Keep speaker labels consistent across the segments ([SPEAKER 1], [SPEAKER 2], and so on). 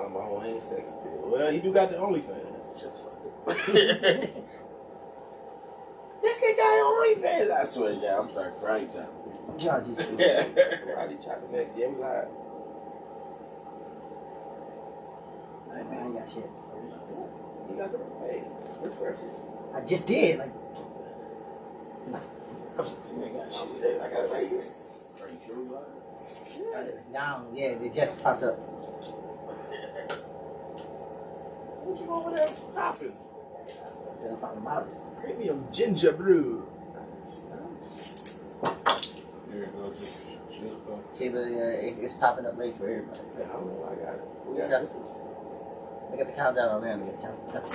[SPEAKER 1] my own ain't sex appeal. Well, he do got the OnlyFans. Shut the fuck up. This guy got OnlyFans. I swear to God, I'm starting karate chopping. Karate chopping next. Yeah, we live.
[SPEAKER 2] Hey, man, I ain't got shit.
[SPEAKER 1] You got the refresh it.
[SPEAKER 2] I just did. Like,
[SPEAKER 1] You ain't got shit. I got it right here. Are you sure we live?
[SPEAKER 2] down. Yeah, they just popped up.
[SPEAKER 1] What you over there popping?
[SPEAKER 2] Then I found them out.
[SPEAKER 1] Premium ginger brew.
[SPEAKER 3] Here it goes.
[SPEAKER 2] See, it's popping up late for everybody.
[SPEAKER 1] Yeah, I don't know. I got it. We got this one.
[SPEAKER 2] They got the countdown on there. They got the countdown.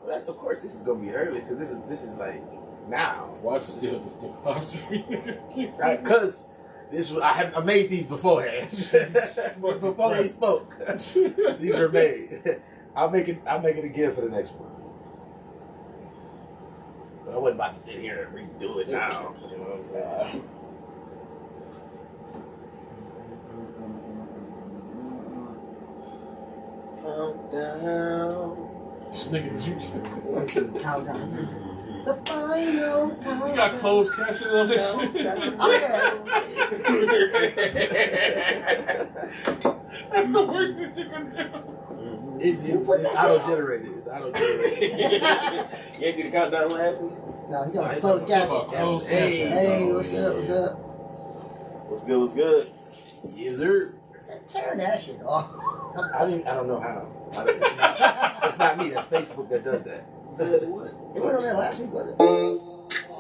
[SPEAKER 1] Well, of course, this is gonna be early because this is like now.
[SPEAKER 3] Watch the apostrophe.
[SPEAKER 1] Right? Because I made these beforehand. Before we spoke, these are made. I'll make it again for the next one. But I wasn't about to sit here and redo it now. You know what I'm saying? Countdown.
[SPEAKER 3] This nigga juice.
[SPEAKER 2] Countdown. The final countdown.
[SPEAKER 3] You got closed caption on this shit.
[SPEAKER 2] Oh, yeah.
[SPEAKER 3] That's the worst that you can do.
[SPEAKER 1] It's auto-generated. It's auto-generated. You ain't see the countdown last week?
[SPEAKER 2] No, he's on closed caption.
[SPEAKER 3] Closed
[SPEAKER 1] Hey,
[SPEAKER 3] caption.
[SPEAKER 2] Hey, what's up? What's up?
[SPEAKER 1] What's good? What's good? Yes, sir.
[SPEAKER 2] Turn that shit off.
[SPEAKER 1] I don't know how. It's not me. That's Facebook that does that. Does what?
[SPEAKER 2] It went on there last week, was it?
[SPEAKER 4] Boom,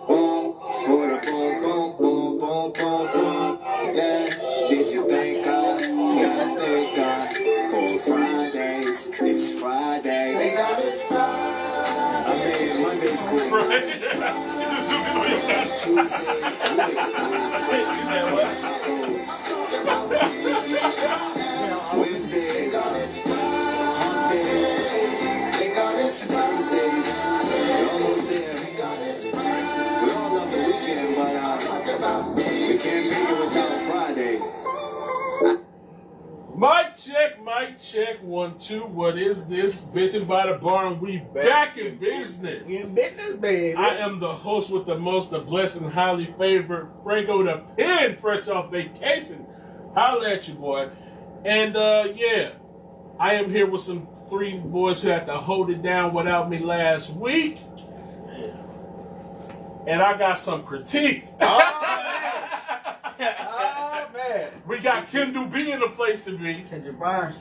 [SPEAKER 4] for the boom, boom, boom, boom, boom, boom. Yeah, did you thank God? Gotta thank God for Fridays. It's Friday. Thank God it's Friday. I mean, Monday's cool.
[SPEAKER 3] Right? You just zoom in on your ass.
[SPEAKER 4] Tuesday, Wednesday, thank God it's Monday. Thank God it's Thursdays. We're almost there. Thank God it's Friday. We all love the weekend, but we can't make it without Friday.
[SPEAKER 3] Mic check, 1, 2. What is this? Bitchin' by the Barn. We back in business.
[SPEAKER 1] We in business, baby.
[SPEAKER 3] I am the host with the most, the blessed and highly favored, Franco the Pen, fresh off vacation. Holla at you, boy. And yeah, I am here with some 3 boys who had to hold it down without me last week. And I got some critiques.
[SPEAKER 1] Oh, man.
[SPEAKER 3] We got Kendall B in the place to be.
[SPEAKER 2] Kendrick Barnes.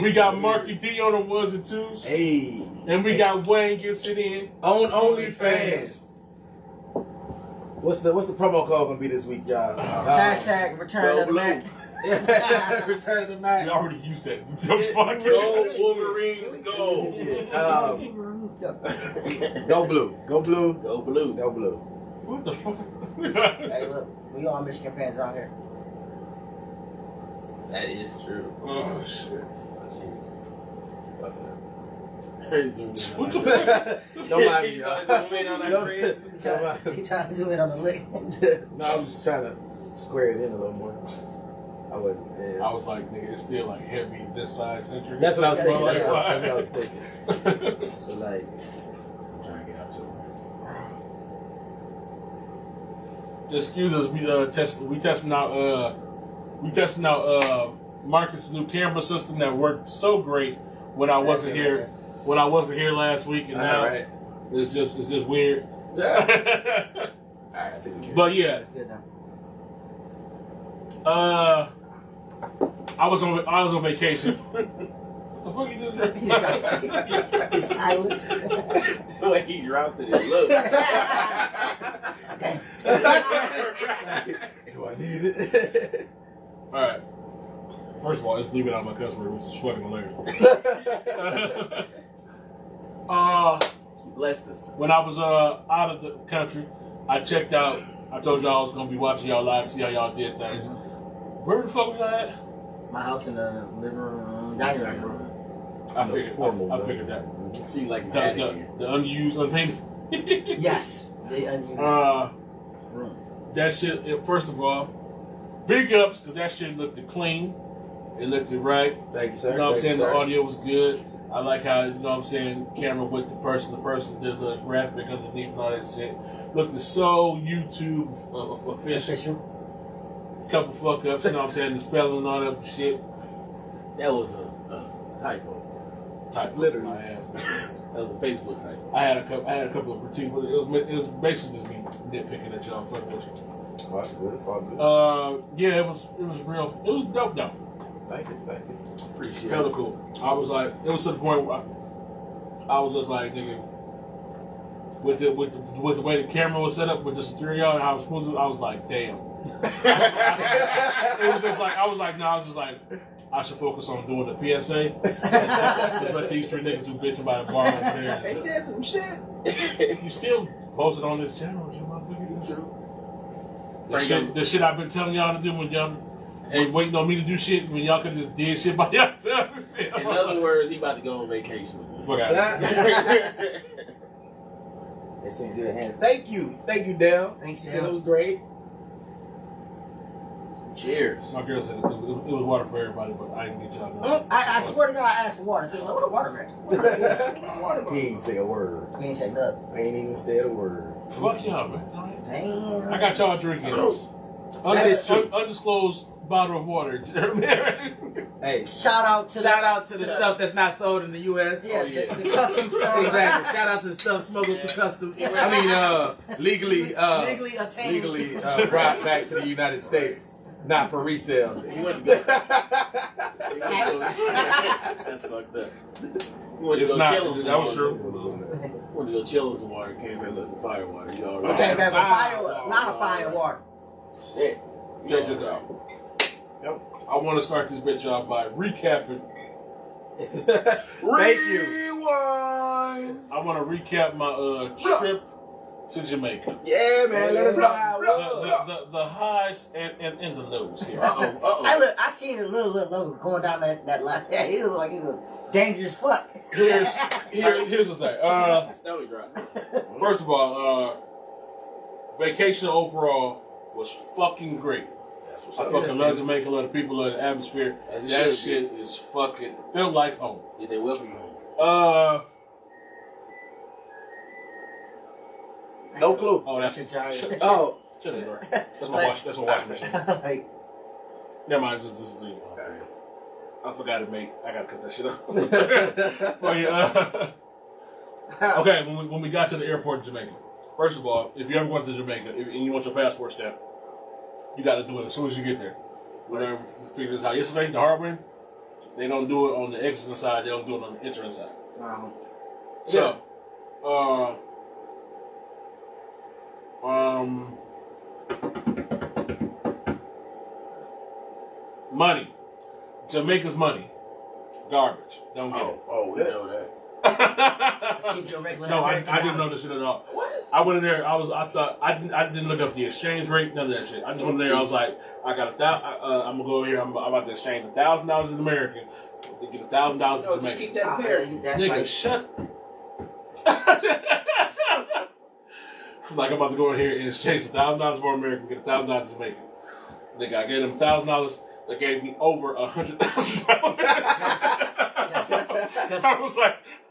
[SPEAKER 3] We got Marky D on the 1s and 2s.
[SPEAKER 1] Hey.
[SPEAKER 3] And we got Wayne gets it in.
[SPEAKER 1] On OnlyFans. What's the promo code gonna be this week, y'all?
[SPEAKER 2] Hashtag return of the Mac.
[SPEAKER 1] Return of the Mac.
[SPEAKER 3] We already used that. So fuck it.
[SPEAKER 1] Go Wolverines, go. Go blue. Go blue. Go blue. Go blue.
[SPEAKER 3] What the fuck?
[SPEAKER 2] Hey, look, we all Michigan fans around here.
[SPEAKER 1] That is true.
[SPEAKER 3] Oh shit.
[SPEAKER 1] What the fuck? Don't mind me, y'all.
[SPEAKER 2] He trying to zoom in on the lick.
[SPEAKER 1] No, I'm just trying to square it in a little more. I wasn't. Yeah.
[SPEAKER 3] I was like, nigga, it's still like heavy this side century.
[SPEAKER 1] That's what I was thinking.
[SPEAKER 3] Like,
[SPEAKER 1] That's what I was thinking. So like,
[SPEAKER 3] I'm trying to get out to it. Excuse us, we testing out Marcus' new camera system that worked so great when I wasn't here. When I wasn't here last week, and now
[SPEAKER 1] right.
[SPEAKER 3] it's just weird.
[SPEAKER 1] Yeah. Alright, I think we
[SPEAKER 3] But yeah, I was on vacation. What the fuck you just?
[SPEAKER 2] His eyelids.
[SPEAKER 1] the way he dropped it, it looked. Do I need it?
[SPEAKER 3] All right. First of all, let's leave it out of my customer, which is fucking hilarious.
[SPEAKER 1] Blessed us.
[SPEAKER 3] When I was out of the country, I checked out. I told y'all I was gonna be watching y'all live, see how y'all did things. Where the fuck was I at?
[SPEAKER 2] My house in the living room, dining room.
[SPEAKER 3] I figured that.
[SPEAKER 1] See, like
[SPEAKER 3] The unused, unpainted.
[SPEAKER 2] Yes, the unused room.
[SPEAKER 3] That shit. First of all, big ups because that shit looked clean. It looked it right.
[SPEAKER 1] Thank you, sir.
[SPEAKER 3] You know what I'm
[SPEAKER 1] Thank
[SPEAKER 3] saying?
[SPEAKER 1] you,
[SPEAKER 3] The
[SPEAKER 1] sir.
[SPEAKER 3] audio was good. I like how, you know what I'm saying, camera with the person did the graphic underneath and all that shit. Looked so YouTube official. Couple fuck ups, you know what I'm saying, the spelling and all that shit.
[SPEAKER 5] That was a typo.
[SPEAKER 3] Type
[SPEAKER 1] Literally.
[SPEAKER 3] my ass.
[SPEAKER 5] That was a Facebook typo.
[SPEAKER 3] I had a couple of critiques, but it was basically just me nitpicking at y'all. Fuck with you.
[SPEAKER 1] Oh, that's good. It's all good.
[SPEAKER 3] Yeah, it was real. It was dope though.
[SPEAKER 1] Thank you. Appreciate
[SPEAKER 3] Hella
[SPEAKER 1] it.
[SPEAKER 3] cool. I was like, it was to the point where I was just like, nigga, with the way the camera was set up with the security on, how it was supposed to, I was like, damn. It was just like, I was just like, I should focus on doing the PSA. Just let these three niggas do bitch about a bar over there.
[SPEAKER 5] Ain't that some shit?
[SPEAKER 3] You still posted on this channel, you motherfucker.
[SPEAKER 5] True.
[SPEAKER 3] The shit I've been telling y'all to do when y'all ain't waiting on me to do shit when y'all could just did shit by yourselves.
[SPEAKER 5] In other words, he about to go on vacation.
[SPEAKER 3] Fuck out.
[SPEAKER 1] It's in good hands. Thank you, Dale.
[SPEAKER 2] Thanks,
[SPEAKER 1] She said
[SPEAKER 2] Dale.
[SPEAKER 1] it was great.
[SPEAKER 5] Cheers.
[SPEAKER 3] My girl said it was water for everybody, but I didn't get y'all. Nothing.
[SPEAKER 2] I swear to God, I asked for water. So like, what a water at?
[SPEAKER 1] He ain't say a word.
[SPEAKER 2] We ain't say nothing.
[SPEAKER 1] I ain't even said a word.
[SPEAKER 3] Fuck y'all, man.
[SPEAKER 2] Damn.
[SPEAKER 3] I got y'all drinking this.
[SPEAKER 1] That is true.
[SPEAKER 3] Undisclosed bottle of water.
[SPEAKER 1] Hey,
[SPEAKER 2] Shout out to
[SPEAKER 1] the stuff that's not sold in the U.S.
[SPEAKER 2] Yeah,
[SPEAKER 1] Oh, yeah.
[SPEAKER 2] the custom stuff.
[SPEAKER 1] Exactly. Shout out to the stuff smuggled through customs. I mean, legally
[SPEAKER 2] Legally obtained.
[SPEAKER 1] brought back to the United States, not for resale.
[SPEAKER 5] He went to go. That's fucked up. He went to
[SPEAKER 3] It's
[SPEAKER 5] go
[SPEAKER 3] not.
[SPEAKER 5] chill in some
[SPEAKER 3] That was
[SPEAKER 5] water.
[SPEAKER 3] true.
[SPEAKER 5] Went to go chill in some water. Came back looking fire water. You know.
[SPEAKER 2] Okay, a lot of fire water.
[SPEAKER 5] Shit.
[SPEAKER 3] Check this out. I want to start this bitch off by recapping.
[SPEAKER 1] Thank you.
[SPEAKER 5] Rewind.
[SPEAKER 3] I want to recap my trip to Jamaica.
[SPEAKER 1] Yeah, man. Let us know how it was.
[SPEAKER 3] The highs and the lows here.
[SPEAKER 2] I seen a little load going down that line. Yeah, it was like it was dangerous fuck.
[SPEAKER 3] Here's the thing.
[SPEAKER 5] Snowy drop.
[SPEAKER 3] First of all, vacation overall was fucking great. I fucking love Jamaica, love the people, love the atmosphere.
[SPEAKER 5] As it
[SPEAKER 3] That
[SPEAKER 5] should
[SPEAKER 3] shit is fucking felt like home.
[SPEAKER 5] Yeah, they welcome you home.
[SPEAKER 1] No clue.
[SPEAKER 3] Oh, that's
[SPEAKER 2] Shit, y'all-
[SPEAKER 3] shut
[SPEAKER 1] Oh.
[SPEAKER 3] the door. That's my washing machine.
[SPEAKER 2] like,
[SPEAKER 3] Never mind, just leave. I forgot to make. I gotta cut that shit off. Well, yeah, okay, when we got to the airport in Jamaica, first of all, if you ever went to Jamaica and you want your passport stamp, you got to do it as soon as you get there. We figured this out yesterday. The hard way, they don't do it on the exiting side; they don't do it on the entering side. So, money, Jamaica's money, garbage. Don't get it.
[SPEAKER 5] Oh, we know that.
[SPEAKER 2] keep your regular.
[SPEAKER 3] No, I
[SPEAKER 2] American
[SPEAKER 3] didn't know
[SPEAKER 2] dollars.
[SPEAKER 3] this shit at all.
[SPEAKER 5] What?
[SPEAKER 3] I went in there. I didn't look up the exchange rate. None of that shit. I just went in there. I was like, I'm gonna go here. I'm about to exchange $1,000 in American to get $1,000
[SPEAKER 5] No,
[SPEAKER 3] in
[SPEAKER 5] just
[SPEAKER 3] Jamaican.
[SPEAKER 5] keep that there.
[SPEAKER 2] That's
[SPEAKER 3] Nigga,
[SPEAKER 2] like,
[SPEAKER 3] shut. Like I'm about to go in here and exchange $1,000 for American, get $1,000 in Jamaican. Nigga, I gave them $1,000. They gave me over $100,000.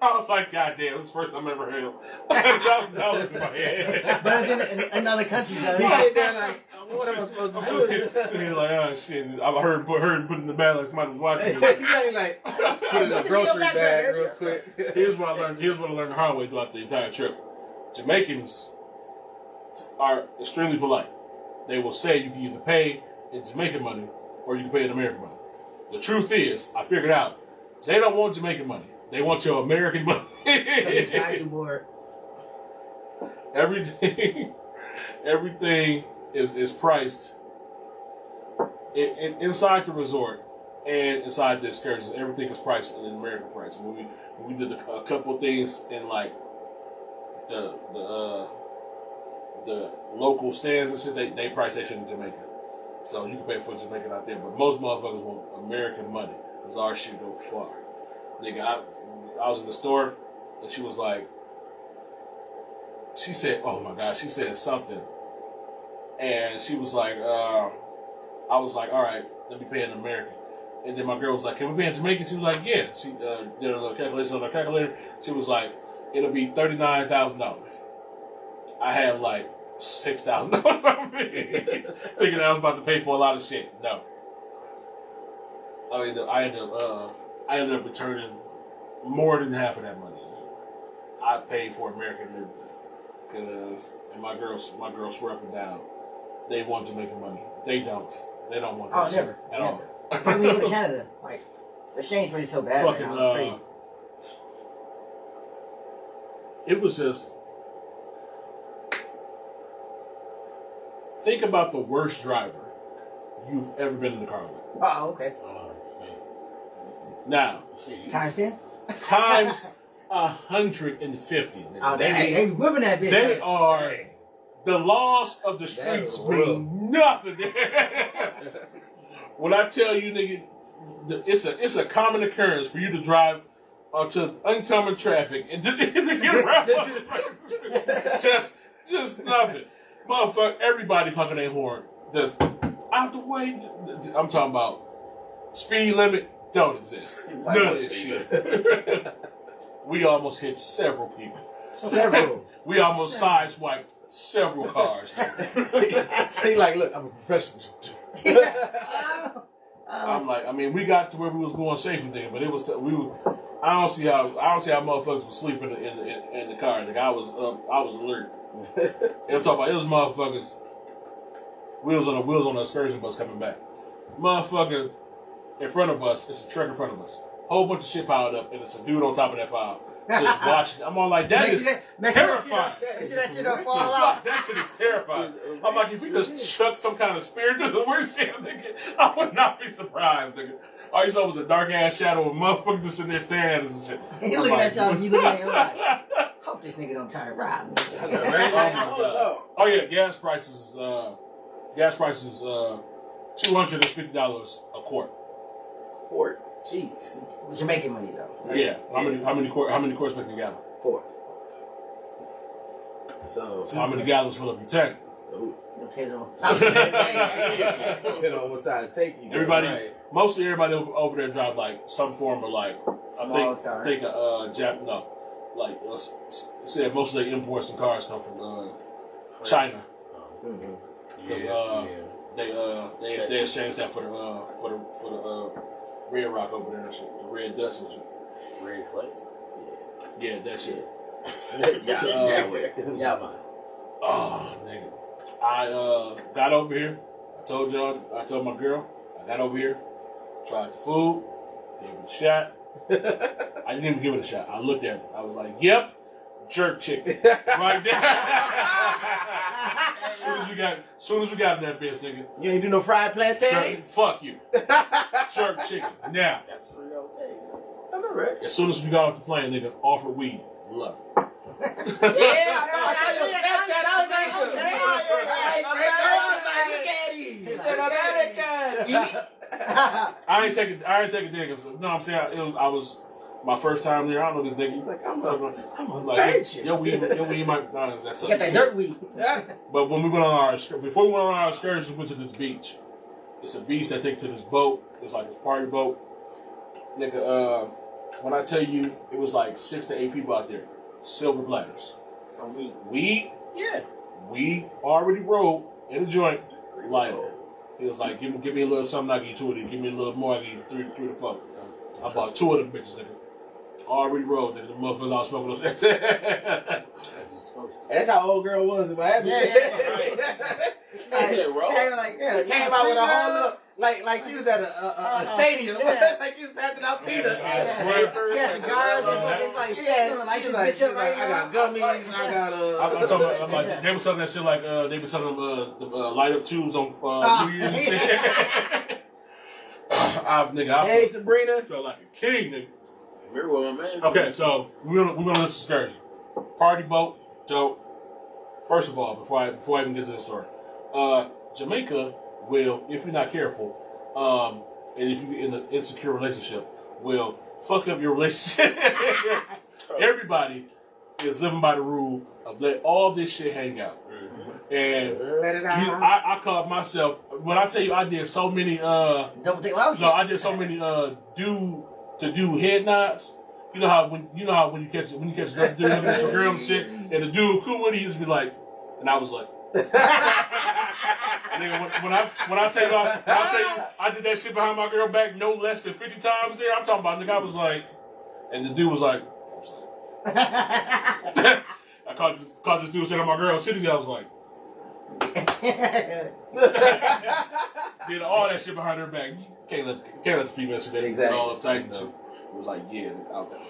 [SPEAKER 3] I was like, God damn, this is the first time I ever heard $100,000 in my head.
[SPEAKER 2] but it's in other countries.
[SPEAKER 1] He sit there like, what am I supposed
[SPEAKER 3] I'm
[SPEAKER 1] to do?
[SPEAKER 3] sitting here like, oh shit. I heard put in the bag like somebody was watching me.
[SPEAKER 1] He's like, put in a grocery bag real quick.
[SPEAKER 3] Here's what I learned the hard way throughout the entire trip. Jamaicans are extremely polite. They will say you can either pay in Jamaican money or you can pay in American money. The truth is, I figured out, they don't want Jamaican money. They want your American money. Everything is priced inside the resort and inside the excursions. Everything is priced in American price. When we did a couple things in like the local stands and shit, they price that shit in Jamaica. So you can pay for Jamaican out there, but most motherfuckers want American money because our shit go far. Nigga, I was in the store and she was like, she said, oh my God, she said something. And she was like, I was like, all right, let me pay in American. And then my girl was like, "Can we be in Jamaica?" She was like, "Yeah." She did a little calculation on her calculator. She was like, "It'll be $39,000." I had like $6,000 on me, thinking I was about to pay for a lot of shit. No, I ended up returning more than half of that money. I paid for American everything because, and my girls swear up and down, they want Jamaican money. They don't want that shit
[SPEAKER 2] never,
[SPEAKER 3] at
[SPEAKER 2] never.
[SPEAKER 3] all.
[SPEAKER 2] When we go to Canada, like the exchange rate is so bad right
[SPEAKER 3] Fucking,
[SPEAKER 2] now. It's crazy.
[SPEAKER 3] It was just. Think about the worst driver you've ever been in the car with.
[SPEAKER 2] Oh, okay.
[SPEAKER 5] Oh, shit.
[SPEAKER 3] Now,
[SPEAKER 2] Times 10?
[SPEAKER 3] times 150.
[SPEAKER 2] Oh, they whipping that bitch.
[SPEAKER 3] They
[SPEAKER 2] like,
[SPEAKER 3] are. The laws of the streets mean nothing. When I tell you, nigga, it's a common occurrence for you to drive onto oncoming traffic and to get around. just nothing. Motherfucker, everybody honking their horn. Just out the way. I'm talking about speed limit don't exist. None of this shit. We almost hit several people.
[SPEAKER 1] Several.
[SPEAKER 3] We almost sideswiped several cars.
[SPEAKER 1] He like, look, I'm a professional.
[SPEAKER 3] I'm like, I mean, we got to where we was going safely there, but it was I don't see how motherfuckers were sleeping in the car. Like I was alert. I'm talking about it was motherfuckers. We was on an excursion bus coming back. Motherfucker in front of us, it's a truck in front of us. Whole bunch of shit piled up, and it's a dude on top of that pile. Just watching. I'm all like, that is terrifying.
[SPEAKER 2] See that shit fall off?
[SPEAKER 3] That shit is terrifying. I'm like, if we just chuck some kind of spear through the windshield, nigga, I would not be surprised, nigga. All you saw was a dark ass shadow of a motherfucker just sitting there staring at us and shit.
[SPEAKER 2] He looking at y'all, he looking at him like, hope this nigga don't try to rob me.
[SPEAKER 3] Oh yeah, gas prices $250 a quart.
[SPEAKER 1] Quart. Jeez.
[SPEAKER 2] Jamaican money though. Right?
[SPEAKER 3] Yeah. How many quarts make a gallon?
[SPEAKER 1] 4. So
[SPEAKER 3] How many gallons fill up your tank?
[SPEAKER 2] Depends on.
[SPEAKER 1] Depending on what size tank you got.
[SPEAKER 3] Everybody, mostly everybody over there drive like some form of like
[SPEAKER 2] Small car.
[SPEAKER 3] I think said most of the imports and cars come from China because they exchanged that for the red rock over there and shit, the red dust and shit.
[SPEAKER 5] Red clay?
[SPEAKER 3] Yeah, that shit.
[SPEAKER 5] Yeah, man.
[SPEAKER 3] Oh, nigga. I got over here. I told my girl, I got over here, tried the food, gave it a shot. I didn't even give it a shot. I looked at it. I was like, yep, jerk chicken. Right there. As soon as we got in that bitch, nigga.
[SPEAKER 1] You ain't do no fried plantain?
[SPEAKER 3] Fuck you. Jerk chicken. Now.
[SPEAKER 5] That's pretty okay.
[SPEAKER 1] I know, right?
[SPEAKER 3] As soon as we got off the plane, nigga, offered weed. Love it.
[SPEAKER 1] Yeah, I saw your Snapchat. I was like,
[SPEAKER 3] I ain't take it there because, no, I'm saying, I was my first time there. I don't know this nigga. He's like, I'm a virgin. Yo, we might, that's
[SPEAKER 2] Got that dirt weed.
[SPEAKER 3] But when we went on before we went on our excursion, we went to this beach. It's a beach that takes to this boat. It's like this party boat. Nigga, when I tell you, it was like 6 to 8 people out there. Silver platters. Weed? Yeah. We already rolled in a joint. Lighter. He was like, give me a little something, I'll give you 2 of these. Give me a little more, I'll give you 3 to 4. I bought 2 of them bitches, nigga. Already rolled, nigga. The motherfuckers all smoking those.
[SPEAKER 5] As it's supposed to.
[SPEAKER 1] that's how old girl was in Miami.
[SPEAKER 2] Yeah.
[SPEAKER 1] She came out with a whole look. Like she was at a stadium.
[SPEAKER 2] Yeah.
[SPEAKER 1] Like she was passing out peanuts.
[SPEAKER 3] I swear.
[SPEAKER 2] She had cigars and it's like,
[SPEAKER 1] She
[SPEAKER 2] this
[SPEAKER 1] was
[SPEAKER 2] bitch up right
[SPEAKER 1] I got
[SPEAKER 2] now.
[SPEAKER 1] gummies. I got
[SPEAKER 3] I'm talking about, like, they were selling that shit like, they were selling the light up tubes on New Year's and shit.
[SPEAKER 1] Hey, Sabrina.
[SPEAKER 3] Felt like a king, nigga.
[SPEAKER 5] Remember what my man said?
[SPEAKER 3] Okay, so we went on this excursion. Party boat, dope. First of all, before I even get to the story, Jamaica will, if you're not careful, and if you're in an insecure relationship, will fuck up your relationship. Everybody is living by the rule of let all this shit hang out. And
[SPEAKER 2] Let it out.
[SPEAKER 3] I caught myself when I tell you I did so many
[SPEAKER 2] Double take. Oh,
[SPEAKER 3] no, I did so many do head nods. You know how when you catch another dude looking at your girl and shit, and the dude cool with it, he just be like, and I was like, and then when I tell you I did that shit behind my girl back no less than 50 times there. I'm talking about nigga. I was like, and the dude was like, I caught this dude sitting on my girl sitting there. I was like. Did all that shit behind her back. You can't let the female sit there
[SPEAKER 1] Exactly.
[SPEAKER 3] all uptight and shit. It was like, yeah, out there.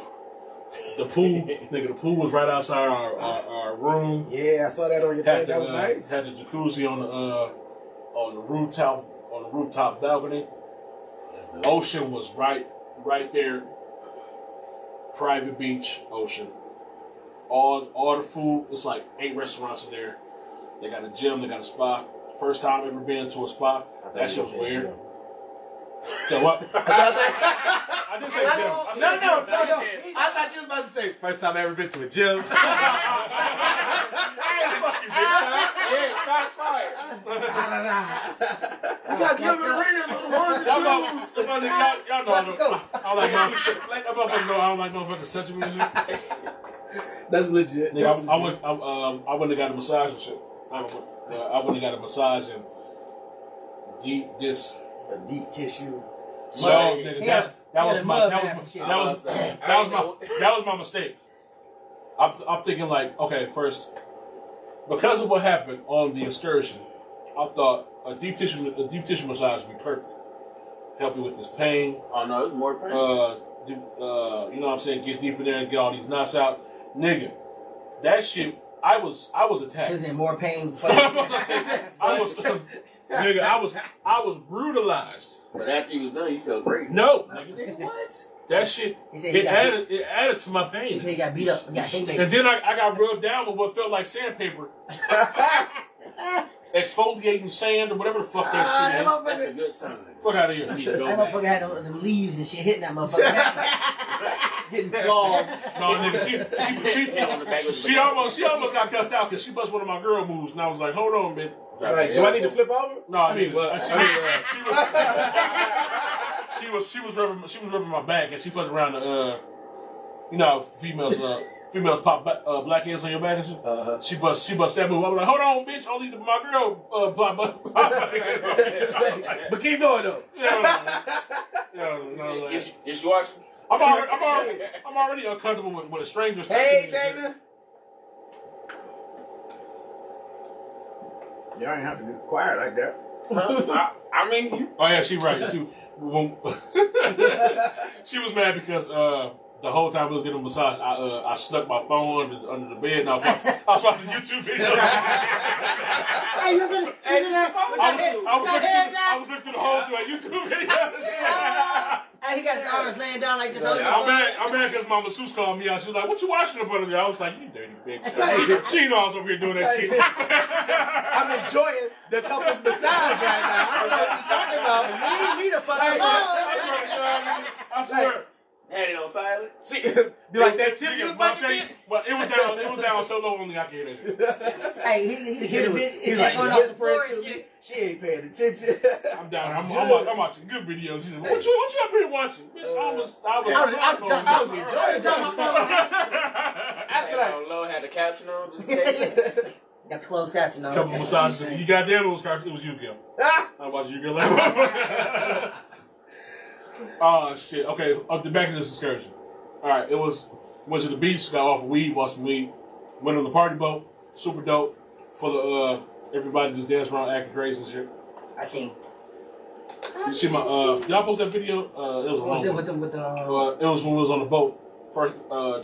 [SPEAKER 3] The pool, nigga, the pool was right outside our room.
[SPEAKER 1] Yeah, I saw that on your thing. That was nice.
[SPEAKER 3] Had the jacuzzi on the rooftop balcony. Ocean was right there. Private beach, ocean. All the food. It's like 8 restaurants in there. They got a gym. They got a spa. First time ever been to a spa. That shit was weird. So what? I didn't say gym.
[SPEAKER 1] No. I thought you was about to say first time I ever been to a gym.
[SPEAKER 3] Fuck you, bitch.
[SPEAKER 5] Yeah, shots fired.
[SPEAKER 1] You got to give me the readers on the ones and twos.
[SPEAKER 3] Y'all know I don't like motherfuckers touching me.
[SPEAKER 1] That's legit.
[SPEAKER 3] Nigga, I went and got a massage and shit. I went and got a massage and
[SPEAKER 1] A deep tissue.
[SPEAKER 3] So nigga, that was my mistake. I'm thinking like, okay, first, because of what happened on the excursion, I thought a deep tissue massage would be perfect. Help you with this pain.
[SPEAKER 5] Oh no, it's more pain.
[SPEAKER 3] You know what I'm saying? Get deep in there and get all these knots out, nigga. That shit, I was attacked.
[SPEAKER 2] Is it more pain?
[SPEAKER 3] Nigga, I was brutalized.
[SPEAKER 5] But after you was done, you felt great.
[SPEAKER 3] No, nigga.
[SPEAKER 2] What?
[SPEAKER 3] That shit, it added to my pain.
[SPEAKER 2] He said he got beat up. He got haymaker.
[SPEAKER 3] And then I got rubbed down with what felt like sandpaper. Exfoliating sand or whatever the fuck that shit is.
[SPEAKER 5] That's a good sign.
[SPEAKER 3] Fuck out of here.
[SPEAKER 2] That motherfucker had them leaves and shit hitting that motherfucker.
[SPEAKER 1] Getting flogged.
[SPEAKER 3] No, nigga, she almost got cussed out because she bust one of my girl moves, and I was like, hold on, man.
[SPEAKER 1] Like, do I need to flip over?
[SPEAKER 3] No, she was rubbing my back, and she fucked around you know how females pop black heads on your back and shit. She bust that move. I'm like, hold on, bitch, only my girl pop black heads on me.
[SPEAKER 1] But keep going though.
[SPEAKER 3] No,
[SPEAKER 5] Is she watching?
[SPEAKER 3] I'm already uncomfortable with a stranger's touching me.
[SPEAKER 1] Hey, Dana. Y'all ain't have to be quiet like that.
[SPEAKER 5] I mean, you.
[SPEAKER 3] Oh yeah, she right. She was mad because the whole time we was getting a massage, I stuck my phone under the bed and I was watching YouTube videos.
[SPEAKER 2] Hey, you looking
[SPEAKER 3] I was looking through the whole through a YouTube video.
[SPEAKER 2] Hey, he got his arms laying down like this.
[SPEAKER 3] I'm mad because my masseuse called me out. She was like, "What you watching up under there?" I was like, "You dirty bitch." She know I was over here doing that shit.
[SPEAKER 1] I'm enjoying the couple's massage right now. I don't know what you're talking about.
[SPEAKER 2] Leave me the fuck alone.
[SPEAKER 3] I swear.
[SPEAKER 5] Had it on silent.
[SPEAKER 1] See, be like that tip you was about to get?
[SPEAKER 3] But it was down so low only I could hear that shit.
[SPEAKER 2] Hey, he hit a bit.
[SPEAKER 1] He's like,
[SPEAKER 2] going off the floor and shit.
[SPEAKER 1] she ain't paying attention.
[SPEAKER 3] I'm down. I'm watching good videos. She said, what you up here watching? Bitch, I was
[SPEAKER 1] enjoying
[SPEAKER 2] my phone.
[SPEAKER 5] After that, low had the caption on.
[SPEAKER 2] Got the closed caption on.
[SPEAKER 3] Couple massages. You got there, it was you, Kim. I watched you, Kim. Oh shit. Okay, back to this excursion. Alright, went to the beach, got off of weed, bought some weed, went on the party boat, super dope. Full of everybody just dancing around acting crazy and shit.
[SPEAKER 2] I seen.
[SPEAKER 3] You see my did I post that video? It was a long one. It was when we was on the boat, first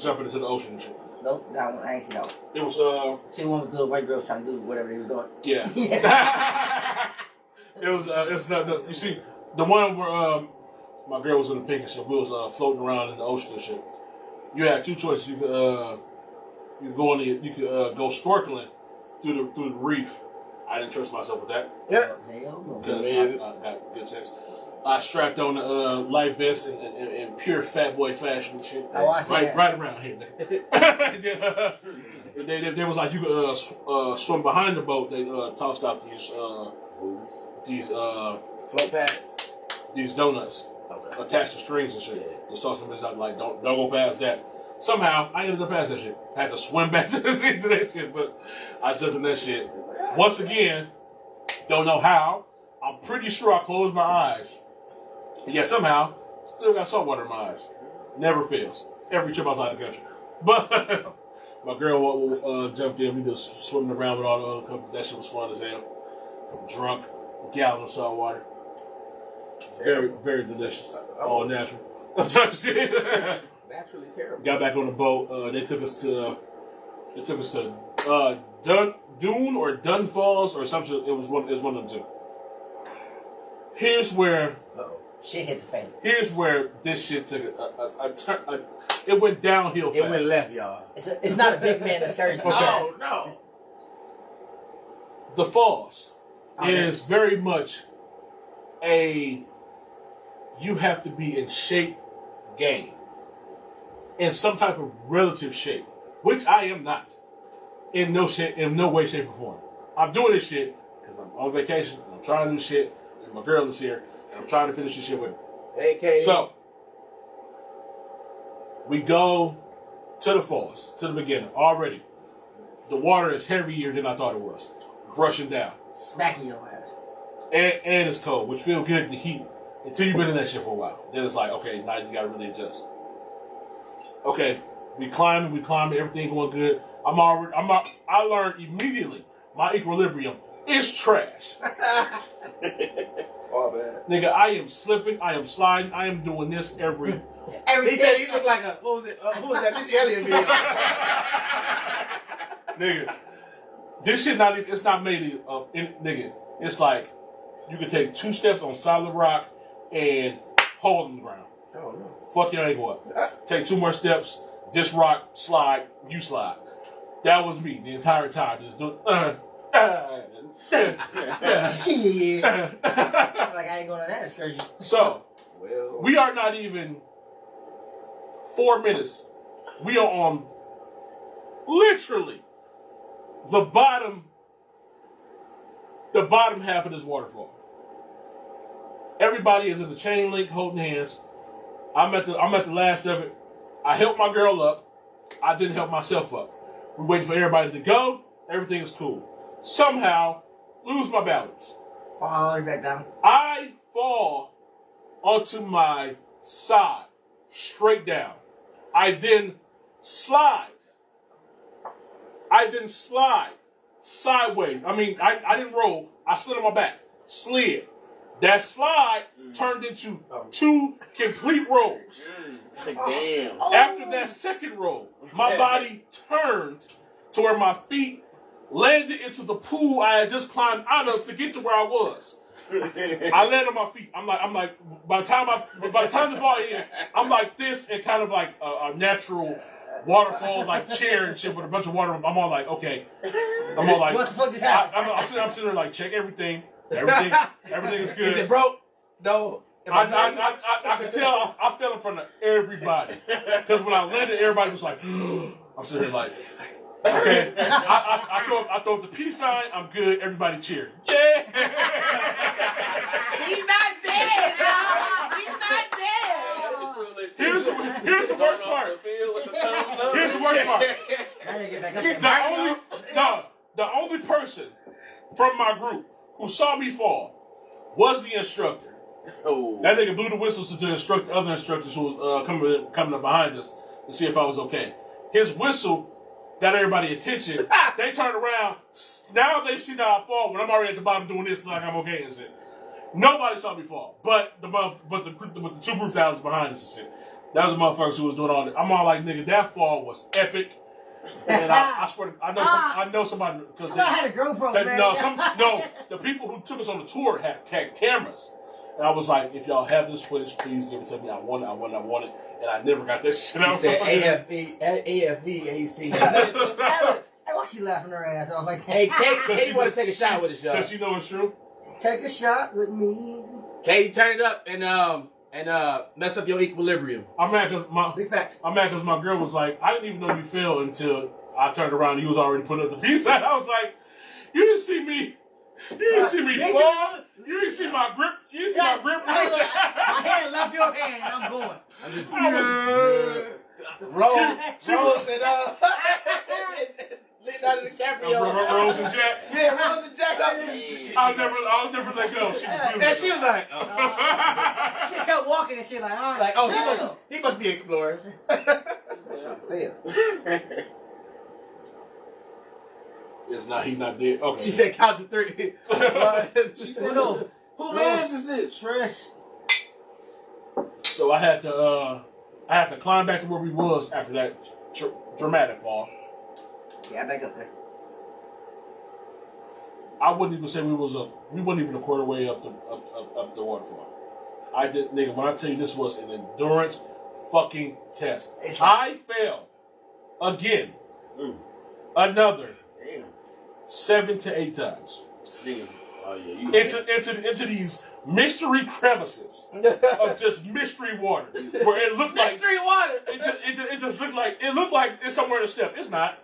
[SPEAKER 3] jumping into the ocean and shit.
[SPEAKER 2] Nope, that one I ain't seen that one.
[SPEAKER 3] It was
[SPEAKER 2] See the one with the white girls trying to do whatever they was doing.
[SPEAKER 3] Yeah. It was it's not you see the one where my girl was in the pink and shit. We was floating around in the ocean and shit. You had two choices. You could go snorkeling through the reef. I didn't trust myself with that.
[SPEAKER 1] Yeah.
[SPEAKER 3] Because I got good sense. I strapped on the life vest in pure fat boy fashion and shit.
[SPEAKER 2] Oh, I see that.
[SPEAKER 3] Right around here, nigga. They was like you could swim behind the boat. They tossed out these
[SPEAKER 1] Float pads.
[SPEAKER 3] these donuts attached to strings and shit.
[SPEAKER 1] Yeah.
[SPEAKER 3] Just tossed them out like don't go past that. Somehow I ended up past that shit. I had to swim back to that shit, but I jumped in that shit. Once again, don't know how. I'm pretty sure I closed my eyes. Yeah, somehow still got salt water in my eyes. Never fails. Every trip outside the country. But my girl jumped in. We just swimming around with all the other couples. That shit was fun as hell. Drunk, gallon of salt water. Very, very delicious. All natural.
[SPEAKER 1] Naturally terrible.
[SPEAKER 3] Got back on the boat. They took us to Dune or Dun Falls or something. It was one of them two. Here's where
[SPEAKER 2] Shit hit the fan.
[SPEAKER 3] Here's where this shit took a turn. It went downhill fast.
[SPEAKER 1] It went left, y'all.
[SPEAKER 2] It's not a big man excursion.
[SPEAKER 3] Okay.
[SPEAKER 1] No.
[SPEAKER 3] The falls
[SPEAKER 2] Okay.
[SPEAKER 3] is very much you have to be in shape game. In some type of relative shape. Which I am not. In no way, shape, or form. I'm doing this shit because I'm on vacation and I'm trying to do shit. And my girl is here and I'm trying to finish this shit with her.
[SPEAKER 1] Hey, Katie.
[SPEAKER 3] So, we go to the falls, to the beginning. Already, the water is heavier than I thought it was. Rushing down.
[SPEAKER 2] Smacking your ass.
[SPEAKER 3] And it's cold, which feels good in the heat until you've been in that shit for a while. Then it's like, okay, now you gotta really adjust. Okay, we climbing, everything going good. I learned immediately my equilibrium is trash.
[SPEAKER 1] Oh, bad.
[SPEAKER 3] Nigga, I am slipping, I am sliding, I am doing this every
[SPEAKER 1] He said you look like who was that Missy Elliott video?
[SPEAKER 3] Nigga, this shit it's not made of, nigga, it's like you can take 2 steps on solid rock and hold on the ground.
[SPEAKER 1] Oh, no.
[SPEAKER 3] Fuck your ankle up. Take 2 more steps, this rock, slide, you slide. That was me the entire time. Just doing,
[SPEAKER 2] Shit. Like I ain't going on that excursion.
[SPEAKER 3] So,
[SPEAKER 1] Well,
[SPEAKER 3] we are not even 4 minutes. We are on literally the bottom half of this waterfall. Everybody is in the chain link holding hands. I'm at the last of it. I helped my girl up. I didn't help myself up. We're waiting for everybody to go. Everything is cool. Somehow, lose my balance.
[SPEAKER 2] Fall all the way back down.
[SPEAKER 3] I fall onto my side, straight down. I then slide. Sideways. I mean, I didn't roll. I slid on my back. Slid. That slide turned into 2 complete rolls.
[SPEAKER 5] Damn.
[SPEAKER 3] After that second roll, my body turned to where my feet landed into the pool I had just climbed out of to get to where I was. I landed on my feet. I'm like, by the time to fall in, I'm like this and kind of like a natural waterfall like chair and shit with a bunch of water. I'm all like, okay. I'm all like,
[SPEAKER 2] What the fuck just happened?
[SPEAKER 3] I'm sitting there like, check everything. Everything is good.
[SPEAKER 1] is it broke? No.
[SPEAKER 3] I could tell I fell in front of everybody. Because when I landed, everybody was like, I'm sitting here like, okay. I throw up the peace sign, I'm good, everybody cheer. Yeah!
[SPEAKER 2] He's not dead! He's not dead!
[SPEAKER 3] Here's the worst part. Here's the worst part.
[SPEAKER 2] Now you get back up.
[SPEAKER 3] The only person from my group who saw me fall was the instructor.
[SPEAKER 5] Oh.
[SPEAKER 3] That nigga blew the whistles to the other instructors who was coming up behind us to see if I was okay. His whistle got everybody's attention. They turned around. Now they've seen how I fall when I'm already at the bottom doing this like I'm okay and shit. Nobody saw me fall, but the 2 groups that was behind us and shit. That was the motherfuckers who was doing all that. I'm all like, nigga, that fall was epic. And I swear, I know somebody because
[SPEAKER 2] Somebody had a GoPro, man.
[SPEAKER 3] The people who took us on the tour had cameras. And I was like, if y'all have this footage, please give it to me. I want it. And I never got that shit out.
[SPEAKER 1] He said AFVAC.
[SPEAKER 2] Hey, why she laughing her ass? I was like,
[SPEAKER 1] Hey, Katie want to take a shot with us, y'all.
[SPEAKER 3] Because you know it's true.
[SPEAKER 2] take a shot with me.
[SPEAKER 1] Katie, turn it up and mess up your equilibrium.
[SPEAKER 3] I'm mad because
[SPEAKER 2] Big facts.
[SPEAKER 3] my girl was like, I didn't even know you fell until I turned around and he was already putting up the peace sign. I was like, you didn't see me. You didn't see me fall. You didn't see my grip. You didn't see my grip.
[SPEAKER 2] My hand left your hand and I'm going.
[SPEAKER 1] I'm just Rose and Leonardo DiCaprio.
[SPEAKER 3] Rose and Jack.
[SPEAKER 1] Yeah, Rose and Jack.
[SPEAKER 3] I'll never let go.
[SPEAKER 1] And she was like,
[SPEAKER 2] She kept walking and she like,
[SPEAKER 1] he must be exploring.
[SPEAKER 2] Fail.
[SPEAKER 3] It's not. He's not dead. Okay.
[SPEAKER 1] She said, count to 3.
[SPEAKER 5] She said,
[SPEAKER 2] No.
[SPEAKER 5] who man's is this?
[SPEAKER 2] Trish.
[SPEAKER 3] So I had to climb back to where we was after that dramatic fall.
[SPEAKER 2] Yeah, back up there.
[SPEAKER 3] I wouldn't even say we wasn't even a quarter way up the waterfall. Nigga, when I tell you this was an endurance fucking test. I failed again. Another 7 to 8 times.
[SPEAKER 5] Oh yeah,
[SPEAKER 3] into these mystery crevices of just mystery water, where it looked like
[SPEAKER 1] mystery water.
[SPEAKER 3] It just looked like it's somewhere to step. It's not.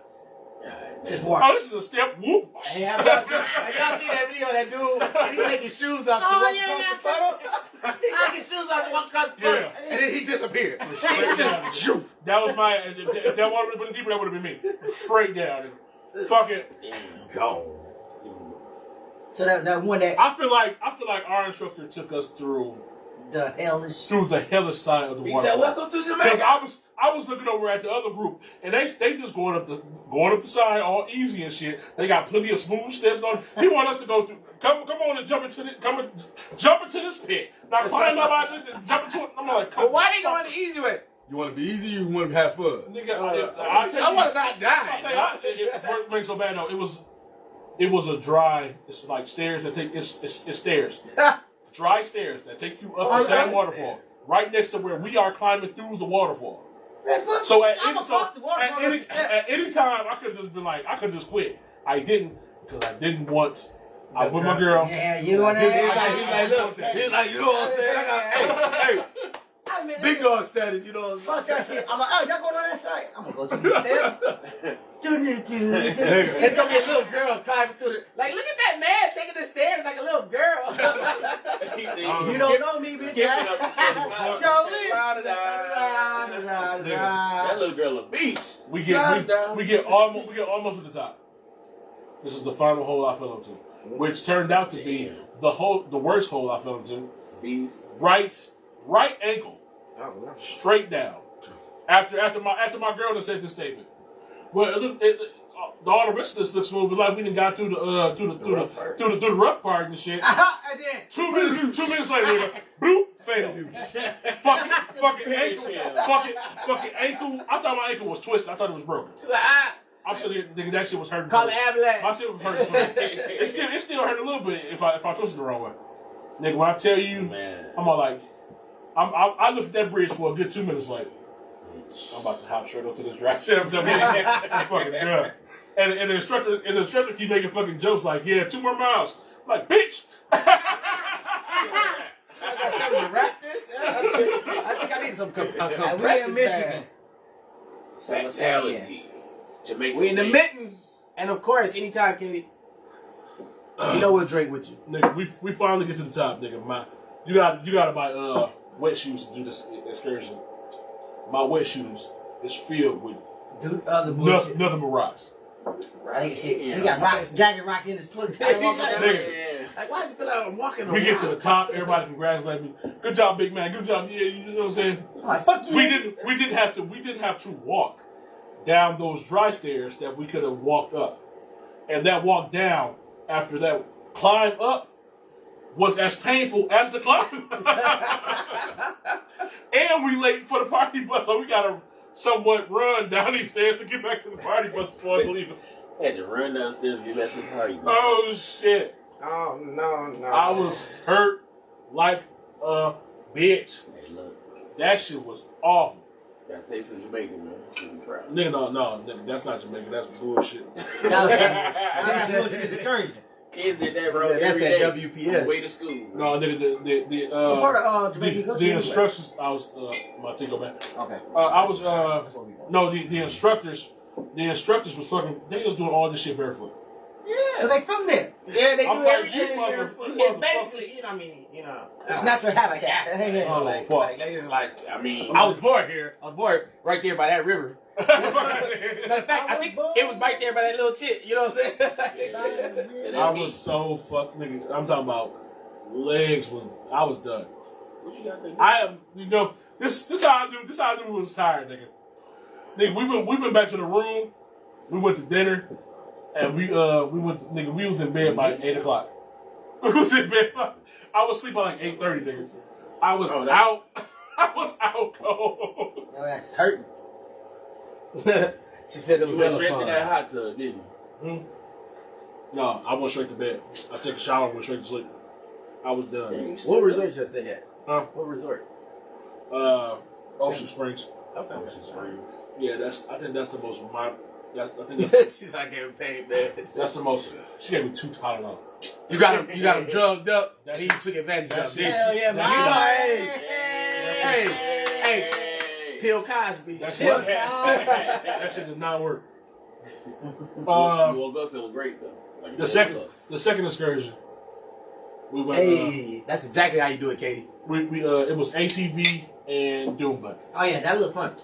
[SPEAKER 2] Just walk.
[SPEAKER 3] Oh, this is a step. Whoop.
[SPEAKER 1] Hey, y'all see that video of that dude? He take his shoes off to walk across the puddle. He take his shoes off to walk across the puddle, and then he disappeared.
[SPEAKER 3] Straight down. Shoot. That was my. If that water would have been deeper, that would have been me. Straight down. Fuck it.
[SPEAKER 1] Gone.
[SPEAKER 2] So that one that
[SPEAKER 3] I feel like our instructor took us through
[SPEAKER 2] the hellish
[SPEAKER 3] side of the
[SPEAKER 1] He
[SPEAKER 3] water.
[SPEAKER 1] said, "Welcome to
[SPEAKER 3] Because
[SPEAKER 1] Jamaica."
[SPEAKER 3] I was looking over at the other group, and they just going up the side all easy and shit. They got plenty of smooth steps on. He want us to go through. Come on and jump into this pit. Now climb up out this and jump into it. I'm like,
[SPEAKER 1] But why they going the easy way? You want to be easy, or you want to have fun?
[SPEAKER 3] Nigga,
[SPEAKER 1] I want to not die.
[SPEAKER 3] It makes so bad though. It was a dry. It's like stairs that take. It's stairs. Dry stairs that take you up the same waterfall, right next to where we are climbing through the waterfall. So at any time, I could have just been like, I could just quit. I didn't because I didn't want. I with my girl.
[SPEAKER 2] Yeah, you want to.
[SPEAKER 1] He's like, you know what I'm saying? Hey. Big dog status, you know what I'm saying?
[SPEAKER 2] Fuck that shit. I'm like, oh, y'all going on that side? I'm going to go to the steps.
[SPEAKER 1] It's going to be a little girl climbing through the... Like, look at that man taking the stairs like a little girl.
[SPEAKER 2] You don't know me, bitch.
[SPEAKER 5] Skipping up the steps. That little girl a beast.
[SPEAKER 3] We get almost to the top. This is the final hole I fell into, which turned out to be the worst hole I fell into.
[SPEAKER 5] Beast.
[SPEAKER 3] Right ankle, straight down. After my girl done said this statement. Well, all the rest of this looks smooth. Like we done got through the rough part and shit.
[SPEAKER 2] And then
[SPEAKER 3] 2 minutes later, bloop, failed. Fucking ankle. I thought my ankle was twisted. I thought it was broken. I'm sitting here thinking that shit was hurting.
[SPEAKER 1] Call it ambulance.
[SPEAKER 3] My shit was hurting. It still hurt a little bit if I twisted the wrong way. Nigga, when I tell you,
[SPEAKER 5] man.
[SPEAKER 3] I'm all like, I looked at that bridge for a good 2 minutes like, I'm about to hop straight up to this dry shit. I'm fucking done. And the instructor keep making fucking jokes like, yeah, 2 more miles. I'm like, bitch.
[SPEAKER 1] I got something to wrap this. I think I need some compression.
[SPEAKER 2] we're in Michigan.
[SPEAKER 5] Fatality. Jamaica.
[SPEAKER 1] We in the mitten. And of course, anytime, Katie, you know we'll drink with you.
[SPEAKER 3] Nigga, we finally get to the top, nigga. You gotta buy wet shoes to do this excursion. My wet shoes is filled with nothing but rocks.
[SPEAKER 2] Right, shit. He got rocks, jagged rocks in his foot.
[SPEAKER 1] Like, why is it that I'm walking?
[SPEAKER 3] We get to the top, everybody congratulate me. Good job, big man. Good job. Yeah, you know what I'm saying?
[SPEAKER 2] Like, fuck you.
[SPEAKER 3] We didn't have to walk down those dry stairs that we could have walked up, and that walk down after that climb up was as painful as the climb. And we late for the party bus, so we gotta somewhat run down these stairs to get back to the party bus before I leave us.
[SPEAKER 5] Had to run downstairs to get back to the party bus.
[SPEAKER 3] Oh shit!
[SPEAKER 1] Oh no!
[SPEAKER 3] I was hurt like a bitch.
[SPEAKER 5] Hey, look.
[SPEAKER 3] That shit was awful.
[SPEAKER 5] Got taste of Jamaica, man. I'm proud.
[SPEAKER 3] Nigga, no, nigga, that's not Jamaican. That's bullshit.
[SPEAKER 2] That's bullshit excursion.
[SPEAKER 5] Kids did that, bro.
[SPEAKER 1] That's
[SPEAKER 5] every
[SPEAKER 1] that
[SPEAKER 5] day
[SPEAKER 1] WPS.
[SPEAKER 5] on the way to school.
[SPEAKER 3] No, nigga,
[SPEAKER 2] What part of Jamaica you go to?
[SPEAKER 3] the instructions. I was my take back.
[SPEAKER 2] Okay.
[SPEAKER 3] The instructors the instructors was fucking. They was doing all this shit barefoot.
[SPEAKER 2] Cause they from there.
[SPEAKER 1] Yeah, they
[SPEAKER 3] I'm
[SPEAKER 1] do
[SPEAKER 3] like,
[SPEAKER 1] everything.
[SPEAKER 3] you
[SPEAKER 1] It's basically, you know, I mean, you know,
[SPEAKER 2] It's natural habitat.
[SPEAKER 3] Oh,
[SPEAKER 1] like,
[SPEAKER 3] fuck.
[SPEAKER 1] like, they just like.
[SPEAKER 5] I mean,
[SPEAKER 1] I was born here. I was born right there by that river. Matter of fact, I think it was right there by that little tit. You know what I'm saying?
[SPEAKER 3] I was so fucked, nigga. I'm talking about legs was. I was done.
[SPEAKER 5] what you got there?
[SPEAKER 3] I am. You know, this how I do. This how I knew we was tired, nigga. Nigga, we went back to the room. We went to dinner, and we went. Nigga, we was in bed by 8:00. We was in bed. I was sleeping like 8:30, nigga. I was out. I was out cold.
[SPEAKER 2] Yo, that's hurting.
[SPEAKER 1] She said it was
[SPEAKER 5] You went
[SPEAKER 1] hella
[SPEAKER 5] straight to
[SPEAKER 1] fun.
[SPEAKER 5] that hot tub, didn't you?
[SPEAKER 3] No, I went straight to bed. I took a shower and went straight to sleep. I was done.
[SPEAKER 1] What resort you stay at?
[SPEAKER 3] Huh?
[SPEAKER 1] What resort?
[SPEAKER 3] Ocean Springs.
[SPEAKER 1] Okay.
[SPEAKER 5] Ocean Springs.
[SPEAKER 3] Yeah, I think that's the most. I think that's,
[SPEAKER 1] She's not getting paid, man.
[SPEAKER 3] that's the most. She gave me 2 Tylenol.
[SPEAKER 1] You got him drugged up,
[SPEAKER 3] That's
[SPEAKER 1] and he took advantage of
[SPEAKER 3] that's
[SPEAKER 1] it.
[SPEAKER 2] Hell yeah,
[SPEAKER 1] You
[SPEAKER 2] man.
[SPEAKER 1] know, hey, Bill Cosby.
[SPEAKER 3] That
[SPEAKER 1] Bill
[SPEAKER 3] shit,
[SPEAKER 1] Cosby.
[SPEAKER 3] that shit did not work.
[SPEAKER 5] You woke up feeling great though. Like
[SPEAKER 3] The second excursion, we went.
[SPEAKER 1] Hey, that's exactly how you do it, Katie.
[SPEAKER 3] We it was ATV and Doom Buggy.
[SPEAKER 2] Oh yeah, that look fun.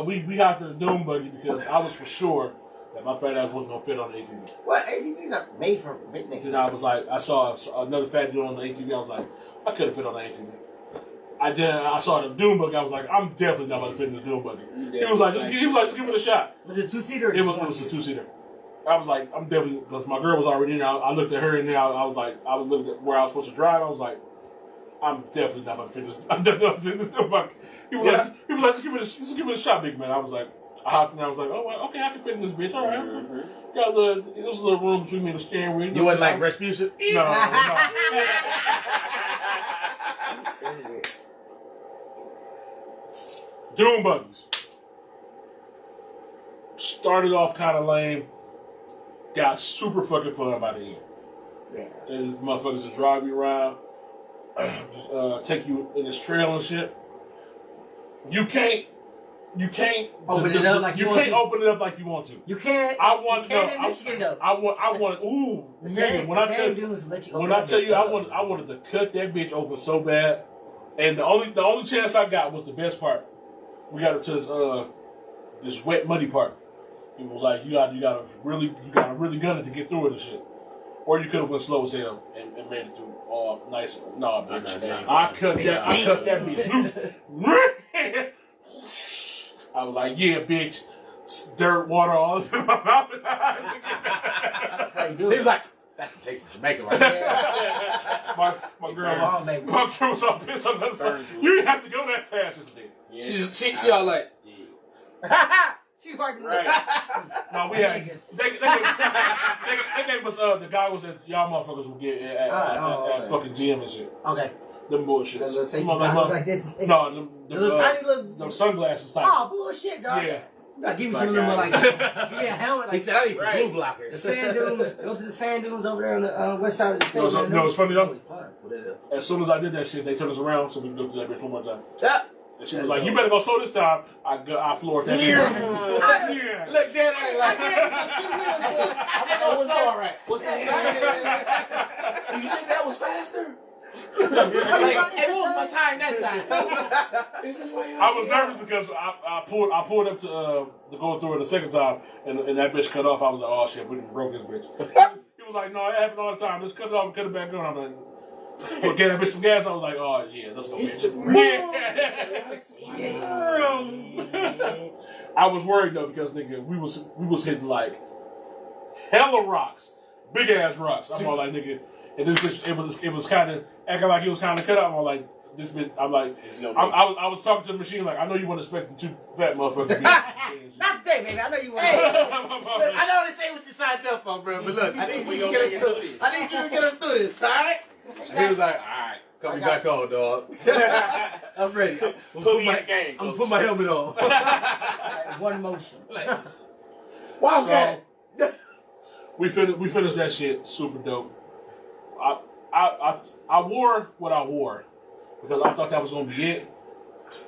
[SPEAKER 3] We got the Doom Buggy because I was for sure that my fat ass wasn't gonna fit on the ATV.
[SPEAKER 2] What ATVs are made for big
[SPEAKER 3] Then
[SPEAKER 2] niggas?
[SPEAKER 3] I was like, I saw another fat dude on the ATV. I was like, I could have fit on the ATV. I saw the Doom Buggy. I was like, I'm definitely not gonna fit in this Doom Buggy. He was like, just give it a shot.
[SPEAKER 2] Was it 2-seater?
[SPEAKER 3] It was a 2-seater. I was like, I'm definitely, because my girl was already in there. I looked at her and then I was like, I was looking at where I was supposed to drive. I was like, I'm definitely not gonna fit this. I'm definitely not gonna fit this Doom Buggy. He was like, just give it a shot, big man. I was like, I hopped in. I was like, oh, well, okay, I can fit in this bitch. All right. Got it was a little room between me and the steering wheel.
[SPEAKER 1] You wasn't like Rasputin?
[SPEAKER 3] No. Doom Buggies. Started off kind of lame. Got super fucking fun by the end.
[SPEAKER 2] Yeah.
[SPEAKER 3] And these motherfuckers just drive you around. Just take you in this trail and shit. You can't
[SPEAKER 2] Open it up like you want to.
[SPEAKER 3] open it up like you want to.
[SPEAKER 2] You can't.
[SPEAKER 3] I want
[SPEAKER 2] you can't
[SPEAKER 3] no,
[SPEAKER 2] in Michigan though.
[SPEAKER 3] I want ooh
[SPEAKER 2] The
[SPEAKER 3] nigga,
[SPEAKER 2] sand,
[SPEAKER 3] when I tell
[SPEAKER 2] sand dunes let you
[SPEAKER 3] when
[SPEAKER 2] open
[SPEAKER 3] I
[SPEAKER 2] up
[SPEAKER 3] tell
[SPEAKER 2] this
[SPEAKER 3] you
[SPEAKER 2] stuff.
[SPEAKER 3] I wanted to cut that bitch open so bad. And the only chance I got was the best part. We got up to this wet muddy part. It was like you gotta really gun it to get through it and shit. Or you could have went slow as hell and made it through all nice. No, bitch. I cut that bitch loose. I was like, yeah, bitch. Dirt, water all over my mouth.
[SPEAKER 2] That's how you do
[SPEAKER 1] He
[SPEAKER 2] it.
[SPEAKER 1] was like, that's the taste of Jamaica right there.
[SPEAKER 3] my girl was all pissed on the other side.
[SPEAKER 5] Burns you.
[SPEAKER 3] You didn't have to go that fast, just did.
[SPEAKER 5] Yeah.
[SPEAKER 1] She all like,
[SPEAKER 2] She fucking
[SPEAKER 3] No, we had they gave us the goggles that y'all motherfuckers would get at fucking gym and shit.
[SPEAKER 2] Okay.
[SPEAKER 3] Them bullshit.
[SPEAKER 2] Those little safety
[SPEAKER 3] Them
[SPEAKER 2] goggles like this.
[SPEAKER 3] No, them
[SPEAKER 2] Little tiny little.
[SPEAKER 3] them sunglasses type.
[SPEAKER 2] Oh bullshit, dog.
[SPEAKER 3] Yeah.
[SPEAKER 2] I'll give you some of them like give me a helmet
[SPEAKER 1] he
[SPEAKER 2] like
[SPEAKER 1] said, I need some
[SPEAKER 5] Right.
[SPEAKER 1] blue blockers.
[SPEAKER 2] the sand dunes. Go to the sand dunes over there on the west side of the state.
[SPEAKER 3] No,
[SPEAKER 2] man.
[SPEAKER 3] no, it's funny though.
[SPEAKER 2] Always fun.
[SPEAKER 3] As soon as I did that shit, they turned us around so we could go through that bitch one more time.
[SPEAKER 1] Yeah.
[SPEAKER 3] And she was like, "You better go slow this time." I floored that bitch. Yeah.
[SPEAKER 1] Look, Dad, I ain't like, I was all right. What's that? You think that was faster? I'm like, hey, what was my time that time? Is this why
[SPEAKER 3] I was nervous because I pulled up to go through it the second time, and that bitch cut off. I was like, "Oh shit, we done broke this bitch." He was like, "No, it happened all the time. Let's cut it off and cut it back on." I'm like, "Well, get that bitch some gas." I was like, "Oh yeah, let's go, bitch." Yeah. I was worried though because nigga, we was hitting like hella rocks, big ass rocks. I'm all like, nigga, and this bitch, it was kind of acting like it was kind of cut out. I'm like, this bitch, I'm like, I was talking to the machine like, I know you weren't expecting 2 fat motherfuckers to be.
[SPEAKER 2] Not today, baby. I know you want.
[SPEAKER 1] Hey, look, I know this ain't what you signed up for, bro, but look, I need you to get us through this. I need you to get us through this, all right? He was like, all right, come me back on, dog. I'm ready. I'm gonna put my helmet on.
[SPEAKER 2] Like one motion.
[SPEAKER 1] Wow,
[SPEAKER 3] So, we finished that shit super dope. I wore what I wore because I thought that was gonna be it,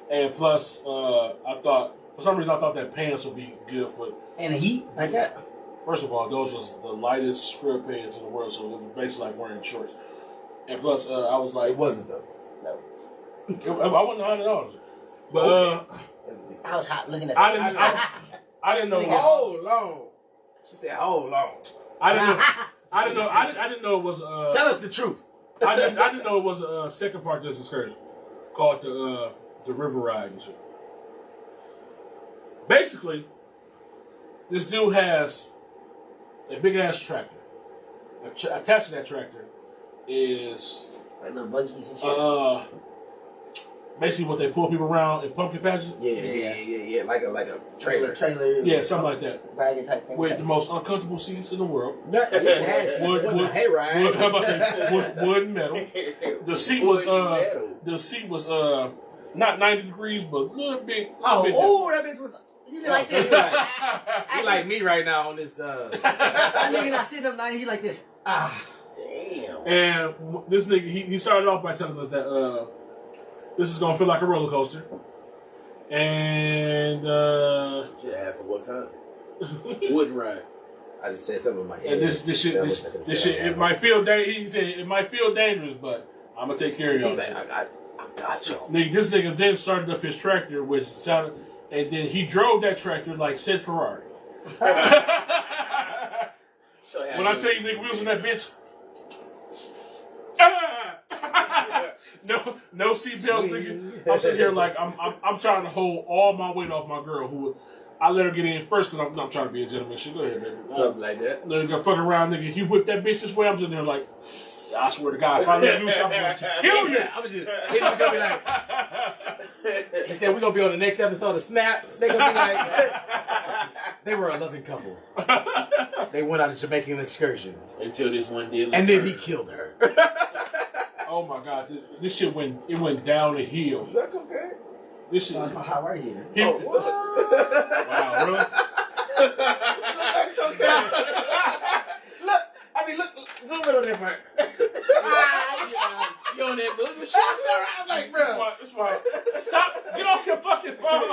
[SPEAKER 3] and plus I thought For some reason, I thought that pants would be good for.
[SPEAKER 2] And the heat like that.
[SPEAKER 3] First of all, those was the lightest scrub pants in the world, so it was basically like wearing shorts. And plus, I was like,
[SPEAKER 1] It wasn't though.
[SPEAKER 2] No.
[SPEAKER 3] I wasn't hot at all. But
[SPEAKER 2] I was hot looking at
[SPEAKER 3] I didn't know.
[SPEAKER 1] Hold on. She said, "Hold on."
[SPEAKER 3] I didn't know it was.
[SPEAKER 1] Tell us the truth.
[SPEAKER 3] I didn't know it was a second part to this excursion called the river ride and shit. Basically, this dude has a big ass tractor. Attached to that tractor is
[SPEAKER 2] like little buggies and shit.
[SPEAKER 3] Basically what they pull people around in pumpkin patches.
[SPEAKER 1] Yeah. Like a trailer.
[SPEAKER 3] Yeah, something like that.
[SPEAKER 2] Wagon type thing.
[SPEAKER 3] With the most uncomfortable seats in the world.
[SPEAKER 1] Wood, hayride.
[SPEAKER 3] How about say wood and metal. The seat was not 90 degrees, but a little bit.
[SPEAKER 2] That bitch was. You like this?
[SPEAKER 1] He like me right now on this.
[SPEAKER 2] That nigga not sitting up 90. He like this.
[SPEAKER 4] Damn.
[SPEAKER 3] And this nigga, he started off by telling us that this is gonna feel like a roller coaster. And
[SPEAKER 5] Should ask for what kind? Wooden ride.
[SPEAKER 1] I just said something in my head.
[SPEAKER 3] and this shit, it might feel he said it might feel dangerous, but I'm gonna take care of y'all.
[SPEAKER 1] I got you.
[SPEAKER 3] Nigga, this nigga then started up his tractor, which sounded, and then he drove that tractor like said Ferrari. When I tell you, nigga, we was in that bitch. No seatbelts, nigga. I'm sitting here like I'm trying to hold all my weight off my girl. Who I let her get in first because I'm trying to be a gentleman. She go ahead, baby.
[SPEAKER 1] Something like that.
[SPEAKER 3] Nigga, fucking around, nigga. If you whip that bitch this way, I'm sitting there like, I swear to God, if I let loose, I'm going to kill you.
[SPEAKER 1] He's just gonna be like. He said we're gonna be on the next episode of Snaps. They gonna be like, they were a loving couple. They went on a Jamaican excursion
[SPEAKER 5] Until this one did.
[SPEAKER 1] and then he killed her.
[SPEAKER 3] Oh my God, this shit went down the hill.
[SPEAKER 1] That's okay.
[SPEAKER 3] This shit.
[SPEAKER 2] How are you?
[SPEAKER 3] Wow, really?
[SPEAKER 1] Look, zoom in on that part. You on that moving shit? I was like, bro.
[SPEAKER 3] This why. Stop. Get off your fucking phone.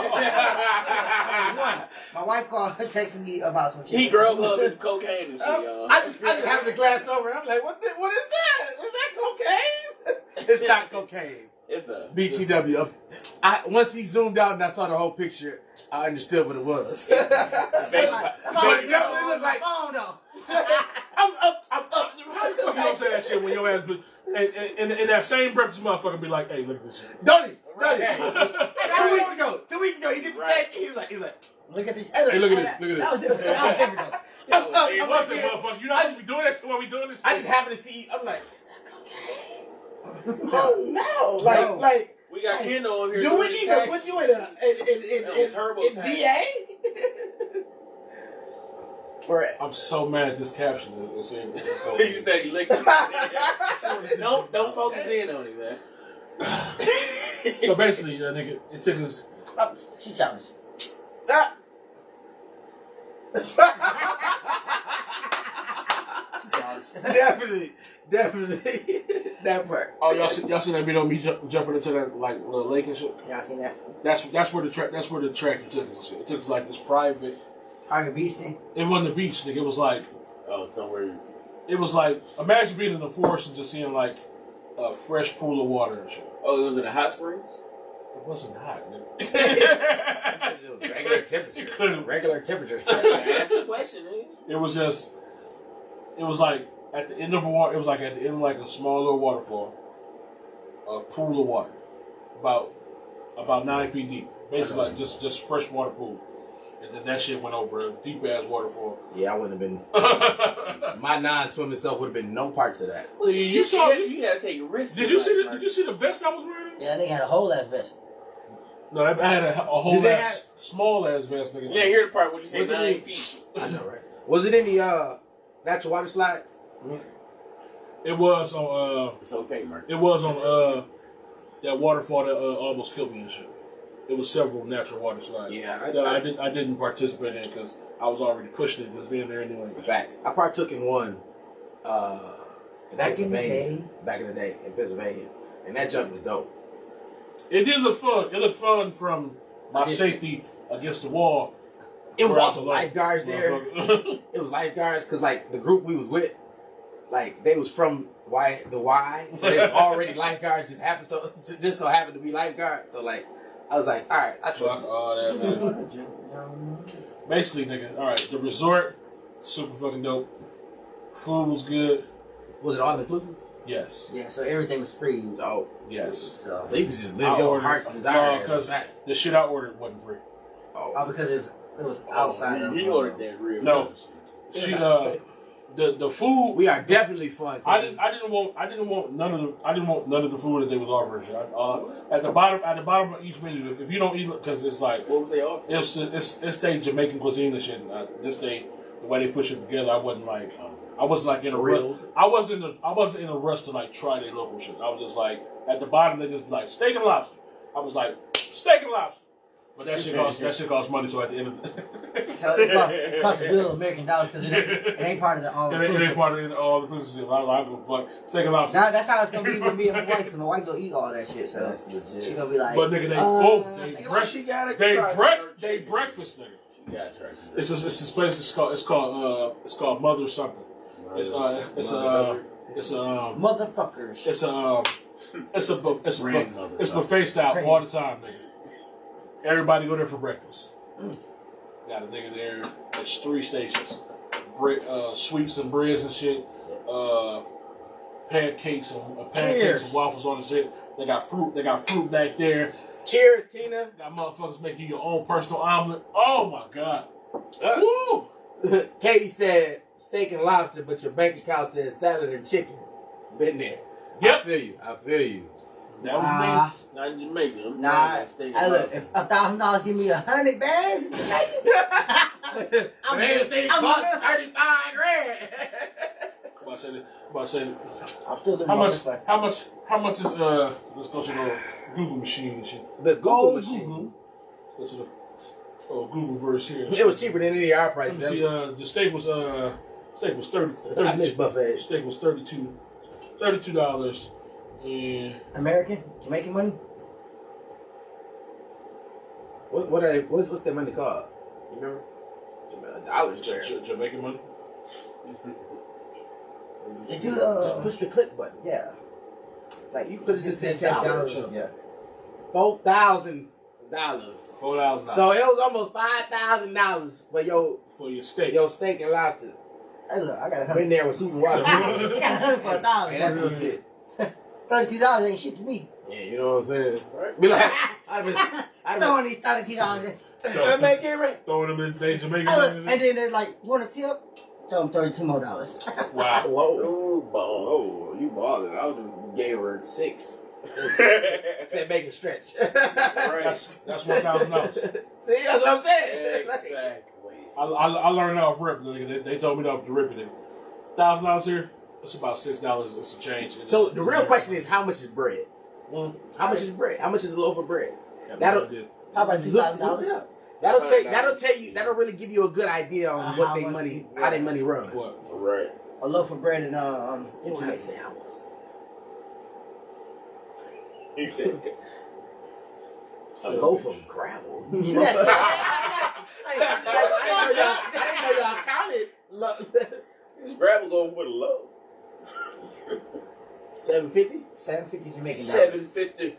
[SPEAKER 2] My wife called texting me about some shit.
[SPEAKER 5] He drove her with cocaine and shit, y'all.
[SPEAKER 1] I just have the glass over and I'm like, what is that? Is that cocaine? It's not cocaine.
[SPEAKER 5] It's a
[SPEAKER 1] BTW. Once he zoomed out and I saw the whole picture, I understood what it was.
[SPEAKER 2] That's all it definitely looked like. Oh no.
[SPEAKER 1] I'm up.
[SPEAKER 3] How the fuck you don't say that shit when your ass be in that same breath, this motherfucker be like, hey, look at this shit.
[SPEAKER 1] Don't he?
[SPEAKER 3] Right.
[SPEAKER 1] 2 weeks ago, he did the same. He was like,
[SPEAKER 2] Look at this.
[SPEAKER 1] hey, look at this.
[SPEAKER 2] That was different. That was different though.
[SPEAKER 3] Hey, listen, motherfucker, you not supposed to be doing that shit while we doing this shit.
[SPEAKER 1] I just happened to see. I'm like, is that cocaine? Oh no! Like.
[SPEAKER 5] we got Kendall over here.
[SPEAKER 1] Do we
[SPEAKER 5] doing
[SPEAKER 1] need
[SPEAKER 5] his
[SPEAKER 1] to
[SPEAKER 5] tax.
[SPEAKER 1] put you in
[SPEAKER 5] TurboTax.
[SPEAKER 1] DA?
[SPEAKER 3] I'm so mad at this caption. It's saying it's
[SPEAKER 5] He just think he licked it. Don't focus in on it, man.
[SPEAKER 3] So basically, nigga, it took us.
[SPEAKER 2] Oh, she challenged.
[SPEAKER 1] Definitely that part.
[SPEAKER 3] Oh, y'all seen that video of me jumping into that like little lake and shit?
[SPEAKER 2] Y'all seen that?
[SPEAKER 3] That's where the tractor took us and shit. It took us like this private.
[SPEAKER 2] Private beach thing?
[SPEAKER 3] It wasn't a beach, nigga. It was like.
[SPEAKER 5] Oh, somewhere.
[SPEAKER 3] It was like, imagine being in the forest and just seeing like a fresh pool of water and shit.
[SPEAKER 5] Oh, it was in the hot springs?
[SPEAKER 3] It wasn't hot, nigga.
[SPEAKER 1] Regular temperature.
[SPEAKER 3] It couldn't.
[SPEAKER 1] Regular temperatures.
[SPEAKER 5] Ask the question, man.
[SPEAKER 3] It was like at the end of a water. It was like at the end of like a small little waterfall, a pool of water, about 9 feet deep. Basically, like just fresh water pool. And then that shit went over a deep ass waterfall.
[SPEAKER 1] Yeah, I wouldn't have been. My non-swimming self would have been no parts of that.
[SPEAKER 3] Well, you saw.
[SPEAKER 5] You gotta take risks.
[SPEAKER 3] Did you see the vest I was wearing?
[SPEAKER 2] Yeah, they had a whole ass vest.
[SPEAKER 3] No, I had a whole ass, small ass vest, nigga.
[SPEAKER 5] Yeah, hear the part when you say
[SPEAKER 1] Was it
[SPEAKER 5] 9
[SPEAKER 1] in-
[SPEAKER 5] feet.
[SPEAKER 1] I know, right? Was it in the natural water slides?
[SPEAKER 3] It was on.
[SPEAKER 5] It's okay, Mark.
[SPEAKER 3] It was on that waterfall that almost killed me and shit. It was several natural water slides.
[SPEAKER 1] Yeah,
[SPEAKER 3] that I didn't participate in because I was already pushing it just being there anyway.
[SPEAKER 1] Facts. I partook in one in
[SPEAKER 2] Back in the day.
[SPEAKER 1] Back in the day in Pennsylvania, and that jump was dope.
[SPEAKER 3] It did look fun. It looked fun from my safety against the wall.
[SPEAKER 5] It was
[SPEAKER 3] Bro,
[SPEAKER 5] also lifeguards there. It was lifeguards because like the group we was with, like they was from the Y, so they was already lifeguards. Just so happened to be lifeguards. So like I was like, all right, I trust
[SPEAKER 3] Fuck
[SPEAKER 5] you.
[SPEAKER 3] all that, man. Basically, nigga. All right, the resort, super fucking dope. Food was good.
[SPEAKER 5] Was it all inclusive?
[SPEAKER 3] Yes.
[SPEAKER 2] Yeah, so everything was free.
[SPEAKER 5] Oh,
[SPEAKER 3] Yes.
[SPEAKER 5] so you could just live your heart's desire.
[SPEAKER 3] Because the shit I ordered wasn't free.
[SPEAKER 2] Oh, because it was outside of.
[SPEAKER 5] He ordered that real.
[SPEAKER 3] No. She the food.
[SPEAKER 5] We are definitely fun.
[SPEAKER 3] I didn't want none of the food that they was offering. At the bottom of each menu, if you don't eat, because it's like
[SPEAKER 5] What was they offering?
[SPEAKER 3] it's they Jamaican cuisine and shit. This day, the way they push it together, I wasn't like in a rush. I wasn't in a rush to like try their local shit. I was just like at the bottom they just be like steak and lobster. I was like steak and lobster. But that shit costs money. So at the end of the
[SPEAKER 2] So it costs real American dollars because it ain't part of the all.
[SPEAKER 3] it ain't part of all the inclusive. I go fuck steak and lobster.
[SPEAKER 2] That's how it's gonna be with me and my wife. Because my wife don't eat all that shit, so
[SPEAKER 5] That's legit.
[SPEAKER 2] she gonna be like.
[SPEAKER 3] But nigga, they breakfast nigga.
[SPEAKER 5] She gotta try.
[SPEAKER 3] It's this place. It's called Mother something. It's a
[SPEAKER 2] motherfuckers.
[SPEAKER 3] it's buffet style all the time, nigga. Everybody go there for breakfast. Got a nigga there. There's 3 stations. Sweets and breads and shit. Pancakes and waffles on the shit. They got fruit back there.
[SPEAKER 5] Cheers, Tina.
[SPEAKER 3] Got motherfuckers making your own personal omelet. Oh my god. Woo!
[SPEAKER 5] Katie said steak and lobster, but your bank account said salad and chicken. Been there.
[SPEAKER 3] Yep.
[SPEAKER 1] I feel you.
[SPEAKER 3] That was me.
[SPEAKER 5] Not in Jamaica.
[SPEAKER 2] Nah, hey, look, if $1,000 give me 100 bags,
[SPEAKER 5] I'm everything cost 35 grand.
[SPEAKER 3] About to say,
[SPEAKER 2] I'm still living
[SPEAKER 3] how much is let's go to the Google machine and shit.
[SPEAKER 5] The Google machine.
[SPEAKER 3] Go to the Google verse here.
[SPEAKER 5] It was cheaper than any of our
[SPEAKER 3] Let me
[SPEAKER 5] prices.
[SPEAKER 3] see, the steak was 30
[SPEAKER 5] I miss buffets.
[SPEAKER 3] steak was $32. And
[SPEAKER 2] American, Jamaican money.
[SPEAKER 5] What are they? What's that money called? You remember? Dollars.
[SPEAKER 3] Jamaican money.
[SPEAKER 2] Did you
[SPEAKER 5] Just push the click button.
[SPEAKER 2] Yeah.
[SPEAKER 5] Like you could have just said
[SPEAKER 2] $10. Yeah.
[SPEAKER 5] $4,000.
[SPEAKER 3] $4,000.
[SPEAKER 5] So it was almost $5,000 for
[SPEAKER 3] for your steak.
[SPEAKER 5] your steak and lobster.
[SPEAKER 2] Hey, look, I got
[SPEAKER 5] Been
[SPEAKER 2] 100.
[SPEAKER 5] there with super water.
[SPEAKER 2] I got 100 for $1,000.
[SPEAKER 5] And that's legit.
[SPEAKER 2] $32 ain't shit to me.
[SPEAKER 5] Yeah, you know what I'm saying? Right? Be like, I'd been
[SPEAKER 2] Throwing these $32 in.
[SPEAKER 5] make it right.
[SPEAKER 3] Throwing them in they Jamaican
[SPEAKER 2] Hey, look,
[SPEAKER 3] money.
[SPEAKER 2] and then they're like, you want a tip? Throw them $32 more.
[SPEAKER 3] Wow.
[SPEAKER 5] Whoa, ball. You balling. I would have gave her 6. Said make it stretch.
[SPEAKER 3] That's $1,000.
[SPEAKER 5] See, that's what I'm saying.
[SPEAKER 1] Exactly.
[SPEAKER 3] I learned that off rip. Nigga. They told me that off the rip. $1,000 here. It's about $6 and some change.
[SPEAKER 5] So the real question is, how much is bread?
[SPEAKER 3] Mm.
[SPEAKER 5] How much is bread? How much is a loaf of bread?
[SPEAKER 3] That'll
[SPEAKER 2] How about
[SPEAKER 5] Look
[SPEAKER 2] $2,000?
[SPEAKER 5] it up. That'll really give you a good idea on
[SPEAKER 2] How
[SPEAKER 5] how they money run.
[SPEAKER 3] what?
[SPEAKER 1] Right.
[SPEAKER 2] A loaf of bread and
[SPEAKER 5] What did they say how much? A loaf of gravel.
[SPEAKER 2] See that shit?
[SPEAKER 5] I didn't know y'all counted.
[SPEAKER 1] Scrabble going for the low.
[SPEAKER 5] $7.50.
[SPEAKER 2] $7.50 Jamaican
[SPEAKER 1] $7.50.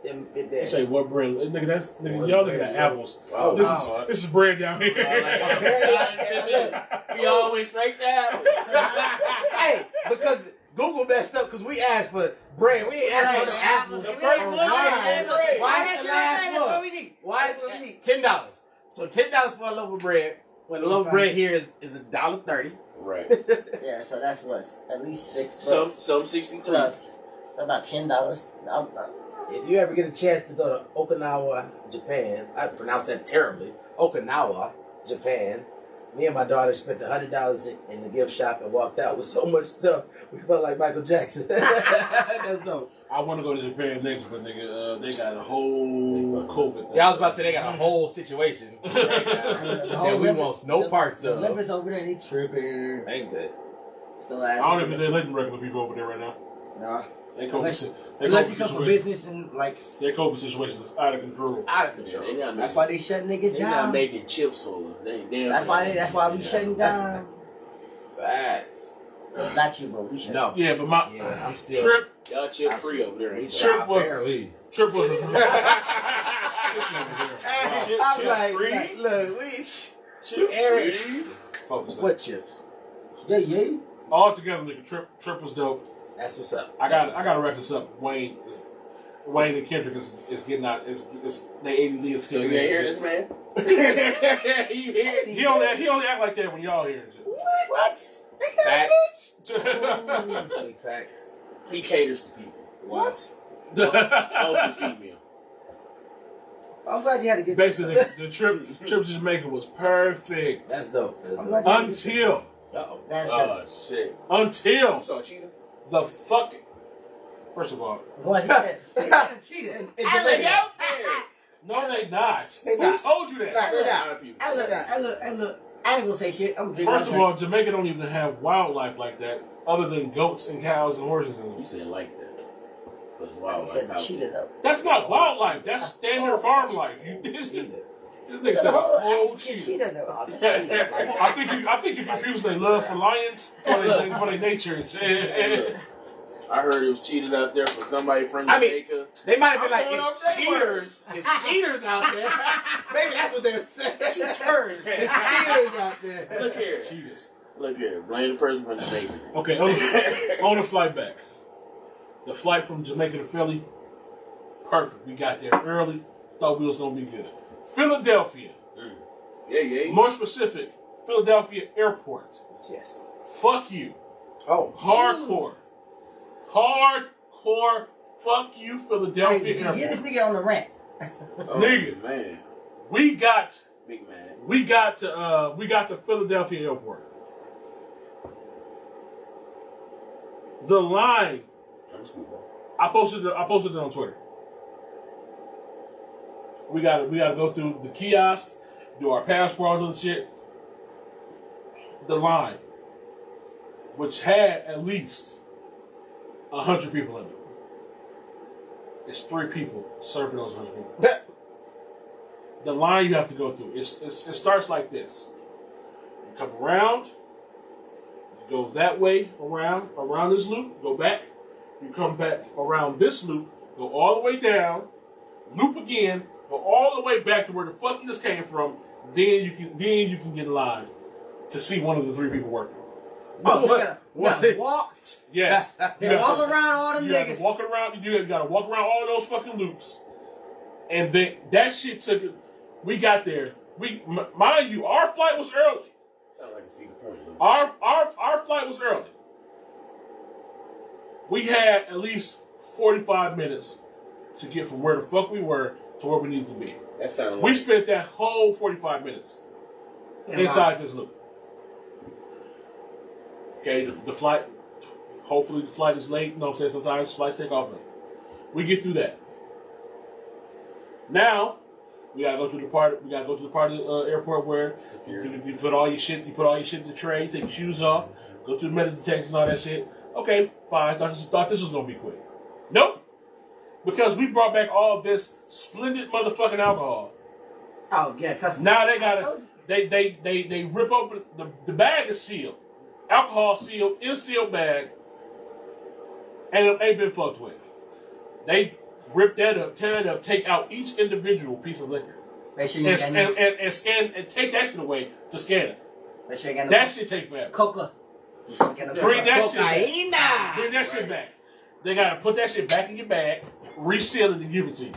[SPEAKER 3] You say what bread? Nigga, y'all looking at apples.
[SPEAKER 5] Oh,
[SPEAKER 3] This is bread down here.
[SPEAKER 5] We always straight that. Hey, because Google messed up because we asked for bread. We ain't asked for the apples.
[SPEAKER 2] The first one,
[SPEAKER 5] Why is the last one? Why is it $10? So $10 for a loaf of bread. When a loaf of bread here is $1.30.
[SPEAKER 1] Right.
[SPEAKER 2] Yeah, so that's what? At least $6.
[SPEAKER 1] Some 63.
[SPEAKER 2] Plus about $10.
[SPEAKER 5] If you ever get a chance to go to Okinawa, Japan, I pronounced that terribly. Okinawa, Japan. Me and my daughter spent $100 in the gift shop and walked out with so much stuff. We felt like Michael Jackson. That's dope.
[SPEAKER 3] I want to go to Japan next, but nigga, they got a whole COVID thing.
[SPEAKER 5] Yeah, I was about to say they got a whole situation right now that we want no parts
[SPEAKER 2] The
[SPEAKER 5] of.
[SPEAKER 2] livers over there, they tripping.
[SPEAKER 5] Ain't that?
[SPEAKER 2] The last
[SPEAKER 3] I don't know if they're letting regular people over there right now.
[SPEAKER 2] Nah. Unless you come for business and like.
[SPEAKER 3] Their COVID situation is out of control.
[SPEAKER 5] Out of control.
[SPEAKER 2] That's why they shut niggas
[SPEAKER 6] They
[SPEAKER 2] down.
[SPEAKER 6] not making chips for us.
[SPEAKER 2] That's why we shutting down.
[SPEAKER 5] Facts.
[SPEAKER 2] Not you, but we shut.
[SPEAKER 5] No.
[SPEAKER 3] Yeah, but
[SPEAKER 5] I'm still.
[SPEAKER 3] Trip
[SPEAKER 6] Y'all chip free over there. Ain't
[SPEAKER 3] Trip was
[SPEAKER 5] Apparently.
[SPEAKER 3] Trip was a
[SPEAKER 2] I'm like, look, we.
[SPEAKER 5] Eric.
[SPEAKER 3] focus.
[SPEAKER 5] What chips?
[SPEAKER 2] Yeah.
[SPEAKER 3] All together, nigga. Trip was dope.
[SPEAKER 5] That's what's up.
[SPEAKER 3] I gotta wrap this up. Wayne and Kendrick is getting out. Is they ADD is
[SPEAKER 6] So you
[SPEAKER 3] kicking
[SPEAKER 6] ain't
[SPEAKER 3] in
[SPEAKER 6] hear
[SPEAKER 3] and
[SPEAKER 6] this,
[SPEAKER 3] shit.
[SPEAKER 6] man? You hear it?
[SPEAKER 3] He only act like that when y'all hear it.
[SPEAKER 2] What?
[SPEAKER 6] Facts.
[SPEAKER 5] Big facts.
[SPEAKER 6] He caters to people.
[SPEAKER 2] What?
[SPEAKER 6] Mostly female.
[SPEAKER 2] I'm glad you had a good.
[SPEAKER 3] Basically, the trip to Jamaica was perfect
[SPEAKER 5] That's dope.
[SPEAKER 2] I'm glad you had a good
[SPEAKER 3] until
[SPEAKER 5] Uh-oh.
[SPEAKER 2] That's
[SPEAKER 6] Oh shit.
[SPEAKER 3] until
[SPEAKER 6] You saw a cheetah?
[SPEAKER 3] the fuck. First of all,
[SPEAKER 2] What he said? He said a cheetah.
[SPEAKER 6] They out there.
[SPEAKER 3] no, they not.
[SPEAKER 2] They
[SPEAKER 3] Who
[SPEAKER 2] not.
[SPEAKER 3] told you that?
[SPEAKER 2] Nah, they
[SPEAKER 6] A lot
[SPEAKER 2] not.
[SPEAKER 6] of people.
[SPEAKER 2] I look. I ain't gonna say shit. I'm drinking.
[SPEAKER 3] First of all, Jamaica don't even have wildlife like that, other than goats and cows and horses.
[SPEAKER 6] You
[SPEAKER 3] And
[SPEAKER 6] said like that. But
[SPEAKER 2] I
[SPEAKER 6] wow,
[SPEAKER 2] said
[SPEAKER 6] like
[SPEAKER 2] cheetah though.
[SPEAKER 3] that's not wildlife. That's standard farm life. This nigga said a whole cheetah.
[SPEAKER 2] Cheetah though. Oh, the cheetah.
[SPEAKER 3] I think you confused their love for lions for their nature and shit.
[SPEAKER 6] I heard it was cheaters out there for somebody from
[SPEAKER 5] I mean,
[SPEAKER 6] Jamaica.
[SPEAKER 5] They might have been like,
[SPEAKER 6] I'm going
[SPEAKER 5] it's
[SPEAKER 6] up there.
[SPEAKER 5] cheaters. It's cheaters out there. Maybe that's what they were saying.
[SPEAKER 2] Cheaters.
[SPEAKER 5] Cheaters out there.
[SPEAKER 6] Look here.
[SPEAKER 3] Cheetahs.
[SPEAKER 6] Look here. Blame the person from Jamaica.
[SPEAKER 3] Okay, on the flight back. The flight from Jamaica to Philly, perfect. We got there early. Thought we was gonna be good. Philadelphia.
[SPEAKER 6] Yeah.
[SPEAKER 3] More specific, Philadelphia Airport.
[SPEAKER 5] Yes.
[SPEAKER 3] Fuck you.
[SPEAKER 5] Oh.
[SPEAKER 3] Hardcore. Fuck you, Philadelphia
[SPEAKER 2] Hey,
[SPEAKER 3] Airport.
[SPEAKER 2] get this nigga on the rant.
[SPEAKER 6] Oh,
[SPEAKER 3] Nigga.
[SPEAKER 6] man.
[SPEAKER 3] We got
[SPEAKER 6] Big man.
[SPEAKER 3] to Philadelphia Airport. The line.
[SPEAKER 6] I'm school.
[SPEAKER 3] I posted it on Twitter. We gotta go through the kiosk, do our passports and shit. The line, which had at least 100 people in it. It's 3 people serving those 100 people. The line you have to go through. It starts like this. You come around, you go that way around this loop, go back. You come back around this loop, go all the way down, loop again, go all the way back to where the fuck you just came from. Then you can get in line to see one of the 3 people working.
[SPEAKER 2] Oh, so you gotta walk.
[SPEAKER 3] Yes,
[SPEAKER 2] They walk around all them
[SPEAKER 3] you have
[SPEAKER 2] niggas.
[SPEAKER 3] to walk around. You gotta walk around all those fucking loops, and then that shit took. We got there. Mind you, our flight was early.
[SPEAKER 6] Sound like a secret point.
[SPEAKER 3] Our flight was early. We had at least 45 minutes to get from where the fuck we were to where we needed to be.
[SPEAKER 6] That sounded
[SPEAKER 3] We
[SPEAKER 6] like
[SPEAKER 3] spent that whole 45 minutes inside this loop. Okay, the flight, hopefully the flight is late. You know what I'm saying? Sometimes flights take off late. We get through that. Now, we gotta go to the part of the airport where you put all your shit in the tray, take your shoes off, go through the metal detectors and all that shit. Okay, fine. Thought this was gonna be quick. Nope. Because we brought back all of this splendid motherfucking alcohol.
[SPEAKER 2] Oh yeah, custom.
[SPEAKER 3] Now they gotta they rip open the bag is sealed. Alcohol sealed in a sealed bag, and it ain't been fucked with. They rip that up, tear it up, take out each individual piece of liquor,
[SPEAKER 2] Make sure you
[SPEAKER 3] and
[SPEAKER 2] got no,
[SPEAKER 3] scan and take that shit away to scan it.
[SPEAKER 2] make sure you got no
[SPEAKER 3] That shit take forever.
[SPEAKER 2] coca. Make sure you got no
[SPEAKER 3] Bring
[SPEAKER 2] coca.
[SPEAKER 3] that shit back. Bring that shit back. They gotta put that shit back in your bag, reseal it, and give it to you.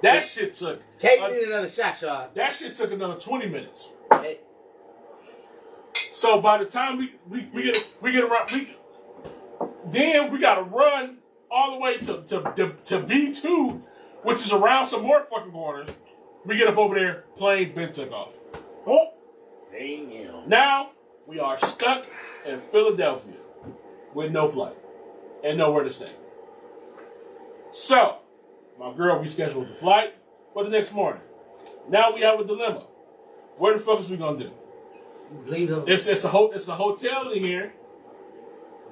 [SPEAKER 3] That shit took.
[SPEAKER 5] Kate, you need another shot, Sean.
[SPEAKER 3] That shit took another 20 minutes.
[SPEAKER 5] Hey.
[SPEAKER 3] So by the time we get around, then we gotta run all the way to B2, which is around some more fucking corners. We get up over there, plane been took off.
[SPEAKER 6] damn.
[SPEAKER 3] Now we are stuck in Philadelphia with no flight and nowhere to stay. So my girl rescheduled the flight for the next morning. Now we have a dilemma. Where the fuck is we gonna do?
[SPEAKER 2] Leave them.
[SPEAKER 3] It's a hotel in here,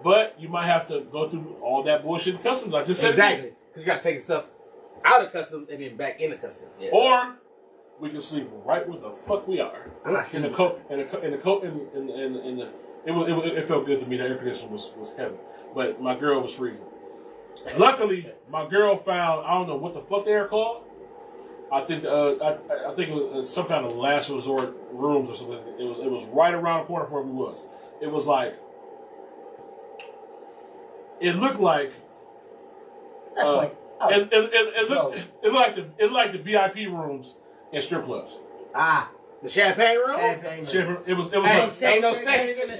[SPEAKER 3] But you might have to go through all that bullshit in customs. I just said
[SPEAKER 5] Exactly. Because you got to take stuff out of customs and then back into customs. Yeah.
[SPEAKER 3] Or we can sleep right where the fuck we are. In the coat, it felt good to me. The air conditioner was heavy, but my girl was freezing. Luckily, my girl found, I don't know what the fuck they are called. I think I think it was some kind of last resort rooms or something. It was right around the corner from where we was. It was like, it looked like it looked like the VIP rooms in strip clubs.
[SPEAKER 2] Ah,
[SPEAKER 5] The champagne room?
[SPEAKER 3] It was
[SPEAKER 5] Ain't
[SPEAKER 3] like,
[SPEAKER 5] no sex. Ain't no sex in the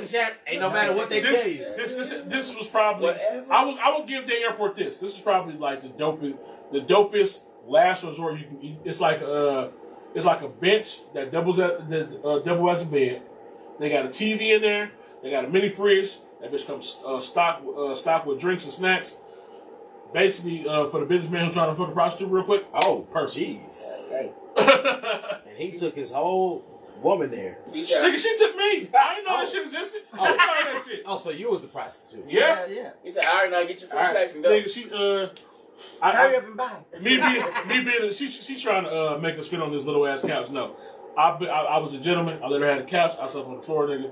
[SPEAKER 5] champagne. Ain't no matter what they tell you.
[SPEAKER 3] This was probably, I will give the airport this. This was probably like the dopest last resort you can eat. It's like a bench that doubles as a bed. They got a TV in there. They got a mini fridge. That bitch comes stocked with drinks and snacks. Basically, for the businessman who's trying to fuck a prostitute real quick.
[SPEAKER 5] Oh, jeez.
[SPEAKER 2] Hey.
[SPEAKER 5] And he took his whole woman there.
[SPEAKER 3] Nigga, she took me. I didn't know that shit existed. She found that shit.
[SPEAKER 5] Oh, so you was the prostitute?
[SPEAKER 3] Yeah.
[SPEAKER 6] He said, all right, now get your first snacks and go.
[SPEAKER 3] Nigga, she
[SPEAKER 2] Hurry up and buy.
[SPEAKER 3] me being she trying to make us fit on this little ass couch. No, I was a gentleman. I let her have the couch. I slept on the floor, nigga.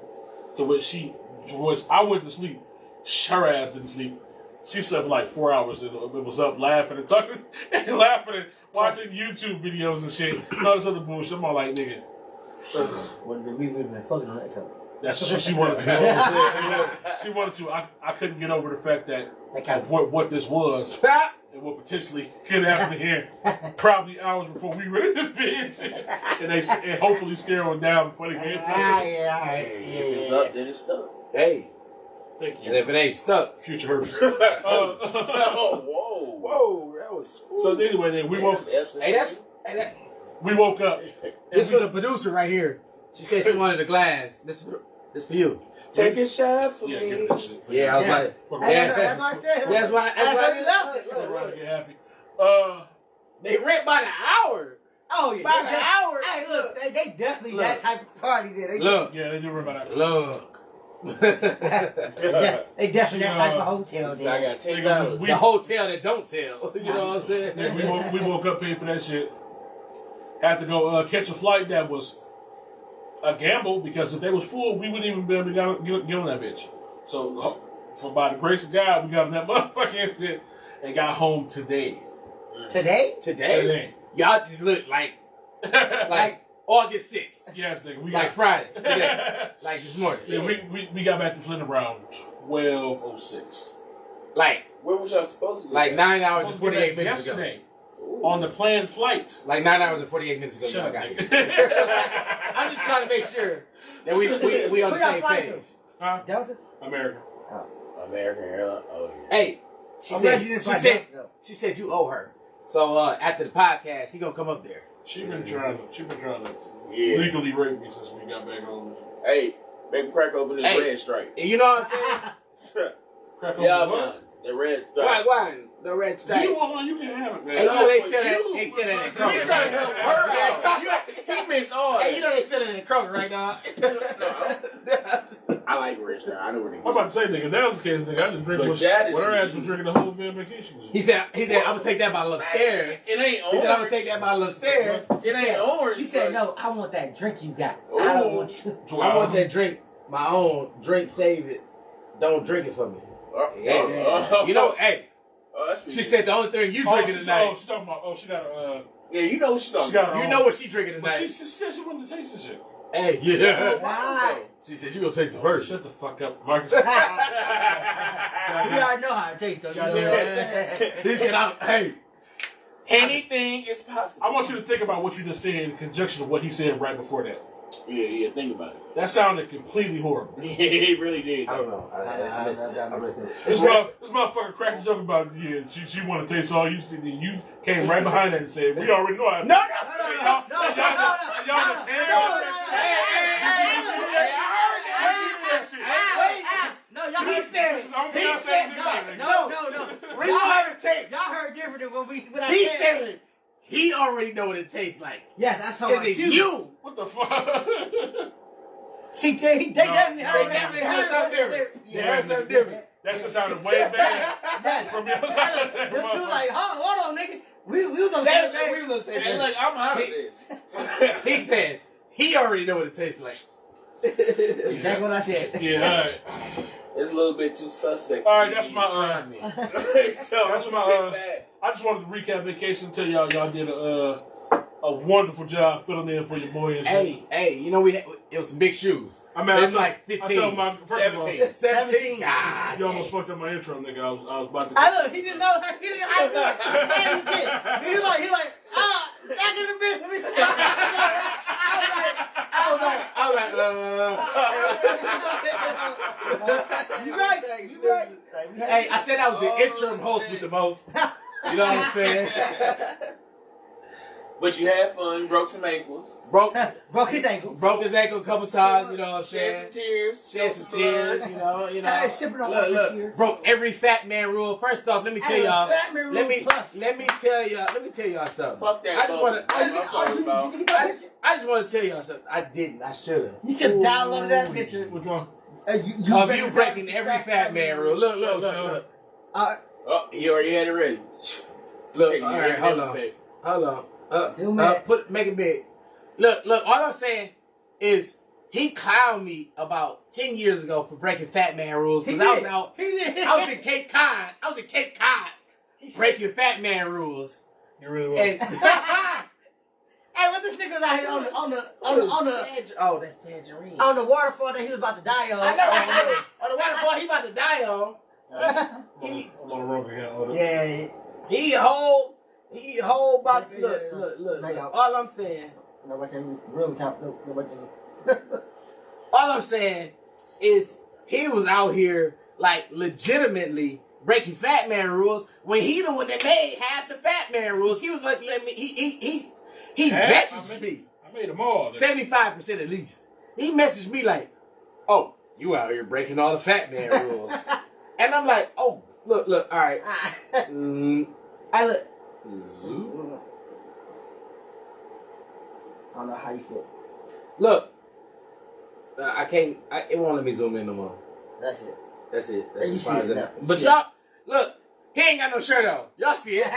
[SPEAKER 3] To which I went to sleep. Her ass didn't sleep. She slept for like 4 hours and it was up laughing and talking and laughing and watching YouTube videos and shit. And all this other bullshit. I'm all like, nigga.
[SPEAKER 2] Wouldn't we would have been fucking on that couch.
[SPEAKER 3] That's what she wanted to. She wanted to. I couldn't get over the fact that of what this was and what potentially could happen here. Probably hours before we read this bitch, and hopefully scare them down before they get to it.
[SPEAKER 6] If it's up, then it's stuck.
[SPEAKER 5] Hey.
[SPEAKER 3] Thank you.
[SPEAKER 5] And if it ain't stuck,
[SPEAKER 3] future hurts.
[SPEAKER 6] Whoa, that was.
[SPEAKER 3] So anyway, then we woke. We woke up.
[SPEAKER 5] This for the producer right here. She said she wanted a glass. This for you.
[SPEAKER 6] Take a shot for
[SPEAKER 3] Yeah,
[SPEAKER 6] me.
[SPEAKER 3] give me that shit.
[SPEAKER 5] Yeah, I was like,
[SPEAKER 2] That's what I said.
[SPEAKER 5] That's why I love it.
[SPEAKER 3] Everybody get happy.
[SPEAKER 5] They rent by the hour.
[SPEAKER 2] Oh yeah,
[SPEAKER 5] By the hour.
[SPEAKER 2] Hey, look, they definitely that type of party there. They
[SPEAKER 5] Look.
[SPEAKER 3] Yeah, they do remember that.
[SPEAKER 5] Look.
[SPEAKER 2] they definitely that type of hotel there.
[SPEAKER 6] I got $10.
[SPEAKER 5] The hotel that don't tell. You know what I'm saying?
[SPEAKER 3] Yeah, we woke up paid for that shit. Had to go catch a flight that was a gamble because if they was full, we wouldn't even be able to get on that bitch. So, for by the grace of God, we got on that motherfucking shit and got home today.
[SPEAKER 2] Today?
[SPEAKER 5] Y'all just look like August 6th.
[SPEAKER 3] Yes, nigga. We
[SPEAKER 5] Like Friday. Today. Like this morning.
[SPEAKER 3] Yeah, we got back to Flint around 12:06.
[SPEAKER 5] Like,
[SPEAKER 6] Where was y'all supposed to be?
[SPEAKER 5] like 9 hours and
[SPEAKER 3] Supposed to
[SPEAKER 5] 48
[SPEAKER 3] get back
[SPEAKER 5] minutes
[SPEAKER 3] yesterday
[SPEAKER 5] ago.
[SPEAKER 3] on the planned flight.
[SPEAKER 5] Like 9 hours and 48 minutes ago.
[SPEAKER 3] Shut
[SPEAKER 5] y'all
[SPEAKER 3] up,
[SPEAKER 5] got
[SPEAKER 3] nigga.
[SPEAKER 5] here. I'm just trying to make sure that we on the
[SPEAKER 2] Who y'all
[SPEAKER 5] same
[SPEAKER 2] fly
[SPEAKER 5] page.
[SPEAKER 3] Huh?
[SPEAKER 2] Delta?
[SPEAKER 3] America.
[SPEAKER 6] American Airlines. Oh, yeah.
[SPEAKER 5] Hey, she
[SPEAKER 2] I'm glad you didn't fly Delta, though.
[SPEAKER 5] said you owe her. So after the podcast, he gonna come up there.
[SPEAKER 3] She been trying to
[SPEAKER 6] Yeah.
[SPEAKER 3] legally rape me since we got back home.
[SPEAKER 6] Hey, make him crack open this
[SPEAKER 5] Hey.
[SPEAKER 6] red stripe.
[SPEAKER 5] And you know what I'm saying?
[SPEAKER 3] Crack open
[SPEAKER 6] Yeah,
[SPEAKER 3] the what?
[SPEAKER 6] man. The red stripe.
[SPEAKER 5] Why? The red stripe.
[SPEAKER 3] You want one? You can have it, man.
[SPEAKER 5] Hey, you know they
[SPEAKER 6] for
[SPEAKER 5] still
[SPEAKER 6] you.
[SPEAKER 5] they still in that
[SPEAKER 6] He
[SPEAKER 5] Kroger.
[SPEAKER 6] trying to help her out. He missed all.
[SPEAKER 5] Hey, you know they still in that Kroger right now.
[SPEAKER 6] I like red stripe. I know where to
[SPEAKER 3] I'm
[SPEAKER 6] go.
[SPEAKER 3] about to say, nigga, if that was the case, nigga, I just drink
[SPEAKER 6] But
[SPEAKER 3] what
[SPEAKER 6] that is
[SPEAKER 3] her ass been
[SPEAKER 6] me.
[SPEAKER 3] drinking the whole damn vacation.
[SPEAKER 5] He said, I'm gonna take that bottle upstairs.
[SPEAKER 6] It ain't
[SPEAKER 5] He
[SPEAKER 6] orange.
[SPEAKER 5] said, I'm gonna take that bottle upstairs.
[SPEAKER 6] It ain't orange.
[SPEAKER 2] She said,
[SPEAKER 6] but-
[SPEAKER 2] no, I want that drink you got. I don't want you.
[SPEAKER 5] I want that drink, my own drink. Save it. Don't drink it for me. You know, hey.
[SPEAKER 6] That's
[SPEAKER 5] She said the only thing you drinking tonight.
[SPEAKER 3] she's talking about, she got a,
[SPEAKER 6] Yeah, you know what she's talking
[SPEAKER 3] She got
[SPEAKER 6] about.
[SPEAKER 3] her
[SPEAKER 5] You know what she drinking
[SPEAKER 3] but she
[SPEAKER 5] tonight?
[SPEAKER 3] said she wanted to taste this shit.
[SPEAKER 5] Hey, yeah.
[SPEAKER 2] Why?
[SPEAKER 5] She said you gonna taste it first.
[SPEAKER 3] Shut the fuck up, Marcus.
[SPEAKER 2] We already know how it tastes, though. You know that.
[SPEAKER 5] He said, hey.
[SPEAKER 6] Anything is possible.
[SPEAKER 3] I want you to think about what you just said in conjunction with what he said right before that.
[SPEAKER 6] Yeah, think about it.
[SPEAKER 3] That sounded completely horrible.
[SPEAKER 6] Yeah, he really did.
[SPEAKER 5] I don't know. I missed it. I missed it.
[SPEAKER 3] This motherfucker cracked a joke about she want to taste all you. You came right behind that and said, "We already know how."
[SPEAKER 2] No.
[SPEAKER 3] Y'all just
[SPEAKER 2] No, y'all heard tape. Y'all heard different than what I
[SPEAKER 5] He
[SPEAKER 2] said.
[SPEAKER 5] said he already know what it tastes like.
[SPEAKER 2] Yes, I told
[SPEAKER 5] Is it you?
[SPEAKER 3] What the fuck?
[SPEAKER 2] See, they definitely heard
[SPEAKER 1] something different.
[SPEAKER 2] Yeah,
[SPEAKER 1] heard something different.
[SPEAKER 3] That shit sounded way bad
[SPEAKER 2] Yes.
[SPEAKER 3] from your side.
[SPEAKER 2] Them two like, hold on, nigga. We was on the
[SPEAKER 1] That's
[SPEAKER 2] same
[SPEAKER 1] what we was gonna say.
[SPEAKER 6] Hey, look, I'm out of this.
[SPEAKER 1] He said he already know what it tastes like.
[SPEAKER 2] That's what I said.
[SPEAKER 3] Yeah, all right.
[SPEAKER 6] It's a little bit too suspect.
[SPEAKER 3] All right, that's my
[SPEAKER 6] So
[SPEAKER 3] that's
[SPEAKER 6] I'm
[SPEAKER 3] my
[SPEAKER 6] sit back.
[SPEAKER 3] I just wanted to recap vacation. Tell y'all did a wonderful job filling in for your boy and shit.
[SPEAKER 1] Hey, you know it was some big shoes.
[SPEAKER 3] I mean,
[SPEAKER 1] It's like 15.
[SPEAKER 3] I told my first of all,
[SPEAKER 1] 17. God,
[SPEAKER 3] you almost fucked up my intro, nigga. I was about to.
[SPEAKER 2] I look, he didn't know. He didn't know. He like, back in the business.
[SPEAKER 1] I was like,
[SPEAKER 2] You right. You right.
[SPEAKER 1] Hey, I said I was the interim host with the most. You know what I'm saying?
[SPEAKER 6] But you had fun. You broke some ankles.
[SPEAKER 1] Broke
[SPEAKER 2] his ankle.
[SPEAKER 1] broke his ankle a couple times. You know what I'm
[SPEAKER 6] Shed
[SPEAKER 1] saying?
[SPEAKER 6] some tears.
[SPEAKER 1] Shed some tears. You know.
[SPEAKER 2] Hey, sipping on
[SPEAKER 1] Look,
[SPEAKER 2] water tears.
[SPEAKER 1] broke every fat man rule. First off, let me tell y'all.
[SPEAKER 2] Fat man
[SPEAKER 1] Let
[SPEAKER 2] rule
[SPEAKER 1] me
[SPEAKER 2] plus.
[SPEAKER 1] tell y'all something.
[SPEAKER 6] Fuck that.
[SPEAKER 1] I just want to. I just want to tell y'all something. I didn't. I should have.
[SPEAKER 2] You should have downloaded that picture.
[SPEAKER 3] Which one?
[SPEAKER 1] Of you breaking every fat man rule. Look.
[SPEAKER 6] Oh, you already had it ready.
[SPEAKER 1] Look. All right, hold on. Make it big. Look, all I'm saying is he clowned me about 10 years ago for breaking fat man rules because I was out. I was in Cape Cod breaking fat man rules.
[SPEAKER 3] You really was.
[SPEAKER 1] And
[SPEAKER 2] Hey, what this nigga was out here on the
[SPEAKER 1] oh, that's tangerine.
[SPEAKER 2] on the waterfall that he was about to die on.
[SPEAKER 1] I know. On the waterfall he about to die on.
[SPEAKER 3] I'm on the road again.
[SPEAKER 2] Yeah.
[SPEAKER 1] He whole about to look. All I'm saying.
[SPEAKER 2] Nobody can really count. Nobody can.
[SPEAKER 1] All I'm saying is he was out here like legitimately breaking fat man rules when he the one that made half the fat man rules. He was like, he messaged me.
[SPEAKER 3] I made them all.
[SPEAKER 1] 75% at least. He messaged me like, "Oh, you out here breaking all the fat man rules," and I'm like, "Oh, look, all right."
[SPEAKER 2] I look.
[SPEAKER 1] Zoo.
[SPEAKER 2] I don't know how you feel.
[SPEAKER 1] Look, I can't. It won't let me zoom in no more.
[SPEAKER 2] That's it.
[SPEAKER 1] That's it.
[SPEAKER 2] You
[SPEAKER 1] That's
[SPEAKER 2] see
[SPEAKER 1] as far
[SPEAKER 2] it
[SPEAKER 1] as it.
[SPEAKER 2] now.
[SPEAKER 1] But y'all, look, he ain't got no shirt on. Y'all see it?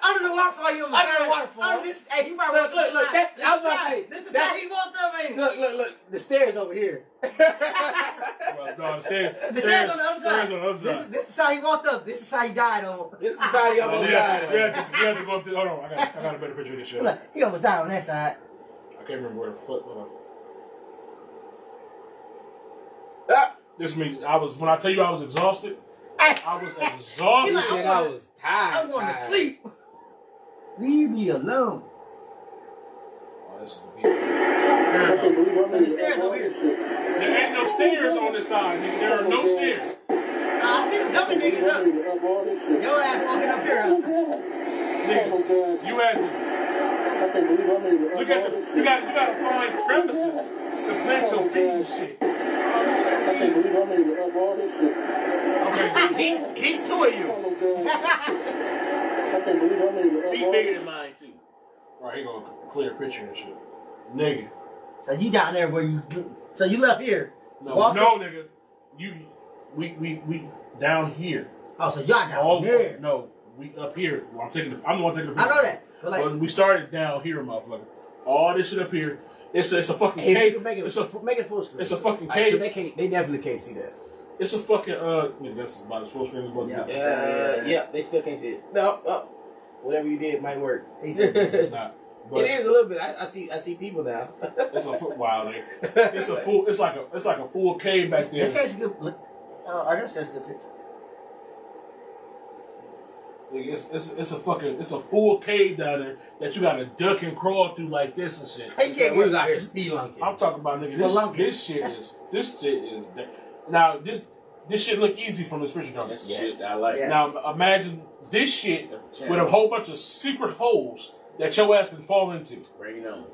[SPEAKER 2] Under the waterfall, you on the
[SPEAKER 1] Under the waterfall.
[SPEAKER 2] Hey, you probably
[SPEAKER 1] Look. That's. I was about to say.
[SPEAKER 2] This is how he walked up, ain't it?
[SPEAKER 1] Look. The stairs over here.
[SPEAKER 3] Well, no, the stairs
[SPEAKER 2] The stairs on the other side.
[SPEAKER 3] Stairs on the other side.
[SPEAKER 2] This is how he walked up. This is how he died on.
[SPEAKER 1] This is how y'all
[SPEAKER 3] Oh,
[SPEAKER 1] gonna
[SPEAKER 3] yeah,
[SPEAKER 1] die.
[SPEAKER 3] we have to go up to. Hold on, I got a better picture of this shit.
[SPEAKER 2] Look, he almost died on that side.
[SPEAKER 3] I can't remember where the foot. Hold on.
[SPEAKER 1] Ah,
[SPEAKER 3] This means when I tell you I was exhausted, I was exhausted.
[SPEAKER 2] He's like,
[SPEAKER 1] I was tired.
[SPEAKER 2] I'm going to sleep. Leave me alone.
[SPEAKER 3] Oh, this is the people.
[SPEAKER 2] So the stairs over here.
[SPEAKER 3] There ain't no stairs on this side, nigga. There are no stairs.
[SPEAKER 2] I see the dummy niggas up. Your ass walking up here.
[SPEAKER 3] Nigga, you had to look at you gotta find crevices to plant your feet and shit. Okay,
[SPEAKER 1] He two of you.
[SPEAKER 6] Feet bigger than mine too.
[SPEAKER 3] alright, he gonna clear a picture and shit. Nigga.
[SPEAKER 2] So you down there where you... So you left here.
[SPEAKER 3] No,
[SPEAKER 2] Walk
[SPEAKER 3] no, nigga. We down here.
[SPEAKER 2] Oh, so y'all down
[SPEAKER 3] All
[SPEAKER 2] here.
[SPEAKER 3] no, we up here. Well, I'm the one taking the picture.
[SPEAKER 2] I know that. But like,
[SPEAKER 3] Well, we started down here, motherfucker. All this shit up here. It's a fucking
[SPEAKER 1] Hey,
[SPEAKER 3] cave.
[SPEAKER 1] you can make it full screen.
[SPEAKER 3] It's a fucking
[SPEAKER 1] Like,
[SPEAKER 3] cave.
[SPEAKER 1] they definitely can't see that.
[SPEAKER 3] It's a fucking nigga, that's about as full screen as what.
[SPEAKER 2] Yeah.
[SPEAKER 1] Yeah, they still can't see it. No, whatever you did might work.
[SPEAKER 3] It's not. But
[SPEAKER 1] It is a little bit. I see people now.
[SPEAKER 3] It's a foot wild. It's a full. It's like a full cave back there.
[SPEAKER 2] that says a good... I guess that's a good picture.
[SPEAKER 3] It's a full cave down there that you gotta duck and crawl through like this and shit.
[SPEAKER 2] Hey,
[SPEAKER 1] We was out here spelunking.
[SPEAKER 3] I'm talking about nigga. This shit is. Now this shit look easy from this picture, don't it?
[SPEAKER 6] That's the shit that I like.
[SPEAKER 2] Yeah.
[SPEAKER 3] Now imagine this shit
[SPEAKER 6] That's a challenge.
[SPEAKER 3] with a whole bunch of secret holes that your ass can fall into.
[SPEAKER 6] Bring it on.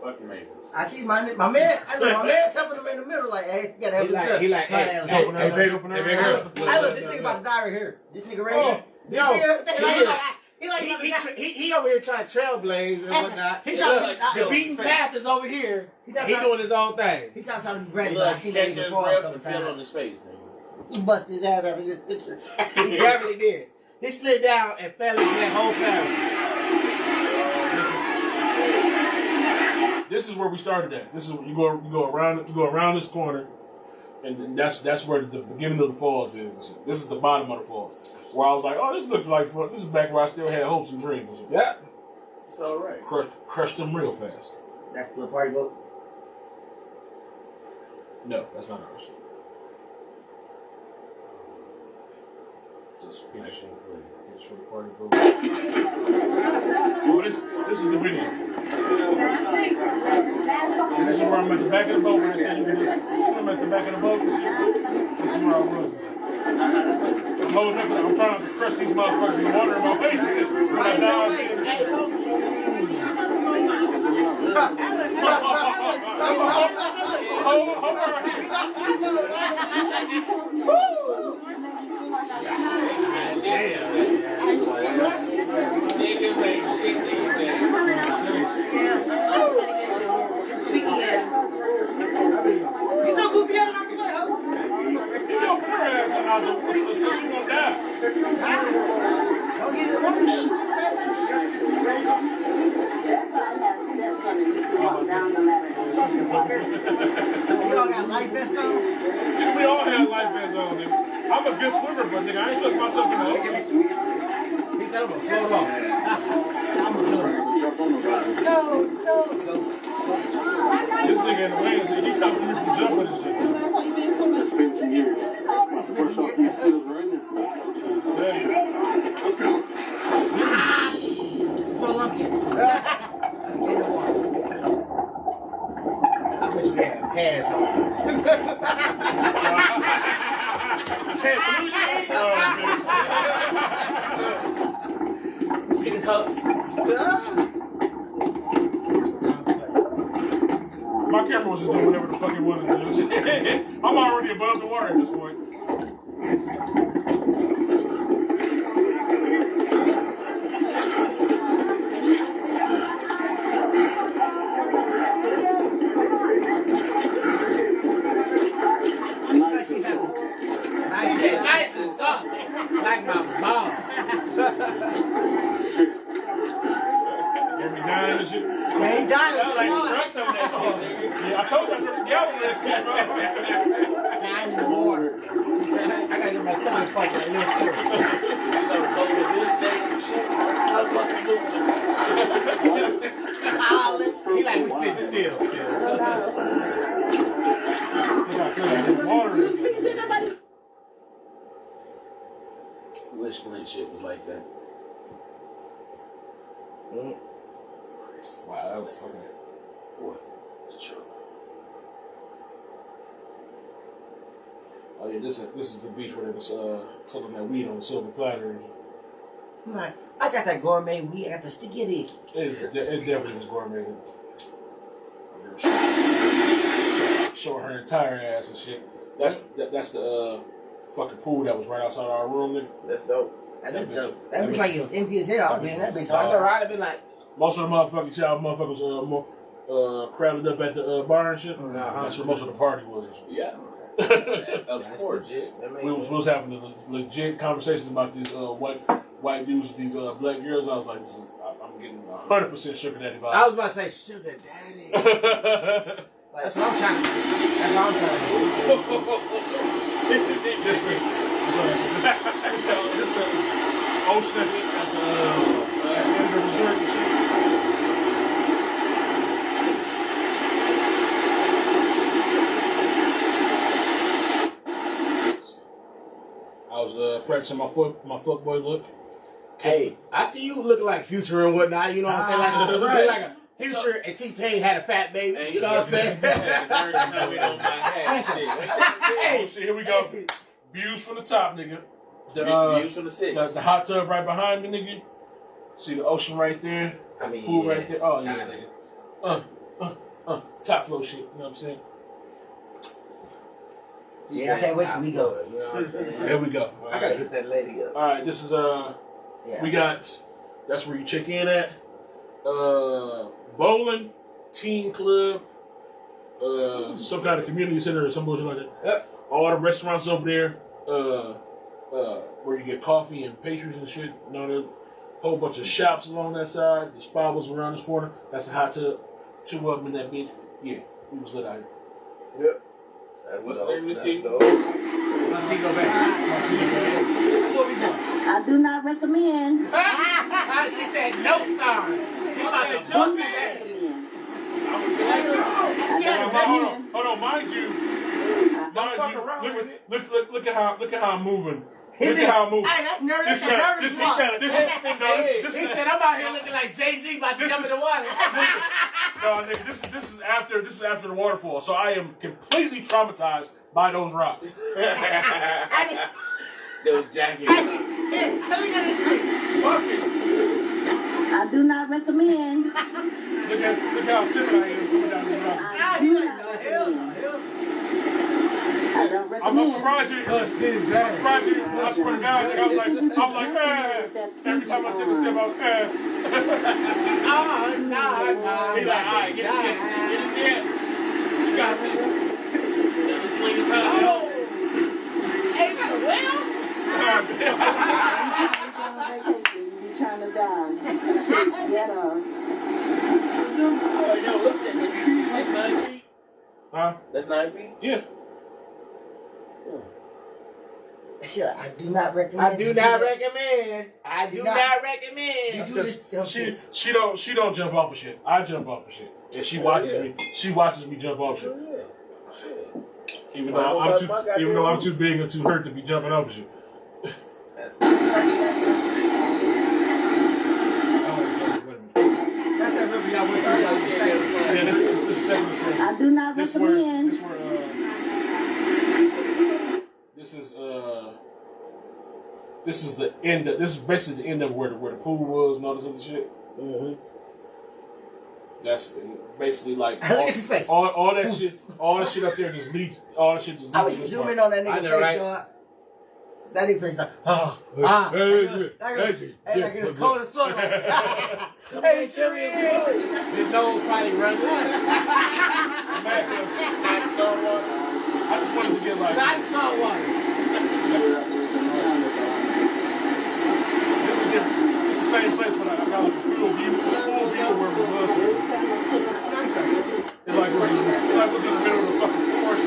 [SPEAKER 6] Fucking man.
[SPEAKER 2] I see my man. I know my man's helping him in the middle. Like, hey, you gotta help us.
[SPEAKER 1] He like, hey,
[SPEAKER 3] Open that,
[SPEAKER 1] big,
[SPEAKER 3] open
[SPEAKER 1] hey,
[SPEAKER 3] that,
[SPEAKER 1] big
[SPEAKER 3] open
[SPEAKER 1] girl.
[SPEAKER 3] that.
[SPEAKER 2] I look, this nigga about to die right here. This nigga right
[SPEAKER 3] Oh,
[SPEAKER 2] here. This
[SPEAKER 1] yo,
[SPEAKER 2] nigga,
[SPEAKER 5] He over here trying to trailblaze and whatnot.
[SPEAKER 2] He
[SPEAKER 5] Look,
[SPEAKER 2] trying to-
[SPEAKER 5] the beaten path is over here. He
[SPEAKER 2] trying-
[SPEAKER 5] doing his own thing.
[SPEAKER 2] He trying to be ready,
[SPEAKER 6] He
[SPEAKER 2] but I
[SPEAKER 6] like
[SPEAKER 2] seen that
[SPEAKER 6] catching
[SPEAKER 2] nigga
[SPEAKER 6] his
[SPEAKER 2] fall a
[SPEAKER 6] breath
[SPEAKER 2] couple
[SPEAKER 6] and fell on
[SPEAKER 2] times.
[SPEAKER 6] his face.
[SPEAKER 2] He busted his ass out of this picture.
[SPEAKER 5] He definitely did. He slid down and fell into that whole family.
[SPEAKER 3] This is where we started at. This is you go around this corner, and that's where the beginning of the falls is. And shit. This is the bottom of the falls. Where I was like, oh, this looks like fun. This is back where I still had hopes and dreams. And shit.
[SPEAKER 5] Yeah.
[SPEAKER 6] It's all right.
[SPEAKER 3] Crushed them real fast.
[SPEAKER 2] That's the party boat.
[SPEAKER 3] No, that's not ours. Just pictures for the party group. Oh, this is the video. And this is where I'm at the back of the boat where they say you can just swim at the back of the boat and shit. This is where I was. I'm holding up, I'm trying to crush these motherfuckers in the water in my face. When I die,
[SPEAKER 6] Niggas ain't shit these days.
[SPEAKER 2] He's so goofy out of the way, huh?
[SPEAKER 3] you know, put her ass out the water so she won't die.
[SPEAKER 2] Don't get it wrong. You all got life vest on?
[SPEAKER 3] Nigga, we all have life vests on, nigga. I'm a good swimmer, but nigga, I ain't trust myself in the ocean.
[SPEAKER 5] He said I'm gonna float off.
[SPEAKER 2] I'm a good. Go.
[SPEAKER 3] This nigga in the waves, he stopped me from jumping and shit.
[SPEAKER 7] It's been some years. First off, these skills are in there.
[SPEAKER 3] Tell you.
[SPEAKER 2] Spelunking.
[SPEAKER 5] I bet you had pants on.
[SPEAKER 2] See the cups?
[SPEAKER 3] My camera was just doing whatever the fuck it wanted to do. I'm already above the water at this point.
[SPEAKER 7] Nice and soft.
[SPEAKER 5] Nice and soft. Like my mom.
[SPEAKER 3] Hear me dying and shit.
[SPEAKER 2] Yeah, he died.
[SPEAKER 6] Sound like you drunk some of that shit, nigga.
[SPEAKER 3] Yeah, I told you I took a gallon of that shit, bro.
[SPEAKER 2] Dying in the water.
[SPEAKER 5] He said, I gotta get my stomach fucked right now.
[SPEAKER 6] You gotta go with this thing and shit. How the fuck you move so fast?
[SPEAKER 5] He like, we sitting still.
[SPEAKER 3] Water.
[SPEAKER 6] Wish Flint shit was like that.
[SPEAKER 3] Wow, that was okay.
[SPEAKER 6] What? It's true.
[SPEAKER 3] Oh yeah, this is the beach where they was selling that weed on the silver platter.
[SPEAKER 2] I'm like, I got that gourmet weed. I got the sticky dick.
[SPEAKER 3] It definitely was gourmet. Showing her entire ass and shit. That's the fucking pool that was right outside our room. Nigga.
[SPEAKER 5] That's dope.
[SPEAKER 2] That bitch like it was empty as hell. I've been in that bitch
[SPEAKER 5] So I
[SPEAKER 2] all
[SPEAKER 5] know, right? I've been like,
[SPEAKER 3] Most of the motherfucking child motherfuckers crowded up at the bar and shit.
[SPEAKER 5] Uh-huh.
[SPEAKER 3] That's where most of the party was. And shit.
[SPEAKER 6] Yeah. Of
[SPEAKER 5] that's
[SPEAKER 6] course.
[SPEAKER 5] legit. That makes
[SPEAKER 3] We
[SPEAKER 5] sense.
[SPEAKER 3] was having a legit conversations about these white dudes with these black girls. I was like, I'm getting 100% sugar daddy
[SPEAKER 5] I
[SPEAKER 3] vibes.
[SPEAKER 5] was about to say, sugar daddy.
[SPEAKER 2] That's what I'm trying to do. That's what I'm trying to do.
[SPEAKER 3] This the ocean at the end of the resort and shit. I was practicing my fuckboy look.
[SPEAKER 5] Hey, I see you looking like Future and whatnot. You know what I'm saying? Like, you look like a Future and T-Pain had a fat baby. You know what I'm saying?
[SPEAKER 3] Oh shit, here we go. Views from the top, nigga.
[SPEAKER 6] Views from the six.
[SPEAKER 3] The hot tub right behind me, nigga. See the ocean right there.
[SPEAKER 5] I mean,
[SPEAKER 3] Pool
[SPEAKER 5] yeah.
[SPEAKER 3] right there. Oh yeah,
[SPEAKER 5] Kinda.
[SPEAKER 3] nigga. Top flow shit. You know what I'm saying?
[SPEAKER 2] Yeah, I can't wait till we go.
[SPEAKER 5] You know what I'm saying?
[SPEAKER 3] Here we go.
[SPEAKER 5] I gotta hit that lady up.
[SPEAKER 3] All right, this is
[SPEAKER 2] Yeah.
[SPEAKER 3] we got That's where you check in at. Bowling, teen club, some kind of community center or some bullshit like that.
[SPEAKER 5] Yep.
[SPEAKER 3] All the restaurants over there, where you get coffee and pastries and shit. You know, there's a whole bunch of shops along that side. The spa was around this corner. That's a hot tub. 2 of them in that bitch. Yeah, we was lit out here.
[SPEAKER 5] Yep.
[SPEAKER 6] What's the name of the city?
[SPEAKER 2] Go back.
[SPEAKER 8] I do not recommend.
[SPEAKER 1] She said no stars. You about to bust his ass.
[SPEAKER 3] Hold on, mind you, look at how I'm moving. Look at how I'm moving.
[SPEAKER 2] Hey, that's nervous. That's nervous.
[SPEAKER 3] This
[SPEAKER 1] He said, I'm out here looking like Jay-Z about to jump in the water.
[SPEAKER 3] No, nigga, this is after the waterfall. So I am completely traumatized by those rocks.
[SPEAKER 6] Those jackets.
[SPEAKER 8] I do not recommend.
[SPEAKER 3] Look how timid I am coming down these rocks.
[SPEAKER 8] I do not recommend. I don't recommend.
[SPEAKER 3] I'm not surprised you. I swear to God, nigga, I'm like, every time I take a step, I was,
[SPEAKER 1] Nah.
[SPEAKER 6] He like, all right, get it there. You got this. Never swing his hand.
[SPEAKER 1] Hey, you got a well?
[SPEAKER 8] You be trying to die. Ghetto.
[SPEAKER 6] Oh, no, look at that. That's 9 feet.
[SPEAKER 3] huh?
[SPEAKER 6] That's 9 feet?
[SPEAKER 3] Yeah.
[SPEAKER 2] Shit, I do not recommend.
[SPEAKER 1] I do not recommend.
[SPEAKER 3] She don't jump off of shit. I jump off of shit. And she watches me. She watches me jump off shit. Even though I'm too big or too hurt to be jumping off of shit.
[SPEAKER 2] That's that river y'all went through.
[SPEAKER 3] Yeah, this is second story.
[SPEAKER 8] I do not recommend.
[SPEAKER 3] This is the end. This is basically the end of where the pool was and all this other shit.
[SPEAKER 5] Mm-hmm.
[SPEAKER 3] That's basically like
[SPEAKER 2] Look at your face.
[SPEAKER 3] all that shit. All that shit up there just leads. All that shit just leads.
[SPEAKER 2] I was
[SPEAKER 3] to this
[SPEAKER 2] zooming
[SPEAKER 3] part.
[SPEAKER 2] on that nigga face, dog. That nigga face like, like it's cold as fuck. Hey, Jimmy.
[SPEAKER 1] His nose probably running.
[SPEAKER 3] I just wanted to get like.
[SPEAKER 1] Not salt water.
[SPEAKER 3] This is different. It's the same place, but I got like a full view of where we was. It like was in the middle of the fucking forest.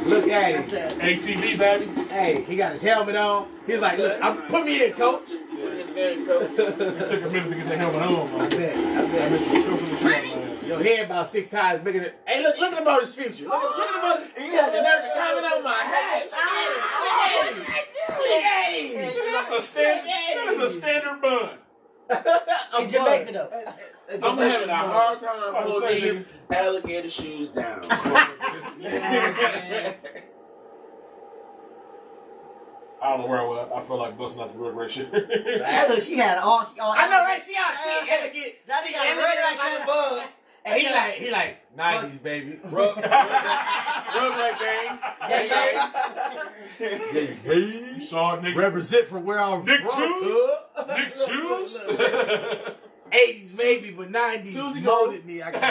[SPEAKER 1] Look at him.
[SPEAKER 3] ATV, baby.
[SPEAKER 1] Hey, he got his helmet on. He's like, look, put me in, coach.
[SPEAKER 3] It took a minute to get the helmet on.
[SPEAKER 1] I bet. Your head about 6 times bigger than. Hey, look at the motor's future. Look at the motor's. You got the nerve to comment on my head. Look at him.
[SPEAKER 3] That's a standard bun.
[SPEAKER 2] In Jamaica, though.
[SPEAKER 6] I'm having a hard time holding his alligator shoes down.
[SPEAKER 3] I don't know where I was. I felt like busting out the road right shit.
[SPEAKER 2] Hey, look, she had all.
[SPEAKER 1] I know, right? She elegant.
[SPEAKER 2] That
[SPEAKER 1] She
[SPEAKER 2] nigga got a
[SPEAKER 1] elegant
[SPEAKER 2] red
[SPEAKER 1] like
[SPEAKER 2] like
[SPEAKER 1] a bug. And he like 90s, baby.
[SPEAKER 6] Rub that game.
[SPEAKER 3] You saw it, nigga.
[SPEAKER 1] Represent from where I'm
[SPEAKER 3] Nick
[SPEAKER 1] from.
[SPEAKER 3] Nick Twos?
[SPEAKER 1] 80s maybe, but 90s molded me. I got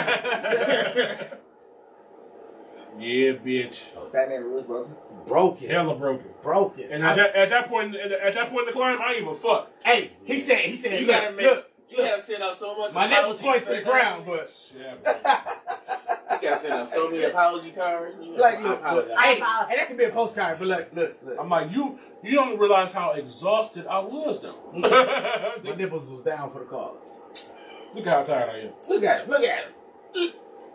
[SPEAKER 3] Yeah, bitch.
[SPEAKER 2] Fat man rules, bro.
[SPEAKER 1] broken.
[SPEAKER 3] Hella broken.
[SPEAKER 1] And
[SPEAKER 3] at that point in the climb, I ain't give a fuck.
[SPEAKER 1] Hey, he said,
[SPEAKER 6] You gotta make. You gotta send out so much.
[SPEAKER 1] My nipples point to the ground, but
[SPEAKER 3] Yeah.
[SPEAKER 6] You gotta send out so many apology cards.
[SPEAKER 1] like, look, hey, that could be a postcard, but look.
[SPEAKER 3] I'm like, you don't realize how exhausted I was though.
[SPEAKER 1] My nipples was down for the cause.
[SPEAKER 3] Look how tired I am.
[SPEAKER 1] Look at him.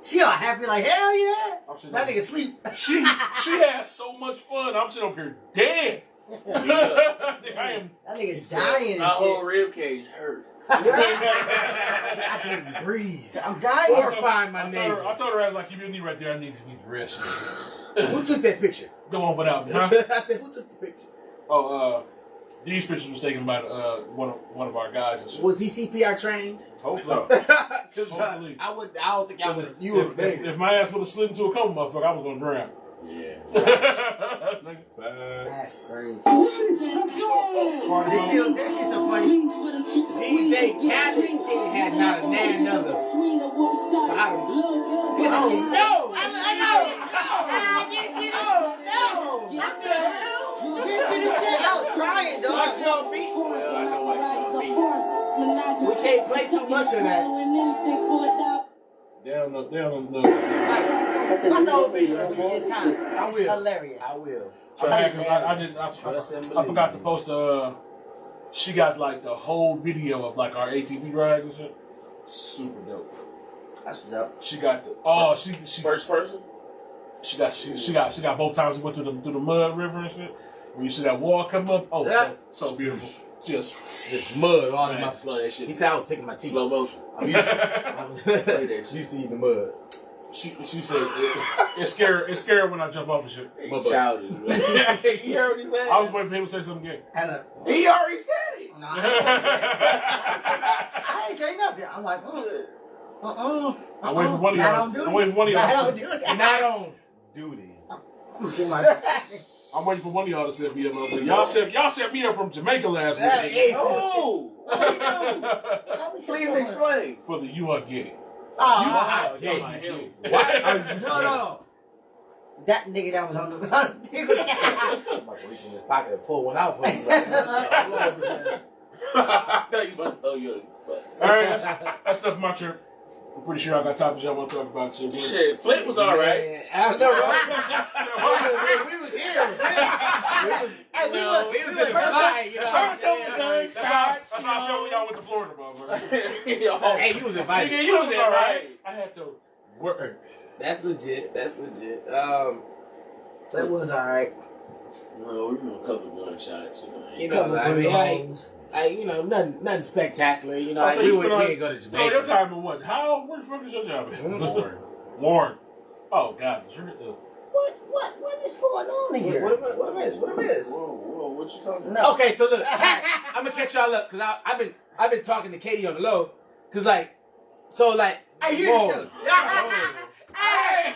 [SPEAKER 2] She all happy like, hell yeah.
[SPEAKER 3] I'm sitting
[SPEAKER 2] That
[SPEAKER 3] over-
[SPEAKER 2] nigga sleep.
[SPEAKER 3] She has so much fun. I'm sitting over here dead. I am.
[SPEAKER 2] That nigga dying
[SPEAKER 6] My
[SPEAKER 2] and
[SPEAKER 6] whole
[SPEAKER 2] shit.
[SPEAKER 6] rib cage hurt.
[SPEAKER 1] I can't even breathe.
[SPEAKER 2] I'm dying.
[SPEAKER 1] Horrifying my
[SPEAKER 3] I
[SPEAKER 1] neighbor.
[SPEAKER 3] told her I was like, keep your knee right there. I need to rest.
[SPEAKER 1] Who took that picture?
[SPEAKER 3] Go on without me, huh?
[SPEAKER 1] I said, who took the picture?
[SPEAKER 3] Oh, These pictures was taken by one of our guys. And shit.
[SPEAKER 5] Was he CPR trained?
[SPEAKER 3] Hopefully.
[SPEAKER 5] Hopefully. I don't think I would. You were
[SPEAKER 3] if my ass would have slid into a coma, motherfucker, I was gonna drown.
[SPEAKER 6] Yeah.
[SPEAKER 2] That's crazy.
[SPEAKER 5] This shit's so funny. DJ Khaled shit had not a nan other. I know. I can't see that.
[SPEAKER 2] I was crying, dog.
[SPEAKER 5] We can't play too much of that.
[SPEAKER 3] They don't know.
[SPEAKER 2] What's the whole video? It's hilarious.
[SPEAKER 5] I will.
[SPEAKER 3] I forgot to post she got like the whole video of like our ATV ride and shit. Super dope.
[SPEAKER 2] That's what's up.
[SPEAKER 3] She got the she
[SPEAKER 6] First person?
[SPEAKER 3] She got both times we went through the mud river and shit. When you see that wall come up, so beautiful. Just
[SPEAKER 5] mud all in my
[SPEAKER 6] slow that shit.
[SPEAKER 5] He said I was picking my teeth.
[SPEAKER 6] Slow motion.
[SPEAKER 5] I'm used to eating the mud.
[SPEAKER 3] She said it's scary when I jump off and shit.
[SPEAKER 6] Childish, man. You heard what he said?
[SPEAKER 3] I was waiting for him to say something again.
[SPEAKER 6] He already said it.
[SPEAKER 2] No, I ain't say nothing. I'm like,
[SPEAKER 3] I'm waiting for one of y'all. I'm waiting for one of y'all.
[SPEAKER 5] Not on duty.
[SPEAKER 3] I'm waiting for one of y'all to set me up. Y'all set me up from Jamaica last week.
[SPEAKER 2] Hey,
[SPEAKER 6] Please explain.
[SPEAKER 3] For the you are gay.
[SPEAKER 2] No. That nigga that was on the
[SPEAKER 5] I'm like, reach in his pocket and pull one out for him.
[SPEAKER 6] I thought you was about to throw your bus.
[SPEAKER 3] Alright, that's stuff from my trip. I'm pretty sure I got topics y'all want to talk about too.
[SPEAKER 6] Shit, Flint was alright.
[SPEAKER 5] I know, right? We was here. We was in the flight.
[SPEAKER 3] That's how I felt when y'all went to Florida, motherfucker.
[SPEAKER 5] Hey, you was invited.
[SPEAKER 3] Nigga, you was alright. I had to work.
[SPEAKER 5] That's legit.
[SPEAKER 2] That was alright.
[SPEAKER 6] No, we were a couple of gunshots,
[SPEAKER 5] you know, I mean, nothing spectacular. You know, we ain't go to Jamaica.
[SPEAKER 3] Oh, your time in what? Where the fuck is your job at? Lauren. Oh God,
[SPEAKER 2] What is going on here?
[SPEAKER 5] What I miss?
[SPEAKER 6] Whoa, what you talking about?
[SPEAKER 2] No.
[SPEAKER 5] Okay, so look, I'm gonna catch y'all up because I've been talking to Katie on the low, cause like,
[SPEAKER 2] I hear
[SPEAKER 5] whoa.
[SPEAKER 2] you.
[SPEAKER 6] Hey,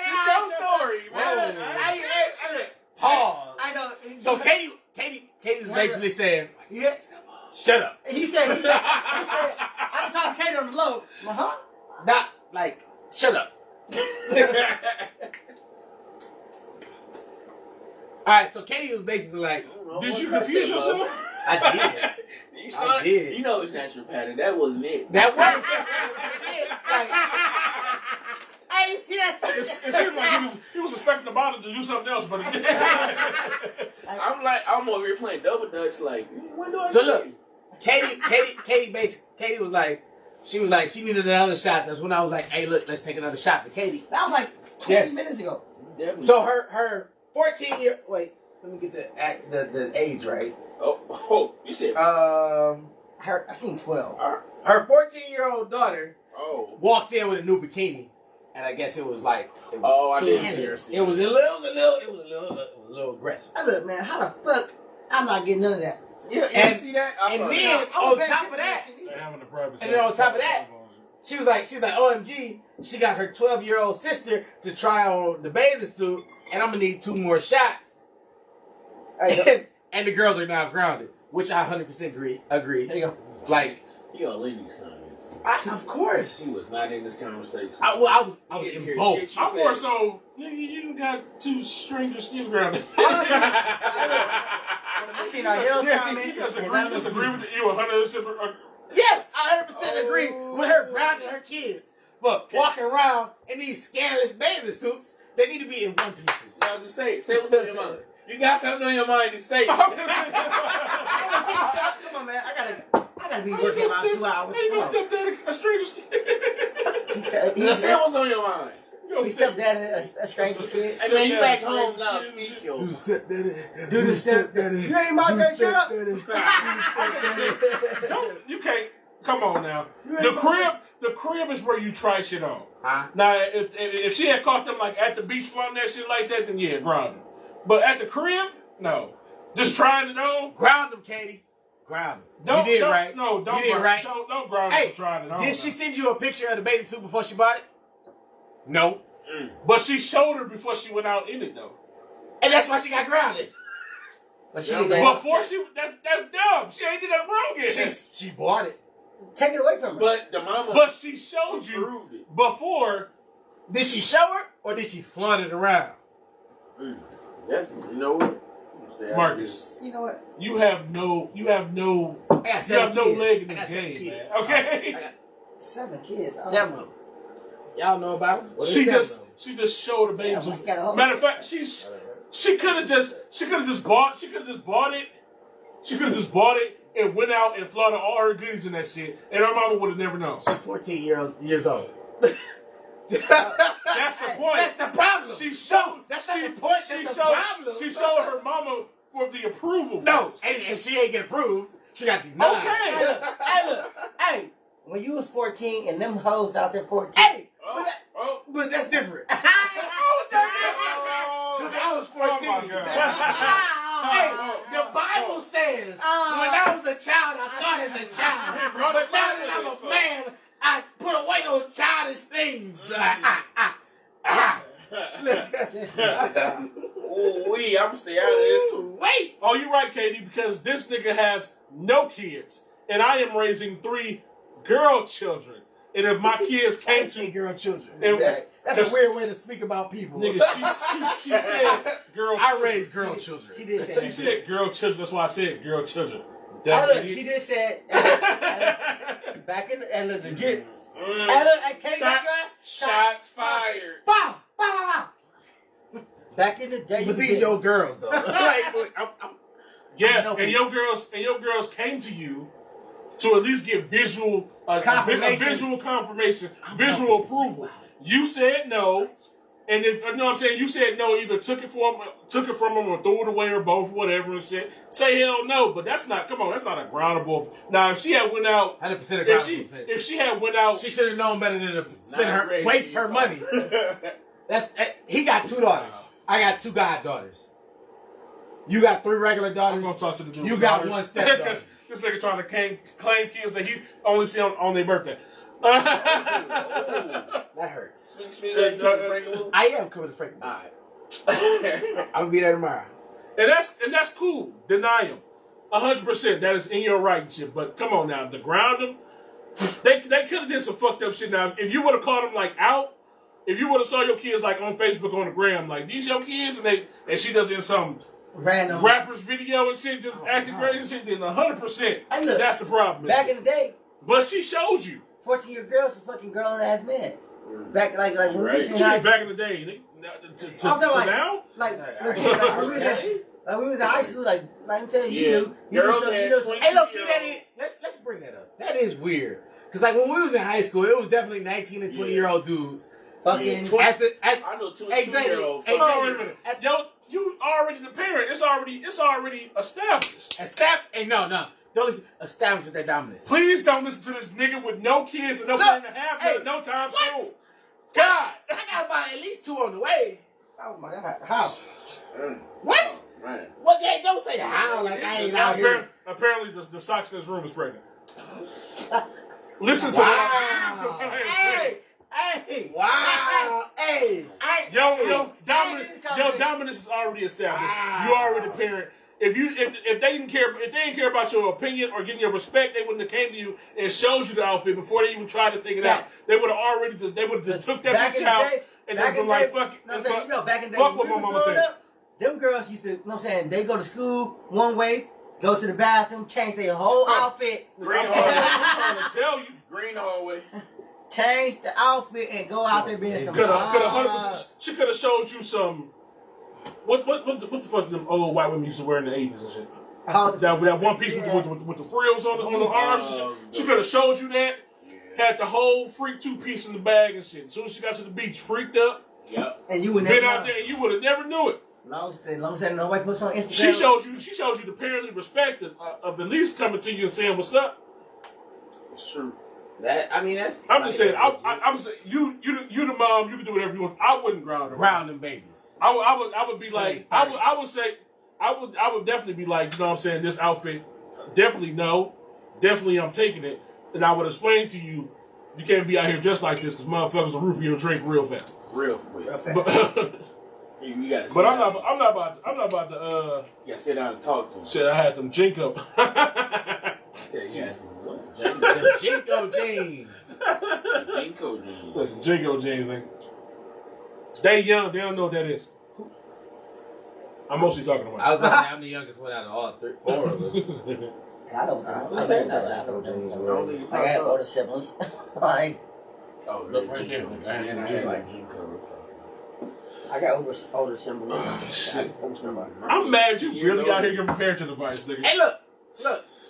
[SPEAKER 6] it's your story, man.
[SPEAKER 5] Pause.
[SPEAKER 2] I know.
[SPEAKER 5] So Katie's basically saying,
[SPEAKER 2] Yeah.
[SPEAKER 5] shut up.
[SPEAKER 2] He said, I'm talking to Katie on the low.
[SPEAKER 5] Not like, shut up. Alright, so Katie was basically like,
[SPEAKER 3] did you confuse yourself?
[SPEAKER 5] I did.
[SPEAKER 6] You know it's natural pattern. That wasn't it.
[SPEAKER 5] That worked.
[SPEAKER 2] I ain't see that.
[SPEAKER 3] It seemed like he was expecting the bottle to do something else, but it didn't.
[SPEAKER 6] I'm over here playing double dutch. Like, when do I
[SPEAKER 5] So
[SPEAKER 6] do
[SPEAKER 5] look,
[SPEAKER 6] it?
[SPEAKER 5] Katie was like, she needed another shot. That's when I was like, hey, look, let's take another shot for Katie.
[SPEAKER 2] That was like 20 minutes ago.
[SPEAKER 6] Definitely.
[SPEAKER 5] So her 14-year, wait, let me get the age right.
[SPEAKER 6] Oh, you said.
[SPEAKER 2] I seen 12.
[SPEAKER 5] Her 14-year-old daughter
[SPEAKER 6] walked
[SPEAKER 5] in with a new bikini, and I guess it was like,
[SPEAKER 6] I didn't see
[SPEAKER 5] it was a little aggressive.
[SPEAKER 2] Look, man, how the fuck I'm not getting none of that?
[SPEAKER 6] Yeah,
[SPEAKER 5] and
[SPEAKER 6] see that?
[SPEAKER 5] And then on top of that, she was like, OMG, she got her 12-year-old sister to try on the bathing suit, and I'm gonna need 2 more shots. And the girls are now grounded, which I 100% agree.
[SPEAKER 2] There you go.
[SPEAKER 5] Like,
[SPEAKER 6] he all in these comments.
[SPEAKER 5] Of course.
[SPEAKER 6] He was not in this conversation.
[SPEAKER 5] I was in both.
[SPEAKER 3] I'm more so, nigga, you got 2 strangers still grounded.
[SPEAKER 2] I seen our girls comment.
[SPEAKER 3] You disagree with you 100%.
[SPEAKER 5] Yes, I 100% agree with her grounding her kids. But walking around in these scandalous bathing suits, they need to be in one pieces.
[SPEAKER 6] Now just say what's on your mind. You got something on your mind to say.
[SPEAKER 2] Come on, man. I gotta be working about 2 hours.
[SPEAKER 3] How you gonna step down a stranger's kid?
[SPEAKER 2] He
[SPEAKER 6] said what's on your mind.
[SPEAKER 2] He stepped down a stranger's kid.
[SPEAKER 6] Hey man, you back home now, speak yo.
[SPEAKER 5] Do the stepdaddy.
[SPEAKER 2] Do the stepdaddy. You ain't about to shut up.
[SPEAKER 3] You can't. Come on now. The crib is where you try shit on.
[SPEAKER 5] Huh?
[SPEAKER 3] Now, if she had caught them like at the beach flaunting that shit like that, then yeah, grounded. But at the crib, no. Just trying it on?
[SPEAKER 1] Ground him, Katie. Ground him.
[SPEAKER 3] Don't,
[SPEAKER 1] you did
[SPEAKER 3] don't,
[SPEAKER 1] right.
[SPEAKER 3] No, don't.
[SPEAKER 1] You did
[SPEAKER 3] ground,
[SPEAKER 1] right.
[SPEAKER 3] Don't ground
[SPEAKER 1] Hey,
[SPEAKER 3] him for trying it on.
[SPEAKER 1] did she send you a picture of the bathing suit before she bought it? No.
[SPEAKER 3] But she showed her before she went out in it, though.
[SPEAKER 1] And that's why she got grounded.
[SPEAKER 2] But she
[SPEAKER 3] Before she, that's dumb. She ain't did that wrong yet.
[SPEAKER 1] She bought it.
[SPEAKER 2] take it away from her.
[SPEAKER 6] But the mama.
[SPEAKER 3] But she showed you before.
[SPEAKER 1] Did she show her or did she flaunt it around?
[SPEAKER 6] That's, you know what?
[SPEAKER 3] Marcus,
[SPEAKER 2] you know what?
[SPEAKER 3] you have no
[SPEAKER 1] I got
[SPEAKER 3] leg in
[SPEAKER 1] I
[SPEAKER 3] this
[SPEAKER 1] got 7
[SPEAKER 3] game,
[SPEAKER 1] kids.
[SPEAKER 3] man. Okay.
[SPEAKER 1] I got
[SPEAKER 2] 7 kids. Oh.
[SPEAKER 5] 7 of them. Y'all know about them?
[SPEAKER 3] She just showed her baby.
[SPEAKER 2] Yeah, we got a whole-
[SPEAKER 3] Matter of fact, she could have just bought it and went out and flaunted all her goodies and that shit, and her mama would have never known.
[SPEAKER 5] She's 14 years old.
[SPEAKER 3] That's the point.
[SPEAKER 1] That's the problem.
[SPEAKER 3] She showed.
[SPEAKER 1] That's not the point. That's the problem.
[SPEAKER 3] She showed her mama for the approval.
[SPEAKER 1] No,
[SPEAKER 3] first.
[SPEAKER 1] and she ain't get approved. She got denied.
[SPEAKER 3] Okay.
[SPEAKER 2] Hey, look. Hey, when you was 14 and them hoes out there 14.
[SPEAKER 1] Hey,
[SPEAKER 6] Oh,
[SPEAKER 1] but that's different.
[SPEAKER 3] How was that
[SPEAKER 1] Because I was 14.
[SPEAKER 3] Oh, my God.
[SPEAKER 1] Hey, the Bible says when I was a child, I thought as a child. But now that I'm a man, I put away those childish things.
[SPEAKER 6] I'm gonna stay out of this.
[SPEAKER 1] Wait.
[SPEAKER 3] Oh, you're right, Katie, because this nigga has no kids, and I am raising 3 girl children. And if my kids came to
[SPEAKER 1] girl children.
[SPEAKER 3] and,
[SPEAKER 1] That's a weird way to speak about people.
[SPEAKER 3] nigga, she said girl.
[SPEAKER 1] I raised girl children.
[SPEAKER 2] She did say
[SPEAKER 3] She said girl children. That's why I said girl children.
[SPEAKER 2] look, she did say back in the legit. Hey, look, hey, Katie, that's right.
[SPEAKER 6] Shots fired.
[SPEAKER 2] Bow, bow, bow, bow. Back in the day,
[SPEAKER 1] But these your girls though. Like, look,
[SPEAKER 3] Yes,
[SPEAKER 1] helping.
[SPEAKER 3] and your girls came to you to at least get visual
[SPEAKER 2] Confirmation.
[SPEAKER 3] visual confirmation, visual approval. You said no, and if, you know what I'm saying, you said no, either took it from them or threw it away or both, whatever and shit. Say hell no, but that's not. Come on, that's not a groundable. Now, if she had went out,
[SPEAKER 1] 100%
[SPEAKER 3] if she had went out,
[SPEAKER 1] she should have known better than to spend
[SPEAKER 6] Not ready.
[SPEAKER 1] waste her money. He got 2 daughters. I got 2 goddaughters. You got 3 regular
[SPEAKER 3] I'm
[SPEAKER 1] daughters.
[SPEAKER 3] gonna talk to the dude.
[SPEAKER 1] You got 1 stepdaughter.
[SPEAKER 3] This nigga trying to claim kids that he only see on their birthday.
[SPEAKER 2] That hurts.
[SPEAKER 1] I am coming to Franklin.
[SPEAKER 6] Alright.
[SPEAKER 1] I'm gonna be there tomorrow.
[SPEAKER 3] And that's cool. Deny him. 100%. That is in your right and shit. But come on now, to ground him, they could have did some fucked up shit. Now, if you would have called him like out, if you would have saw your kids like on Facebook on the gram, like these your kids, and she does in some
[SPEAKER 2] Random
[SPEAKER 3] rapper's video and shit, just acting crazy and shit, then 100%.
[SPEAKER 2] Hey, look,
[SPEAKER 3] That's the problem.
[SPEAKER 2] back in the day,
[SPEAKER 3] But she shows you.
[SPEAKER 2] 14-year girls were fucking grown ass men. Back like when we was in
[SPEAKER 3] What you
[SPEAKER 2] high
[SPEAKER 3] mean back in the day? To
[SPEAKER 2] I'm talking like-
[SPEAKER 3] now?
[SPEAKER 2] like legit, like when we was in high school, like I'm telling you,
[SPEAKER 6] Yeah.
[SPEAKER 2] you
[SPEAKER 6] Girls
[SPEAKER 2] know,
[SPEAKER 6] had
[SPEAKER 2] you know,
[SPEAKER 6] 20
[SPEAKER 1] Hey, look, that is, let's bring that up. That is weird. Because, like, when we was in high school, it was definitely 19 and 20-year-old dudes.
[SPEAKER 2] fucking.
[SPEAKER 6] I know 22-year-olds.
[SPEAKER 1] Hey,
[SPEAKER 3] Hold on, wait a minute. Yo, you already the parent. It's already established.
[SPEAKER 1] No. Don't listen. Establish their dominance.
[SPEAKER 3] Please don't listen to this nigga with no kids and no
[SPEAKER 1] Look,
[SPEAKER 3] plan to have
[SPEAKER 1] hey,
[SPEAKER 3] no time
[SPEAKER 1] what?
[SPEAKER 3] soon. God.
[SPEAKER 1] I got about at least 2 on the way.
[SPEAKER 2] Oh my god, how?
[SPEAKER 1] What?
[SPEAKER 6] Man.
[SPEAKER 1] What? They don't say how. Like, I ain't out here.
[SPEAKER 3] Apparently, the socks in this room is pregnant. Listen to
[SPEAKER 1] Wow.
[SPEAKER 3] that. Listen to what I'm saying.
[SPEAKER 2] Hey,
[SPEAKER 1] Wow. Hey.
[SPEAKER 3] Yo, dominance is already established.
[SPEAKER 1] Wow.
[SPEAKER 3] You already the parent. If they didn't care about your opinion or getting your respect, they wouldn't have came to you and showed you the outfit before they even tried to take it out. They would have just took that
[SPEAKER 2] back
[SPEAKER 3] bitch
[SPEAKER 2] in the
[SPEAKER 3] out
[SPEAKER 2] day,
[SPEAKER 3] and
[SPEAKER 2] back
[SPEAKER 3] just been
[SPEAKER 2] in
[SPEAKER 3] like,
[SPEAKER 2] the day,
[SPEAKER 3] fuck it.
[SPEAKER 2] no, I'm saying, you know, back in the day,
[SPEAKER 3] Fuck
[SPEAKER 2] when
[SPEAKER 3] what
[SPEAKER 2] we
[SPEAKER 3] my
[SPEAKER 2] was
[SPEAKER 3] mama
[SPEAKER 2] growing
[SPEAKER 3] think.
[SPEAKER 2] up, them girls used to, you know what I'm saying, they go to school one way, go to the bathroom, change their whole outfit,
[SPEAKER 3] I'm trying to tell you.
[SPEAKER 6] Green hallway.
[SPEAKER 2] change the outfit, and go out there being some.
[SPEAKER 3] Could have 100%. She could have showed you some. What the fuck them old white women used to wear in the 80s and shit. That one piece with the frills on the arms. And shit. She could have showed you that. Had the whole freak 2-piece in the bag and shit. As soon as she got to the beach, freaked up.
[SPEAKER 6] Yep.
[SPEAKER 2] And you would never
[SPEAKER 3] Been out there and you would have never knew it.
[SPEAKER 2] Long as nobody posts on Instagram.
[SPEAKER 3] She shows you the parently respect of at least coming to you and saying what's up.
[SPEAKER 6] It's true.
[SPEAKER 5] That's.
[SPEAKER 3] I'm just saying. I'm saying you the mom. You can do whatever you want. I wouldn't ground her.
[SPEAKER 1] Ground them babies.
[SPEAKER 3] I would be like. I would say I would definitely be like, you know what I'm saying, this outfit, definitely no. Definitely I'm taking it. And I would explain to you, you can't be out here just like this because motherfuckers will roof your drink real fast.
[SPEAKER 6] Real quick.
[SPEAKER 3] But,
[SPEAKER 6] You gotta
[SPEAKER 3] but I'm not about to
[SPEAKER 6] you gotta sit down and talk to him.
[SPEAKER 3] said I had them Jinko.
[SPEAKER 5] Jinko jeans.
[SPEAKER 6] Jinko jeans.
[SPEAKER 3] Listen, Jinko jeans, man. They young, they don't know what that is. I'm mostly talking about.
[SPEAKER 5] I was about to say I'm the youngest one out of all four of us.
[SPEAKER 2] I don't know. I got older siblings. Like,
[SPEAKER 6] Oh,
[SPEAKER 3] Look right there. I had some Jinko.
[SPEAKER 2] I got older siblings.
[SPEAKER 3] Shit. I'm mad you really out here giving parenting advice, nigga.
[SPEAKER 5] Hey, look.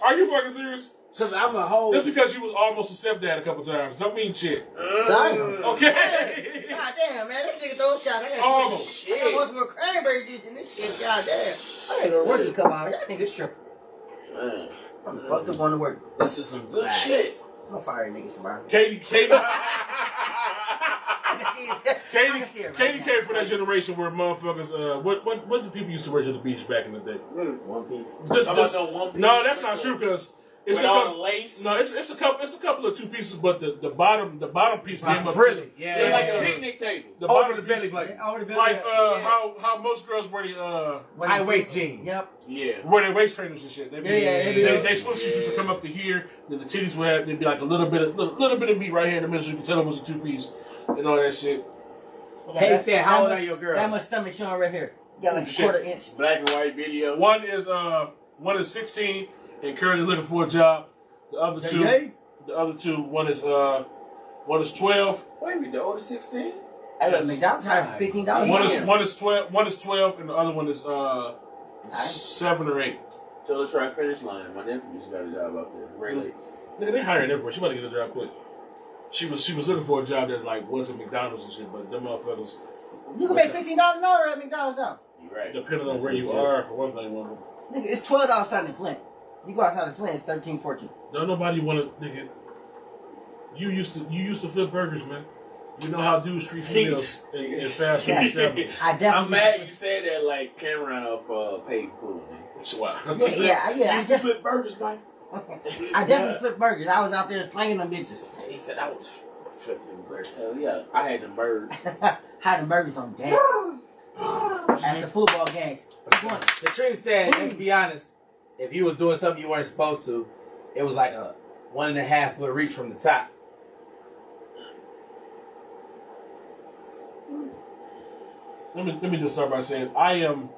[SPEAKER 3] Are you fucking serious?
[SPEAKER 5] Because I'm a whole.
[SPEAKER 3] Just because you was almost a stepdad a couple times don't mean shit.
[SPEAKER 2] Damn.
[SPEAKER 3] Okay.
[SPEAKER 2] God damn, man. This nigga throw a shot. I got
[SPEAKER 3] Almost.
[SPEAKER 2] I got one more cranberry juice in this shit. God damn. I ain't gonna work to come out. That nigga's tripping.
[SPEAKER 6] Man,
[SPEAKER 2] I'm fucked up going to work.
[SPEAKER 6] this is some good shit.
[SPEAKER 2] I'm gonna fire niggas tomorrow.
[SPEAKER 3] Katie
[SPEAKER 2] I can see it. I can see it right
[SPEAKER 3] Katie
[SPEAKER 2] now.
[SPEAKER 3] came from that generation where motherfuckers, what did people used to wear to the beach back in the day?
[SPEAKER 5] One piece.
[SPEAKER 6] One piece
[SPEAKER 3] No, that's not true because it's
[SPEAKER 6] with
[SPEAKER 3] a
[SPEAKER 6] all
[SPEAKER 3] couple.
[SPEAKER 6] the lace.
[SPEAKER 3] No, it's a couple of two pieces, but the bottom piece came up.
[SPEAKER 5] Really?
[SPEAKER 6] They're like a
[SPEAKER 5] Yeah.
[SPEAKER 6] picnic table.
[SPEAKER 3] The
[SPEAKER 5] Over
[SPEAKER 3] bottom
[SPEAKER 5] the belly
[SPEAKER 3] piece,
[SPEAKER 5] button.
[SPEAKER 3] like how most girls wear the
[SPEAKER 5] High waist jeans.
[SPEAKER 2] Yep.
[SPEAKER 6] Yeah.
[SPEAKER 3] wear their waist trainers and shit. They swimsuits used to come up to here. Then the titties would have, there'd be like a little bit of meat right here in the middle, so you could tell it was a two piece and all that shit.
[SPEAKER 5] Katie said, "How old are your girls?"
[SPEAKER 2] That much stomach showing right here. You got like a quarter inch.
[SPEAKER 6] Black and white video.
[SPEAKER 3] One is 16 and currently looking for a job. The other two, one is 12.
[SPEAKER 6] Wait a minute, the older 16?
[SPEAKER 2] Hey, look, McDonald's hired for $15.
[SPEAKER 3] One is 12, and the other one is 7 or 8.
[SPEAKER 6] Till the try finish line. My nephew just got a job out there. Ray Lakes.
[SPEAKER 3] Nigga, they hiring everywhere. She about to get a job quick. She was looking for a job that's like wasn't McDonald's and shit, but them motherfuckers.
[SPEAKER 2] You can make $15 an hour at McDonald's now.
[SPEAKER 6] You right.
[SPEAKER 3] Depending on where you are, for one thing, one.
[SPEAKER 2] Nigga, it's $12 starting in Flint. You go outside of Flint, it's $13, $14.
[SPEAKER 3] No, nobody want to, nigga. You used to flip burgers, man. You know how dudes treat females in fast food establishments.
[SPEAKER 6] I'm mad you said that like Cameron of paid food, man.
[SPEAKER 3] That's why.
[SPEAKER 2] Yeah.
[SPEAKER 6] You just flip burgers, man.
[SPEAKER 2] I definitely flipped burgers. I was out there slanging them bitches.
[SPEAKER 5] He said I was flipping burgers.
[SPEAKER 6] Hell yeah. I had them birds.
[SPEAKER 2] Had the burgers on deck. At the football games.
[SPEAKER 5] Katrina said, let's be honest, if you was doing something you weren't supposed to, it was like a 1.5 foot reach from the top.
[SPEAKER 3] Let me just start by saying I am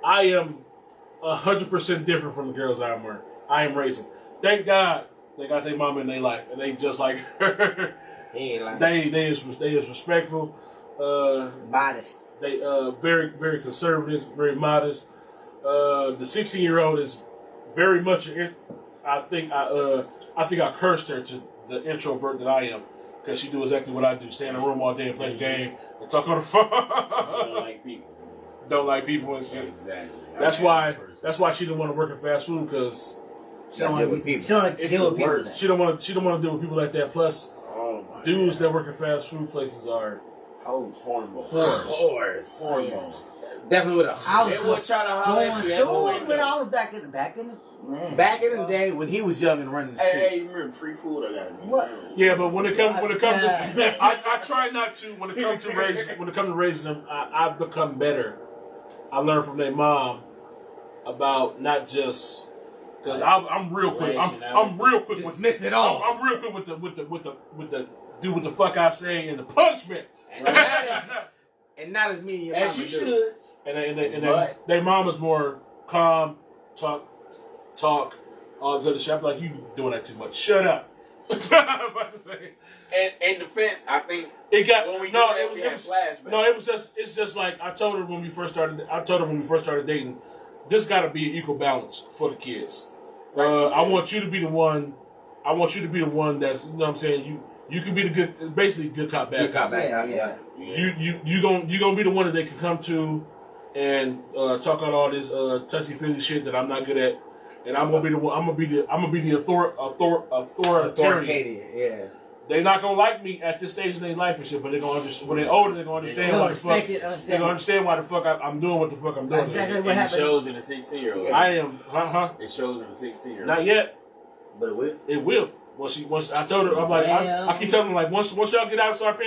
[SPEAKER 3] 100% different from the girls I'm wearing. I am raising. Thank God they got their mama in their life, and they just like her.
[SPEAKER 5] He ain't like
[SPEAKER 3] They is respectful.
[SPEAKER 2] Modest.
[SPEAKER 3] They very very conservative, very modest. The 16-year-old is very much. I think I cursed her to the introvert that I am because she do exactly what I do: stay in the room all day and play the game and talk on the phone.
[SPEAKER 6] Don't like people.
[SPEAKER 3] Don't like people and shit.
[SPEAKER 6] Exactly.
[SPEAKER 3] That's why she didn't want to work in fast food because
[SPEAKER 2] She don't want to deal with people.
[SPEAKER 3] she don't want to deal with people like that. Plus,
[SPEAKER 6] Oh my
[SPEAKER 3] dudes that work in fast food places are
[SPEAKER 6] hormones.
[SPEAKER 5] horse.
[SPEAKER 6] Hormones.
[SPEAKER 5] Definitely with a
[SPEAKER 2] I
[SPEAKER 6] They would try to holler
[SPEAKER 2] going
[SPEAKER 6] at you at the
[SPEAKER 2] through when
[SPEAKER 6] window.
[SPEAKER 2] I was back in the man.
[SPEAKER 5] Back in the day when he was young and running the streets.
[SPEAKER 6] Hey, you remember free food? I got it.
[SPEAKER 2] What?
[SPEAKER 3] yeah. But when it comes to I try not to when it comes to raising them. I've become better. I learned from their mom about not just because I'm real quick. I'm real quick with
[SPEAKER 5] Dismiss it all.
[SPEAKER 3] I'm real quick with the do what the fuck I say and the punishment.
[SPEAKER 5] And not as me and
[SPEAKER 6] As
[SPEAKER 5] mama
[SPEAKER 6] you
[SPEAKER 5] do.
[SPEAKER 6] should.
[SPEAKER 3] And their mom is more calm, talk, all this other shit. I'm like, you doing that too much. Shut up. I'm about to say.
[SPEAKER 6] And in defense, I think
[SPEAKER 3] It got
[SPEAKER 6] when we
[SPEAKER 3] no.
[SPEAKER 6] did that,
[SPEAKER 3] It
[SPEAKER 6] we
[SPEAKER 3] was
[SPEAKER 6] had flashbacks.
[SPEAKER 3] no. It was just. It's just like I told her when we first started dating. This got to be an equal balance for the kids. I want you to be the one. I want you to be the one that's. You know what I'm saying. You can be the good. Basically, good cop, bad
[SPEAKER 5] Good cop,
[SPEAKER 3] cop.
[SPEAKER 5] bad
[SPEAKER 2] Yeah.
[SPEAKER 3] You gonna be the one that they can come to and talk out all this touchy feely shit that I'm not good at, and I'm gonna be the one. I'm gonna be the authoritative.
[SPEAKER 5] Yeah.
[SPEAKER 3] They're not gonna like me at this stage in their life and shit, but they're gonna understand. When they're older, they're gonna understand why the fuck. They're gonna understand why the fuck I'm doing what the fuck I'm doing.
[SPEAKER 2] That's exactly what
[SPEAKER 6] And it
[SPEAKER 2] happened.
[SPEAKER 6] shows in a 16-year-old.
[SPEAKER 3] I am,
[SPEAKER 6] It shows in a 16-year-old.
[SPEAKER 3] Not yet.
[SPEAKER 5] But it will.
[SPEAKER 3] It will. Once I told her, I'm like, I keep telling them like, once y'all get out and start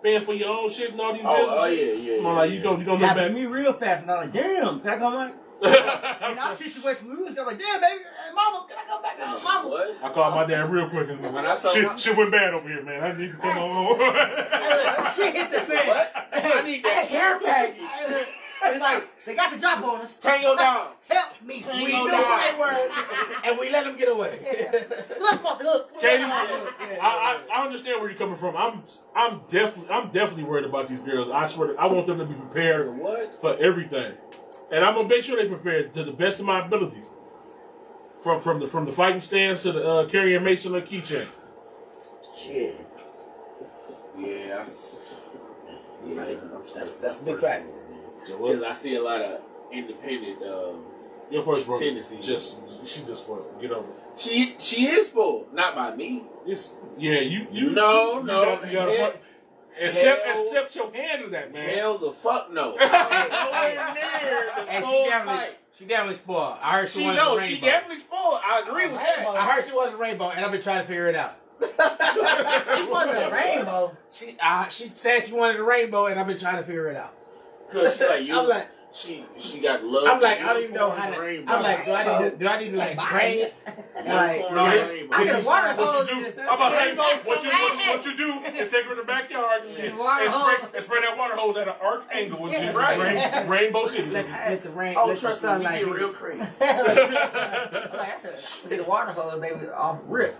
[SPEAKER 3] paying for your own shit and all these bills.
[SPEAKER 6] Oh,
[SPEAKER 3] and shit,
[SPEAKER 6] yeah.
[SPEAKER 3] I'm like, you gonna look
[SPEAKER 2] Happened
[SPEAKER 3] back.
[SPEAKER 2] to me real fast, and I'm like, damn, can I come back? In our situation, we was like, damn, baby, hey, mama, can I come back? Mama.
[SPEAKER 6] What?
[SPEAKER 3] I called my dad real quick and
[SPEAKER 6] When I saw
[SPEAKER 3] shit went bad over here, man. I need to come on.
[SPEAKER 2] Shit hit the fan.
[SPEAKER 6] I need that care package.
[SPEAKER 2] It's like, they got the drop on us.
[SPEAKER 6] Tango down.
[SPEAKER 2] Help me.
[SPEAKER 6] Tango
[SPEAKER 2] We know
[SPEAKER 6] down.
[SPEAKER 2] that word.
[SPEAKER 5] And we let them get away.
[SPEAKER 2] Look.
[SPEAKER 3] Katie, I understand where you're coming from. I'm definitely worried about these girls. I swear, I want them to be prepared for everything, and I'm gonna make sure they prepared to the best of my abilities. From the fighting stance to the carrying mason or keychain.
[SPEAKER 2] Shit.
[SPEAKER 6] Yeah,
[SPEAKER 5] That's big facts.
[SPEAKER 6] Because I see a lot of independent
[SPEAKER 3] Your first brother,
[SPEAKER 6] tendencies.
[SPEAKER 3] She just spoiled. Get over it.
[SPEAKER 6] She is spoiled, not by me.
[SPEAKER 3] You
[SPEAKER 6] No.
[SPEAKER 3] Accept your hand of that, man.
[SPEAKER 6] Hell the fuck no. Nowhere near the
[SPEAKER 5] And
[SPEAKER 6] spoiled type.
[SPEAKER 5] she definitely spoiled. I heard she wanted the
[SPEAKER 6] She
[SPEAKER 5] rainbow.
[SPEAKER 6] definitely spoiled. I agree with that.
[SPEAKER 5] I heard she wanted the rainbow, and I've been trying to figure it out.
[SPEAKER 2] She wants a rainbow.
[SPEAKER 5] She said she wanted the rainbow, and I've been trying to figure it out.
[SPEAKER 6] Cause she like you.
[SPEAKER 5] I'm like,
[SPEAKER 6] she got love.
[SPEAKER 5] I'm like,
[SPEAKER 6] for
[SPEAKER 5] I don't even know how to.
[SPEAKER 6] rainbow.
[SPEAKER 5] I'm like, do I need to like train it?
[SPEAKER 2] Like,
[SPEAKER 6] Unicorn
[SPEAKER 3] No,
[SPEAKER 6] rainbow.
[SPEAKER 2] I can water hose.
[SPEAKER 3] I'm about to say, what you do is take her in the backyard and spray that water hose at an arc angle and just
[SPEAKER 6] Right.
[SPEAKER 3] Rainbow City.
[SPEAKER 2] Let the rain.
[SPEAKER 6] Oh,
[SPEAKER 2] let the
[SPEAKER 6] trust me, we
[SPEAKER 2] sunlight
[SPEAKER 6] get
[SPEAKER 2] hit
[SPEAKER 6] real
[SPEAKER 2] it.
[SPEAKER 6] crazy.
[SPEAKER 2] Like I said, get the water hose, baby, off rip.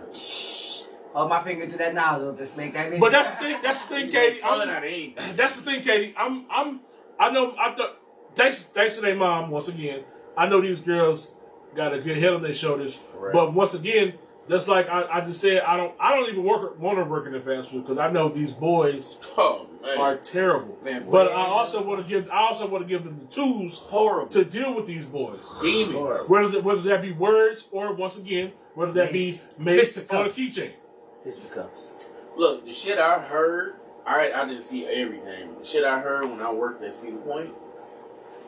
[SPEAKER 2] Hold my finger to that nozzle, just make that.
[SPEAKER 3] But that's the thing, Katie.
[SPEAKER 6] Falling out of anything.
[SPEAKER 3] That's the thing, Katie. Thanks to their mom once again. I know these girls got a good head on their shoulders,
[SPEAKER 6] Right.
[SPEAKER 3] but once again, that's like I just said. I don't even want to work in the fast food because I know these boys
[SPEAKER 6] Oh man.
[SPEAKER 3] are terrible.
[SPEAKER 6] Man,
[SPEAKER 3] but I also want to give them the tools
[SPEAKER 6] Horrible.
[SPEAKER 3] to deal with these boys.
[SPEAKER 6] Demons.
[SPEAKER 3] Whether that be words or once again, whether that be mace or a
[SPEAKER 5] Fisticuffs.
[SPEAKER 3] keychain.
[SPEAKER 5] Fisticuffs.
[SPEAKER 6] Look, the shit I heard, I didn't see everything. The shit I heard when I worked at Cedar Point,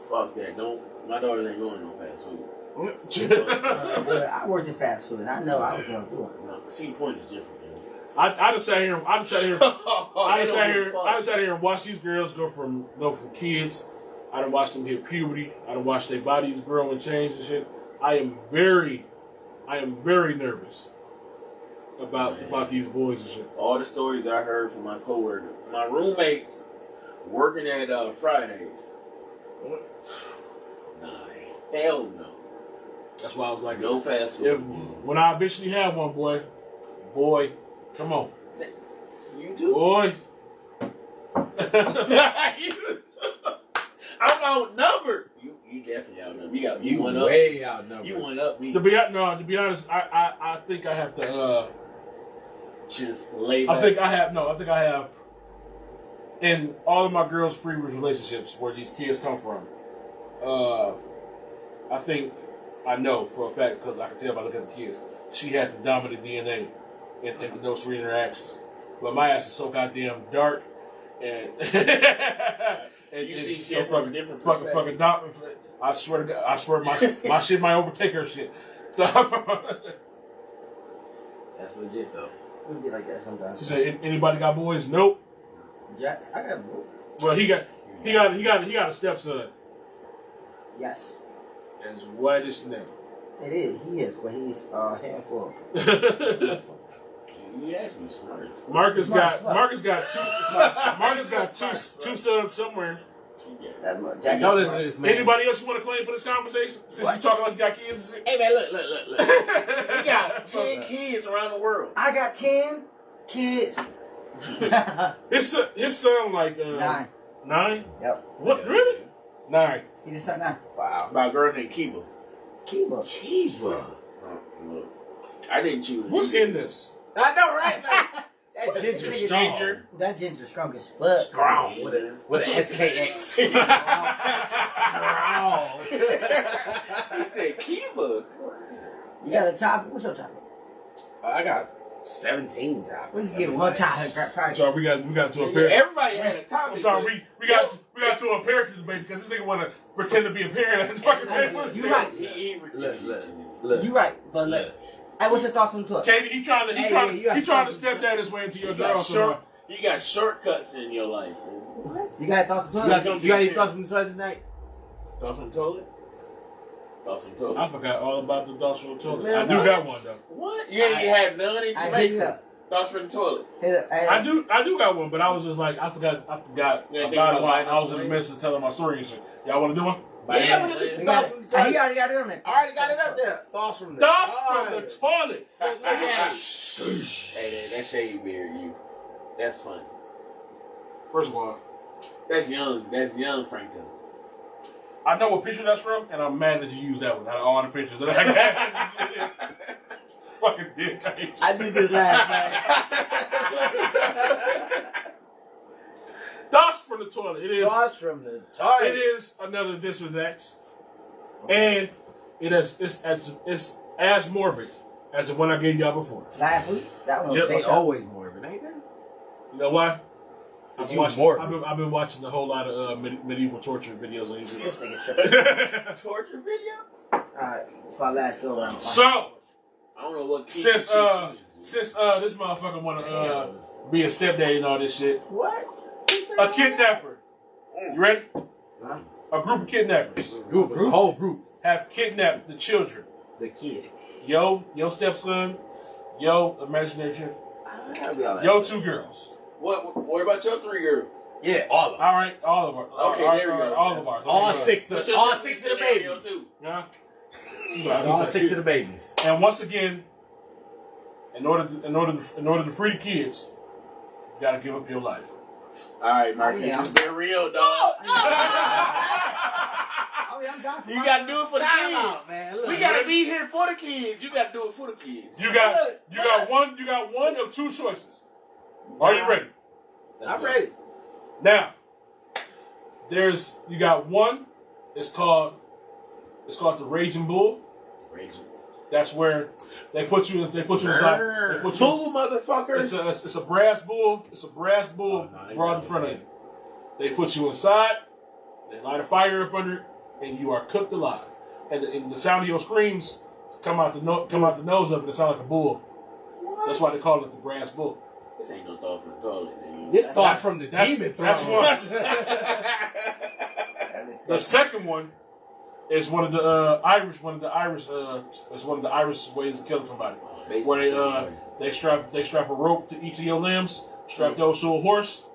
[SPEAKER 6] fuck that. My daughter ain't going no fast food.
[SPEAKER 2] I worked in fast food, and I know I was going through it.
[SPEAKER 6] No, Cedar Point is different, man.
[SPEAKER 3] I just sat here and watch these girls go from kids. I done watched them hit puberty. I done watched their bodies grow and change and shit. I am very nervous about these boys and shit.
[SPEAKER 6] All the stories I heard from my coworker, my roommates working at Fridays. Nah, hell no.
[SPEAKER 3] That's why I was like,
[SPEAKER 6] No fast food.
[SPEAKER 3] when I eventually have one, boy, come on,
[SPEAKER 6] You too?
[SPEAKER 3] boy.
[SPEAKER 6] I'm outnumbered. You definitely outnumbered. You went up.
[SPEAKER 5] Way outnumbered.
[SPEAKER 6] You went up me.
[SPEAKER 3] To be honest, I think I have to.
[SPEAKER 6] Just lay back.
[SPEAKER 3] I think I have. In all of my girls' previous relationships, where these kids come from, I think I know for a fact because I can tell by looking at the kids. She had the dominant DNA in those three interactions. But my ass is so goddamn dark, and and
[SPEAKER 6] You see
[SPEAKER 3] so
[SPEAKER 6] shit from a different
[SPEAKER 3] fucking
[SPEAKER 6] perspective.
[SPEAKER 3] I swear to God, my shit might overtake her shit. So
[SPEAKER 5] That's legit though.
[SPEAKER 2] It would be like that sometimes.
[SPEAKER 3] she said, "Anybody got boys? Nope."
[SPEAKER 2] Jack, I got a book.
[SPEAKER 3] Well, he got a stepson
[SPEAKER 2] Yes,
[SPEAKER 3] as white as snow.
[SPEAKER 2] it is. He is, but he's a handful.
[SPEAKER 6] You actually smart.
[SPEAKER 3] Marcus
[SPEAKER 2] Smart
[SPEAKER 3] got two sons somewhere.
[SPEAKER 2] That's my Jack.
[SPEAKER 5] Don't listen to this man.
[SPEAKER 3] Anybody else you want to claim for this conversation? Since you talking like you got kids and shit?
[SPEAKER 6] Hey man, look. We got 10 kids around the world.
[SPEAKER 2] I got 10 kids.
[SPEAKER 3] His son like
[SPEAKER 2] 9.
[SPEAKER 3] 9?
[SPEAKER 2] Yep.
[SPEAKER 3] What, really? 9.
[SPEAKER 2] He just turned 9.
[SPEAKER 6] Wow. By a girl named Kiba.
[SPEAKER 2] Kiba.
[SPEAKER 6] Look, I didn't choose.
[SPEAKER 3] What's in this?
[SPEAKER 5] I know, right? Like, that ginger strong.
[SPEAKER 6] Ginger.
[SPEAKER 2] That ginger strong as fuck.
[SPEAKER 5] Strong with an SKX. Strong.
[SPEAKER 6] He said Kiba.
[SPEAKER 2] You got a topic? What's your topic?
[SPEAKER 5] I got 17 times.
[SPEAKER 2] We just get one time.
[SPEAKER 3] I'm sorry, we got to a parent.
[SPEAKER 6] Everybody had a topic.
[SPEAKER 3] I'm sorry, we got to a parenting debate because this nigga want to pretend to be a parent at this fucking table.
[SPEAKER 2] You right.
[SPEAKER 5] Look.
[SPEAKER 2] You right. But look. Hey, what's your thoughts on tour?
[SPEAKER 3] Katie, he trying to step that his way into your girl.
[SPEAKER 6] You got shortcuts in your life.
[SPEAKER 2] What? You got thoughts on toilet?
[SPEAKER 5] You got any thoughts from the toilet tonight?
[SPEAKER 6] Thoughts on toilet? Thoughts on toilet?
[SPEAKER 3] I forgot all about the thoughts from the toilet. Man, I do got one though.
[SPEAKER 6] What? You ain't had none in Jamaica. Thoughts from the toilet.
[SPEAKER 3] I do got one, but I was just like I forgot about it while I was in the midst of telling my story and shit. Y'all want to do one?
[SPEAKER 6] Yeah, we can thoughts from the toilet.
[SPEAKER 2] He already got it on there.
[SPEAKER 5] I already got it up there. Thoughts from the
[SPEAKER 3] toilet.
[SPEAKER 6] Hey, that shade beard, you. That's funny.
[SPEAKER 3] First of all,
[SPEAKER 6] that's young. That's young, Franco.
[SPEAKER 3] I know what picture that's from, and I'm mad that you used that one out of all the pictures that I got. Fucking dick.
[SPEAKER 5] I did this last night.
[SPEAKER 3] Thoughts from the toilet. It is.
[SPEAKER 5] Thoughts from the toilet.
[SPEAKER 3] It is another this or that, and it's as morbid as the one I gave y'all before.
[SPEAKER 2] Last week, that one was
[SPEAKER 5] They always morbid, ain't they?
[SPEAKER 3] You know why? I've been watching a whole lot of medieval torture videos on YouTube.
[SPEAKER 2] This nigga tripping.
[SPEAKER 6] Torture videos?
[SPEAKER 2] Alright, it's my last go around.
[SPEAKER 3] So,
[SPEAKER 6] I don't know what
[SPEAKER 3] since this motherfucker wanna be a stepdaddy and all this shit.
[SPEAKER 2] What?
[SPEAKER 3] A kidnapper. You ready?
[SPEAKER 2] Huh?
[SPEAKER 3] A group of kidnappers.
[SPEAKER 5] Whole group
[SPEAKER 3] have kidnapped the children.
[SPEAKER 5] The kids.
[SPEAKER 3] Your stepson, your imaginary, your 2 girls.
[SPEAKER 6] What about your 3 girls?
[SPEAKER 5] Yeah, all of them.
[SPEAKER 3] All right, all of ours.
[SPEAKER 6] Okay, there we go.
[SPEAKER 3] All of ours.
[SPEAKER 5] All 6 of the babies.
[SPEAKER 6] Too.
[SPEAKER 3] Yeah.
[SPEAKER 5] All 6 of the babies.
[SPEAKER 3] And once again, in order to free the kids, you gotta give up your life.
[SPEAKER 6] All right, Marcus, it's been real, dog.
[SPEAKER 2] I'm down for
[SPEAKER 6] you gotta do it for the kids.
[SPEAKER 5] Man.
[SPEAKER 6] We gotta be here for the kids. You gotta do it for the kids.
[SPEAKER 3] You got one of 2 choices. Are you ready?
[SPEAKER 5] I'm ready.
[SPEAKER 3] Now, you got one. It's called the Raging Bull.
[SPEAKER 6] Raging.
[SPEAKER 3] That's where they put you inside.
[SPEAKER 6] Bull, motherfucker.
[SPEAKER 3] It's a brass bull. It's a brass bull brought in front of you. They put you inside. They light a fire up under it, and you are cooked alive. And the sound of your screams come out the nose of it. It sounds like a bull. What? That's why they call it the brass bull.
[SPEAKER 6] This ain't no thought from the toilet.
[SPEAKER 5] This thought from the demon.
[SPEAKER 3] That's one. The second one is one of the Irish ways of killing somebody. Where they strap a rope to each of your limbs, strap those to a horse.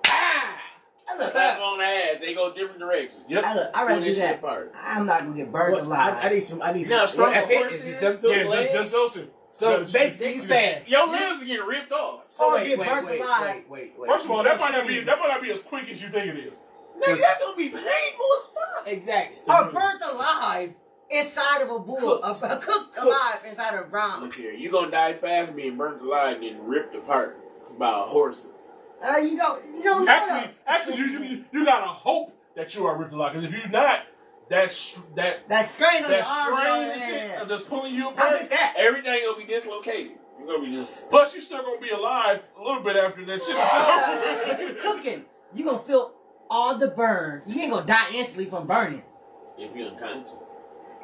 [SPEAKER 6] Slap on the ass. They go different directions.
[SPEAKER 3] Yep.
[SPEAKER 2] I rather do that. I'm not gonna get burned alive.
[SPEAKER 5] I need some.
[SPEAKER 6] Now, strong horses.
[SPEAKER 3] Yeah, just those 2.
[SPEAKER 5] So basically, you saying
[SPEAKER 6] your limbs are getting ripped off.
[SPEAKER 2] So get burnt alive.
[SPEAKER 5] Wait.
[SPEAKER 3] First of all, that might not be as quick as you think it is.
[SPEAKER 6] Nigga, that's gonna be painful as fuck.
[SPEAKER 5] Exactly.
[SPEAKER 2] Or burnt alive inside of a bull. Cooked alive inside of a brown.
[SPEAKER 6] Look here, you gonna die fast being burnt alive and getting ripped apart by horses.
[SPEAKER 2] You don't
[SPEAKER 3] Actually, you gotta hope that you are ripped alive. Because if you're not, that
[SPEAKER 2] strain on your arms
[SPEAKER 3] and shit are just pulling you
[SPEAKER 2] I
[SPEAKER 3] apart.
[SPEAKER 2] get that.
[SPEAKER 6] Everything gonna be dislocated. You're gonna be just.
[SPEAKER 3] Plus, you're still gonna be alive a little bit after that shit.
[SPEAKER 2] If you're cooking, you gonna feel all the burns. You ain't gonna die instantly from burning.
[SPEAKER 6] If you're unconscious.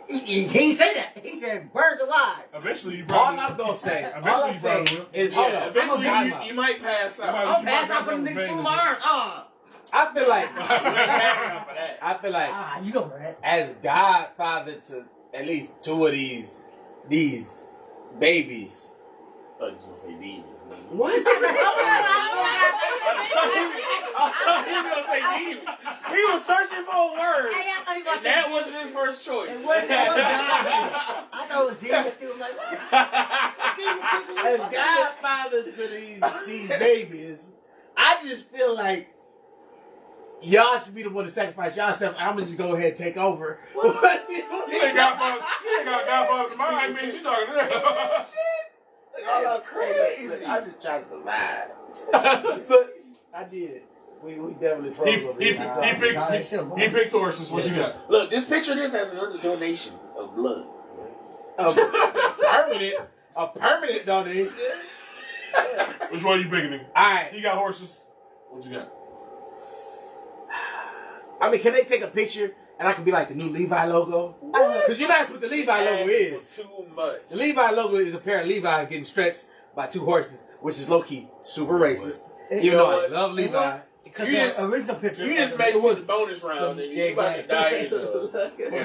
[SPEAKER 2] He didn't say that. He said burns alive.
[SPEAKER 3] Eventually, you
[SPEAKER 5] All
[SPEAKER 3] probably.
[SPEAKER 5] I'm gonna say.
[SPEAKER 3] Eventually,
[SPEAKER 5] is
[SPEAKER 6] eventually you might pass out.
[SPEAKER 2] I'll pass out from the nigga through my arm.
[SPEAKER 5] I feel like
[SPEAKER 2] You know that.
[SPEAKER 5] as godfather to at least 2 of these babies.
[SPEAKER 6] I thought you was gonna say demons.
[SPEAKER 5] What?
[SPEAKER 6] He was searching for a word. And that wasn't his first choice.
[SPEAKER 2] I thought it was demons too. I'm like, what?
[SPEAKER 5] As godfather to these babies, I just feel like y'all should be the one to sacrifice yourself. I'm gonna just go ahead and take over.
[SPEAKER 3] You ain't got Godfather's mind, man. You talking to that?
[SPEAKER 5] That's crazy. I'm just trying to survive. So, I did. We definitely froze over here.
[SPEAKER 3] He picked horses. What you got?
[SPEAKER 6] Look, this picture of this has another donation of blood.
[SPEAKER 5] A permanent donation.
[SPEAKER 3] Which one you picking? Nigga?
[SPEAKER 5] All right.
[SPEAKER 3] You got horses. What you got?
[SPEAKER 5] I mean, can they take a picture and I can be like the new Levi logo? Because you know that's what the Levi logo is.
[SPEAKER 6] Too much.
[SPEAKER 5] The Levi logo is a pair of Levi's getting stretched by two horses, which is low key super racist. Even though I love Levi.
[SPEAKER 2] Because
[SPEAKER 6] You
[SPEAKER 2] the
[SPEAKER 6] just-
[SPEAKER 2] original picture.
[SPEAKER 6] You just made it to the bonus round, nigga. You about to die in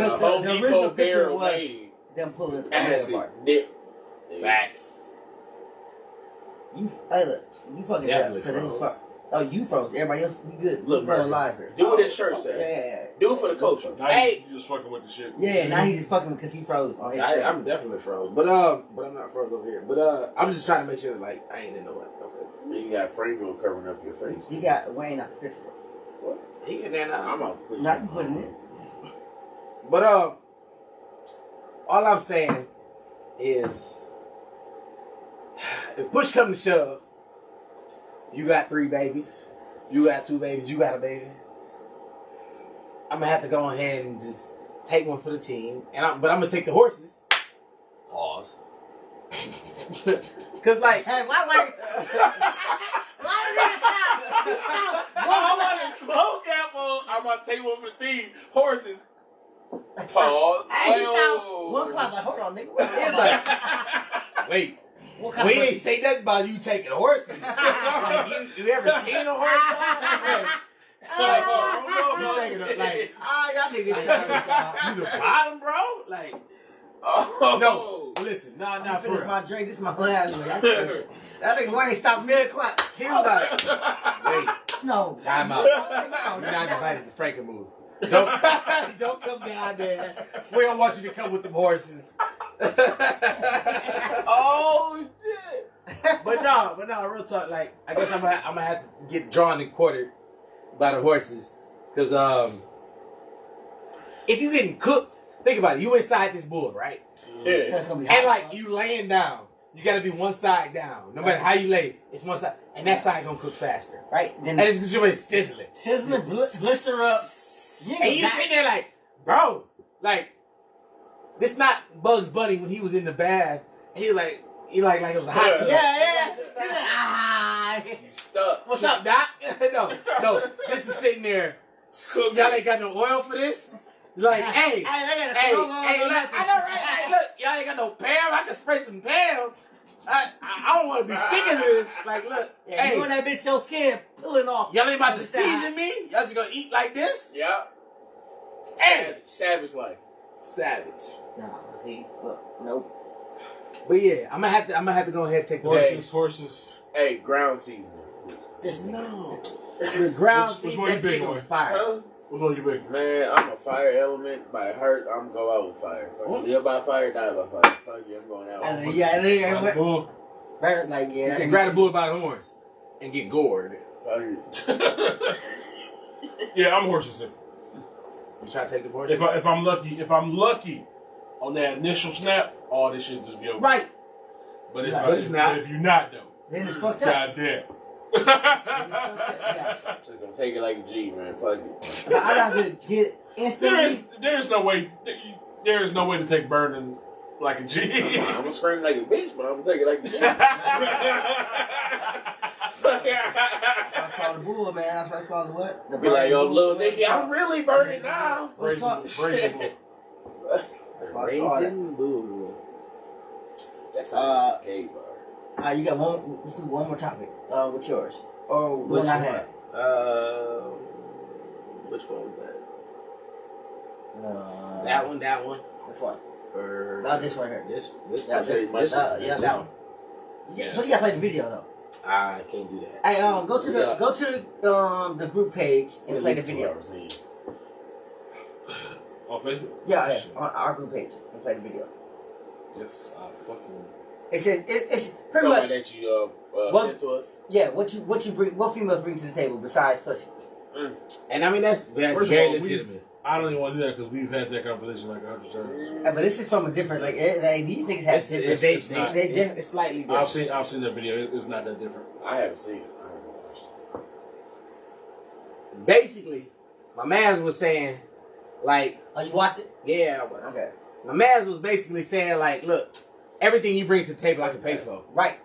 [SPEAKER 6] a Home
[SPEAKER 2] the
[SPEAKER 6] Depot
[SPEAKER 2] original picture
[SPEAKER 6] barrel
[SPEAKER 2] was
[SPEAKER 6] made.
[SPEAKER 2] them pulling the
[SPEAKER 6] Acid
[SPEAKER 2] apart.
[SPEAKER 6] dip.
[SPEAKER 5] Facts.
[SPEAKER 2] You, hey, look, you fucking
[SPEAKER 5] Definitely
[SPEAKER 2] because it was
[SPEAKER 5] froze.
[SPEAKER 2] fuck. Oh, you froze. Everybody else, we good.
[SPEAKER 6] Look,
[SPEAKER 2] we froze
[SPEAKER 6] Marcus,
[SPEAKER 2] live here.
[SPEAKER 6] do what his shirt said.
[SPEAKER 2] Yeah,
[SPEAKER 6] Do it for the culture.
[SPEAKER 3] Now
[SPEAKER 5] Hey.
[SPEAKER 3] you just fucking with the shit.
[SPEAKER 2] yeah. Now he's just fucking because he froze on his screen.
[SPEAKER 5] I'm definitely froze. But I'm not froze over here. But I'm just trying to make sure that, like, I ain't in the way. Okay.
[SPEAKER 6] Then you got Franco covering up your face.
[SPEAKER 2] You got Wayne out the picture.
[SPEAKER 5] He in there now.
[SPEAKER 6] I'm out.
[SPEAKER 2] Now you put it in.
[SPEAKER 5] But all I'm saying is, if push comes to shove, you got 3 babies, you got 2 babies, you got a baby. I'm gonna have to go ahead and just take one for the team, but I'm gonna take the horses. Pause. Cause like,
[SPEAKER 2] Hey, why did it stop?
[SPEAKER 6] I'm on the smoke apple. I'm gonna take one for the team. Horses. Pause.
[SPEAKER 2] Hey, he stopped.
[SPEAKER 6] Whoa.
[SPEAKER 2] 1 o'clock. Like, hold on, nigga.
[SPEAKER 5] it's like, wait.
[SPEAKER 2] What kind
[SPEAKER 5] We
[SPEAKER 2] of
[SPEAKER 5] ain't
[SPEAKER 2] person-
[SPEAKER 5] say nothing about you taking horses. Like, you ever seen a horse? Like, you taking a, like,
[SPEAKER 2] Ah, y'all niggas shut up.
[SPEAKER 5] you the bottom, bro? Like,
[SPEAKER 6] Oh.
[SPEAKER 5] no. Listen, nah,
[SPEAKER 2] I'm
[SPEAKER 5] for
[SPEAKER 2] finish
[SPEAKER 5] real.
[SPEAKER 2] my drink. This is my last one. That nigga Wayne stopped mid-o'clock.
[SPEAKER 5] He was like, wait,
[SPEAKER 2] No.
[SPEAKER 5] time out. You're not invited to Franken moves. Don't come down there. We don't want you to come with them horses.
[SPEAKER 6] Oh shit.
[SPEAKER 5] But no, real talk. Like, I guess I'm gonna have to get drawn and quartered by the horses, cause if you getting cooked, think about it. You inside this bull, right?
[SPEAKER 2] So
[SPEAKER 6] Yeah.
[SPEAKER 2] it's gonna be hot.
[SPEAKER 5] And like you laying down, you gotta be one side down. No matter how you lay, it's one side, and that side gonna cook faster.
[SPEAKER 2] Right? Then
[SPEAKER 5] And it's because you're sizzling.
[SPEAKER 2] sizzling, blister up.
[SPEAKER 5] And you sitting there like, bro, like, this not Bugs Bunny when he was in the bath. And he was like, it was a hot tub.
[SPEAKER 2] Yeah. He's like, ah.
[SPEAKER 6] You stuck.
[SPEAKER 5] What's up, Doc? no. This is sitting there. Y'all ain't got no oil for this? Like, hey,
[SPEAKER 2] Hey, they got a
[SPEAKER 5] hey,
[SPEAKER 2] slow-mo
[SPEAKER 5] look,
[SPEAKER 2] on
[SPEAKER 5] I know,
[SPEAKER 2] nothing.
[SPEAKER 5] right? Hey, look, y'all ain't got no Pam. I can spray some Pam. I don't want to be sticking to this. Like, look,
[SPEAKER 2] Yeah,
[SPEAKER 5] hey,
[SPEAKER 2] you and that bitch your skin pulling off.
[SPEAKER 5] y'all ain't about
[SPEAKER 2] on
[SPEAKER 5] to
[SPEAKER 2] the side.
[SPEAKER 5] season me? Y'all just gonna eat like this?
[SPEAKER 6] Yeah.
[SPEAKER 5] Hey,
[SPEAKER 6] Savage life.
[SPEAKER 5] savage.
[SPEAKER 2] Nah, see, look, nope.
[SPEAKER 5] But yeah, I'm gonna have to go ahead and take the
[SPEAKER 3] Horses.
[SPEAKER 6] Hey, ground seasoning.
[SPEAKER 2] This
[SPEAKER 5] No. The ground
[SPEAKER 3] Which
[SPEAKER 5] seed,
[SPEAKER 3] one you
[SPEAKER 5] that
[SPEAKER 3] big
[SPEAKER 5] chicken
[SPEAKER 3] on?
[SPEAKER 5] was fire.
[SPEAKER 6] Huh?
[SPEAKER 3] Which one you picking?
[SPEAKER 6] Man, I'm a fire element. By heart, I'm go out with fire. Fuck, live by fire, die by fire. Fuck you, I'm going out.
[SPEAKER 2] And yeah,
[SPEAKER 3] Bull.
[SPEAKER 2] better like
[SPEAKER 5] You
[SPEAKER 2] yeah.
[SPEAKER 5] said grab the bull by the horns and get gored.
[SPEAKER 6] Fuck you.
[SPEAKER 3] Yeah, I'm horses.
[SPEAKER 5] You try to take the horse?
[SPEAKER 3] If I'm lucky on that initial snap, all this shit just be over.
[SPEAKER 2] Right.
[SPEAKER 3] But if
[SPEAKER 5] But it's not.
[SPEAKER 3] if you're not though,
[SPEAKER 2] Then it's fucked up.
[SPEAKER 3] goddamn.
[SPEAKER 2] Yes.
[SPEAKER 6] Just gonna take it like a G, man. Fuck it.
[SPEAKER 2] I'd rather get instantly.
[SPEAKER 3] There's no way to take burning like a G.
[SPEAKER 6] I'm gonna scream like a bitch, but I'm gonna take it like a G.
[SPEAKER 2] That's called the bull, man. That's what I call the what? The
[SPEAKER 6] Be like, yo,
[SPEAKER 2] burning
[SPEAKER 6] little
[SPEAKER 2] bull.
[SPEAKER 6] Nicky, I'm really burning now.
[SPEAKER 2] What's called?
[SPEAKER 3] Braceable.
[SPEAKER 2] That's what I call it.
[SPEAKER 6] That's okay, bro.
[SPEAKER 2] You got one. Let's do one more topic. What's yours? Or
[SPEAKER 5] Which
[SPEAKER 2] one I
[SPEAKER 5] one?
[SPEAKER 2] had.
[SPEAKER 5] Which one was that?
[SPEAKER 2] That
[SPEAKER 5] That one.
[SPEAKER 2] Which one?
[SPEAKER 5] Or
[SPEAKER 2] No, this one here.
[SPEAKER 5] this.
[SPEAKER 2] Yeah,
[SPEAKER 6] say my shit.
[SPEAKER 2] yeah, that one. Yeah, but you gotta play the video though.
[SPEAKER 5] I can't do that.
[SPEAKER 2] Hey, go to the group page and play the video.
[SPEAKER 3] On Facebook?
[SPEAKER 2] Yeah,
[SPEAKER 3] Shit.
[SPEAKER 2] on our group page and play the video.
[SPEAKER 3] If I fucking
[SPEAKER 2] It says it's pretty
[SPEAKER 6] Something
[SPEAKER 2] much
[SPEAKER 6] that you
[SPEAKER 2] What?
[SPEAKER 6] sent to us.
[SPEAKER 2] yeah. What you bring? What females bring to the table besides pussy?
[SPEAKER 5] And I mean that's
[SPEAKER 3] First of
[SPEAKER 5] very
[SPEAKER 3] all,
[SPEAKER 5] legitimate.
[SPEAKER 3] I don't even want to do that because we've had that conversation like 100 times.
[SPEAKER 2] But this is from a different like these niggas have
[SPEAKER 5] It's,
[SPEAKER 2] different.
[SPEAKER 3] it's not.
[SPEAKER 2] they
[SPEAKER 5] it's,
[SPEAKER 2] different.
[SPEAKER 5] it's slightly different.
[SPEAKER 3] I've seen that video. It's not that different.
[SPEAKER 6] I haven't seen it. I haven't watched it.
[SPEAKER 5] Basically, my man was saying, like,
[SPEAKER 2] Oh, you watched it?
[SPEAKER 5] yeah, I was.
[SPEAKER 2] Okay.
[SPEAKER 5] My man was basically saying, like, look, everything you bring to the table, I can pay for.
[SPEAKER 2] Right.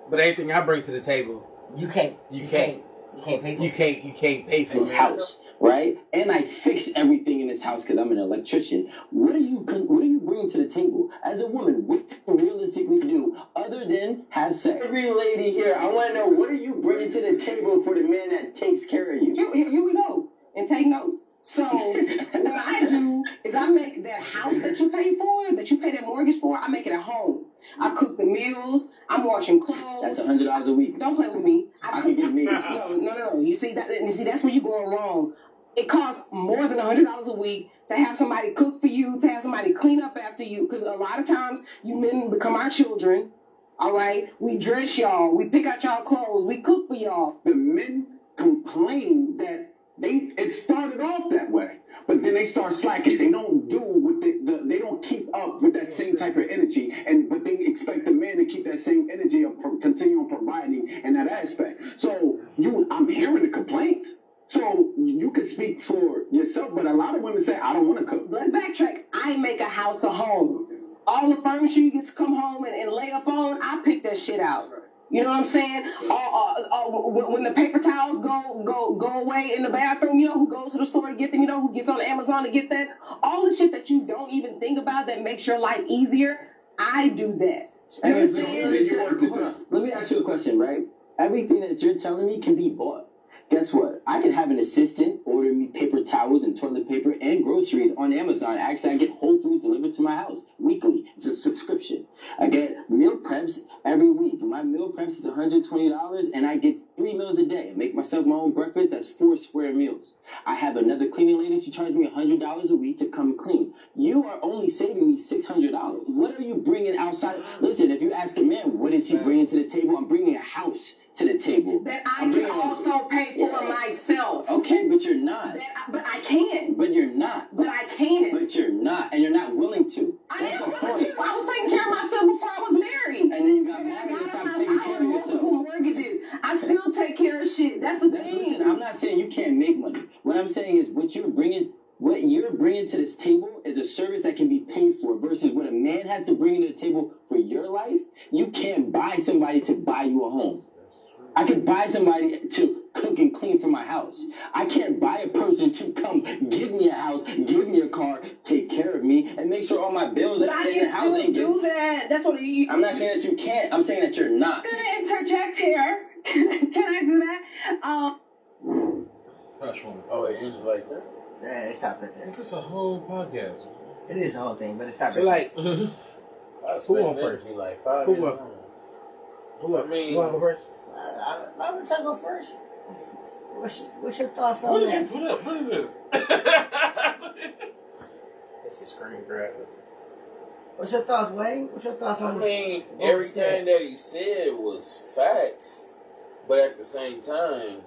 [SPEAKER 5] But anything I bring to the table,
[SPEAKER 2] You can't pay for.
[SPEAKER 5] you can't pay for
[SPEAKER 9] This
[SPEAKER 5] it.
[SPEAKER 9] house, right? And I fix everything in this house because I'm an electrician. What are you bringing to the table as a woman? What do you realistically do other than have sex? Every lady here, I want to know, what are you bringing to the table for the man that takes care of you?
[SPEAKER 10] Here we go. And take notes. So what I do is I make that house that you pay for, that you pay that mortgage for, I make it at home. I cook the meals. I'm washing clothes.
[SPEAKER 9] That's $100 a week.
[SPEAKER 10] Don't play with me.
[SPEAKER 9] I can get me.
[SPEAKER 10] No. You see that's where you're going wrong. It costs more than $100 a week to have somebody cook for you, to have somebody clean up after you. Because a lot of times you men become our children. All right, we dress y'all, we pick out y'all clothes, we cook for y'all.
[SPEAKER 7] The men complain that it started off that way, but then they start slacking. They don't do what they don't keep up with that same type of energy, but they expect the man to keep that same energy of continue on providing in that aspect. So I'm hearing the complaints. So you can speak for yourself, but a lot of women say, I don't want to cook.
[SPEAKER 10] Let's backtrack. I make a house a home. All the furniture you get to come home and lay up on, I pick that shit out. You know what I'm saying? When the paper towels go away in the bathroom, you know who goes to the store to get them, you know who gets on Amazon to get that? All the shit that you don't even think about that makes your life easier, I do that. You understand?
[SPEAKER 9] Let me ask you a question, right? Everything that you're telling me can be bought. Guess what? I can have an assistant order me paper towels and toilet paper and groceries on Amazon. Actually, I get Whole Foods delivered to my house weekly. It's a subscription. I get meal preps every week. My meal preps is $120, and I get 3 meals a day. I make myself my own breakfast. That's 4 square meals. I have another cleaning lady. She charges me $100 a week to come clean. You are only saving me $600. What are you bringing outside? Listen, if you ask a man, what is he bringing to the table? I'm bringing a house to the table.
[SPEAKER 10] That I can also pay for myself.
[SPEAKER 9] Okay, but you're not.
[SPEAKER 10] But I can.
[SPEAKER 9] But you're not.
[SPEAKER 10] But I can.
[SPEAKER 9] But you're not, and you're not willing to.
[SPEAKER 10] I am willing to. I was taking care of myself before I was married.
[SPEAKER 9] And then you got married and stopped taking care of yourself.
[SPEAKER 10] Multiple mortgages. I still take care of shit. That's the thing.
[SPEAKER 9] Listen, I'm not saying you can't make money. What I'm saying is what you're bringing to this table is a service that can be paid for versus what a man has to bring to the table for your life. You can't buy somebody to buy you a home. I could buy somebody to cook and clean for my house. I can't buy a person to come give me a house, give me a car, take care of me, and make sure all my bills
[SPEAKER 10] but
[SPEAKER 9] are
[SPEAKER 10] I
[SPEAKER 9] in the house.
[SPEAKER 10] But I can still do that. That's what
[SPEAKER 9] I'm not saying that you can't. I'm saying that you're not.
[SPEAKER 10] I'm gonna interject here. Can I do that?
[SPEAKER 3] Fresh one.
[SPEAKER 6] Oh, it is like that?
[SPEAKER 2] Yeah, it stopped right there.
[SPEAKER 3] It's a whole podcast.
[SPEAKER 2] It is the whole thing, but it stopped
[SPEAKER 5] So
[SPEAKER 2] right
[SPEAKER 5] like,
[SPEAKER 6] Who
[SPEAKER 5] won first?
[SPEAKER 6] Like 5
[SPEAKER 5] Who
[SPEAKER 6] minutes.
[SPEAKER 5] won?
[SPEAKER 6] I mean,
[SPEAKER 5] you want to go first?
[SPEAKER 2] I'm gonna try to go first. What's your thoughts on
[SPEAKER 3] What is
[SPEAKER 2] that?
[SPEAKER 3] it? What is it?
[SPEAKER 5] It's a screen grab.
[SPEAKER 2] What's your thoughts, Wayne? What's your thoughts on
[SPEAKER 6] I
[SPEAKER 2] what
[SPEAKER 6] mean,
[SPEAKER 2] what was
[SPEAKER 6] everything
[SPEAKER 2] said?
[SPEAKER 6] that he said was facts, but at the same time,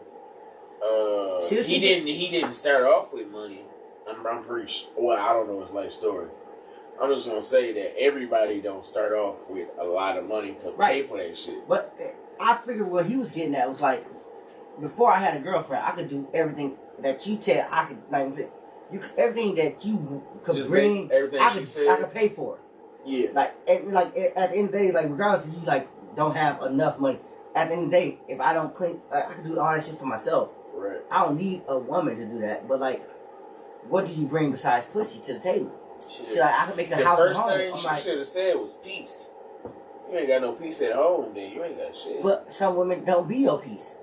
[SPEAKER 6] he didn't start off with money. I'm pretty sure. Well, I don't know his life story. I'm just gonna say that everybody don't start off with a lot of money to pay for that shit.
[SPEAKER 2] But I figured what he was getting at was like, before I had a girlfriend, I could do everything that you tell. I could everything that you could
[SPEAKER 6] Just
[SPEAKER 2] bring.
[SPEAKER 6] make everything
[SPEAKER 2] I
[SPEAKER 6] she
[SPEAKER 2] could
[SPEAKER 6] said.
[SPEAKER 2] pay for.
[SPEAKER 6] Yeah.
[SPEAKER 2] At the end of the day, like regardless if you don't have enough money, at the end of the day, if I don't clean, I can do all that shit for myself.
[SPEAKER 6] Right.
[SPEAKER 2] I don't need a woman to do that. But what do you bring besides pussy to the table?
[SPEAKER 6] Shit.
[SPEAKER 2] So I can make a
[SPEAKER 6] The
[SPEAKER 2] house at
[SPEAKER 6] first
[SPEAKER 2] home.
[SPEAKER 6] thing she should have said was peace. You ain't got no peace at home, then you ain't got shit.
[SPEAKER 2] But some women don't be your piece.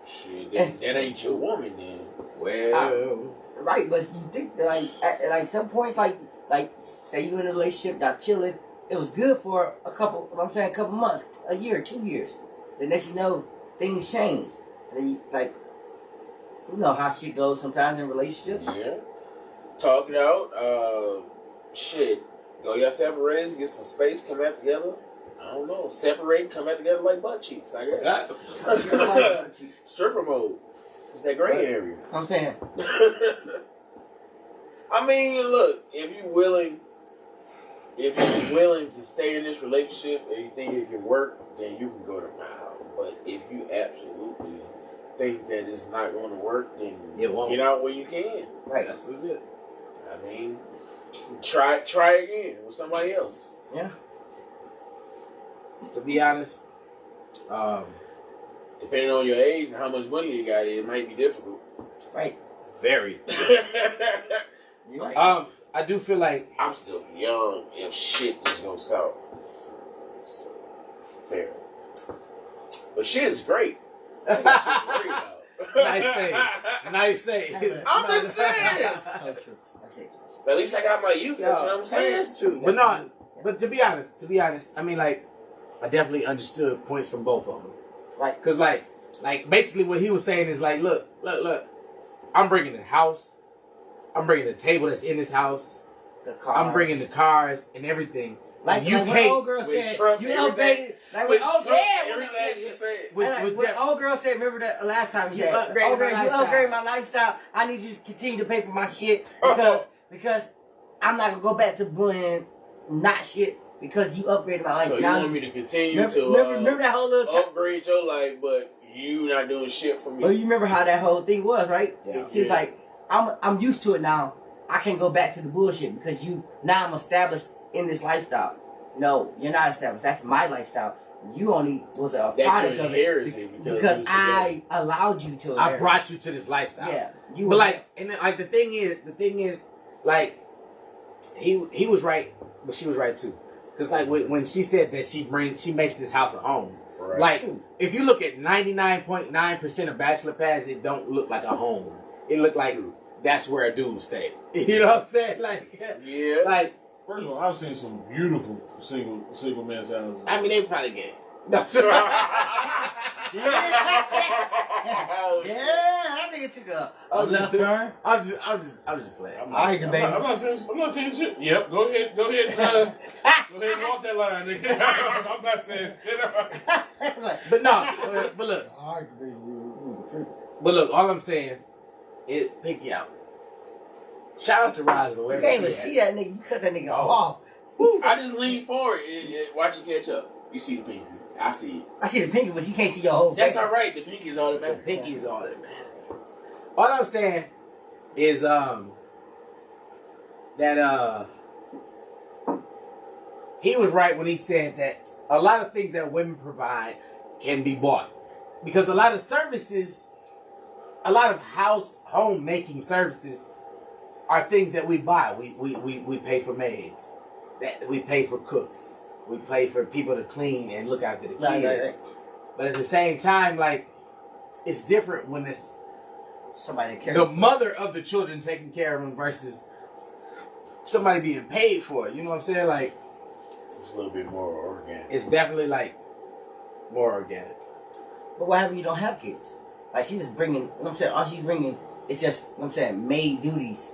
[SPEAKER 6] Shit, that ain't your woman then.
[SPEAKER 5] Well,
[SPEAKER 2] Right, but you think that at some points, say you in a relationship, y'all chilling, it was good for a couple months, a year, 2 years. The next you know, things change. And then you know how shit goes sometimes in relationships.
[SPEAKER 6] Yeah. Talk it out. Shit. Go y'all separate, get some space, come back together. I don't know. Separate, come back together like butt cheeks, I guess. Stripper mode. It's that gray area.
[SPEAKER 2] I'm saying.
[SPEAKER 6] I mean, look, if you're willing to stay in this relationship and you think it can work, then you can go to mile. But if you absolutely think that it's not going to work, then
[SPEAKER 5] it won't.
[SPEAKER 6] Get out where you can.
[SPEAKER 2] Right.
[SPEAKER 5] That's legit.
[SPEAKER 6] I mean, try again with somebody else.
[SPEAKER 2] Yeah.
[SPEAKER 5] To be honest,
[SPEAKER 6] Depending on your age and how much money you got, it might be difficult.
[SPEAKER 2] Right.
[SPEAKER 5] Very.
[SPEAKER 2] Right.
[SPEAKER 5] I do feel like
[SPEAKER 6] I'm still young if shit just goes south. Fair. But shit is great. Shit is great now.
[SPEAKER 5] Nice say.
[SPEAKER 6] I'm just saying.
[SPEAKER 2] So true. That's it.
[SPEAKER 6] At least I got my youth. That's what I'm saying.
[SPEAKER 5] That's true. But no, but to be honest, I mean, like, I definitely understood points from both of them.
[SPEAKER 2] Right.
[SPEAKER 5] Because, like basically what he was saying is like, look. I'm bringing the house. I'm bringing the table that's in this house.
[SPEAKER 2] The cars.
[SPEAKER 5] I'm bringing the cars and everything.
[SPEAKER 2] Like
[SPEAKER 5] you
[SPEAKER 2] when
[SPEAKER 5] can't.
[SPEAKER 2] old girl said, you upgraded. Like when old girl said, remember that last time you upgraded my lifestyle. I need you to continue to pay for my shit because I'm not gonna go back to doing not shit because you upgraded my life.
[SPEAKER 6] So you want me to continue
[SPEAKER 2] remember that whole little
[SPEAKER 6] upgrade your life, but you not doing shit for me.
[SPEAKER 2] Well, you remember how that whole thing was, right?
[SPEAKER 5] Yeah.
[SPEAKER 2] She's like, I'm used to it now. I can't go back to the bullshit because I'm established in this lifestyle. No, you're not established. That's my lifestyle. You only was a product of it because I allowed you to.
[SPEAKER 5] I brought you to this lifestyle.
[SPEAKER 2] Yeah,
[SPEAKER 5] but like, and then, like the thing is, like, he was right, but she was right too. Because like when she said that she makes this house a home. Right. Like if you look at 99.9% of bachelor pads, it don't look like a home. It look like that's where a dude stayed. You know what I'm saying? Like
[SPEAKER 6] yeah.
[SPEAKER 5] Like
[SPEAKER 3] first of all, I've seen some beautiful single men's houses.
[SPEAKER 5] I mean, they probably gay. No.
[SPEAKER 2] Yeah, that nigga took a left turn.
[SPEAKER 5] I'm just playing.
[SPEAKER 3] I'm not saying shit. Yep, go ahead. Go ahead and walk that line, nigga. I'm not saying shit.
[SPEAKER 5] But look, all I'm saying is pinky out. Shout out to Roz.
[SPEAKER 2] You can't even see that nigga. You cut that nigga off.
[SPEAKER 6] I just lean forward. Watch it catch up. You see the pinky. I see it.
[SPEAKER 2] I see the pinky, but you can't see your whole face.
[SPEAKER 6] That's all right. The pinky is all that matters.
[SPEAKER 5] The pinky is all that matters. All I'm saying is that he was right when he said that a lot of things that women provide can be bought. Because a lot of services, a lot of homemaking services are things that we buy. We pay for maids. We pay for cooks. We pay for people to clean and look after the kids. Right. But at the same time, like, it's different when it's
[SPEAKER 2] somebody cares.
[SPEAKER 5] The mother of the children taking care of them versus somebody being paid for it. You know what I'm saying? Like,
[SPEAKER 6] it's a little bit more organic.
[SPEAKER 5] It's definitely like more organic.
[SPEAKER 2] But what happens if you don't have kids? Like, she's just bringing, you know what I'm saying? All she's bringing is just, you know what I'm saying, maid duties.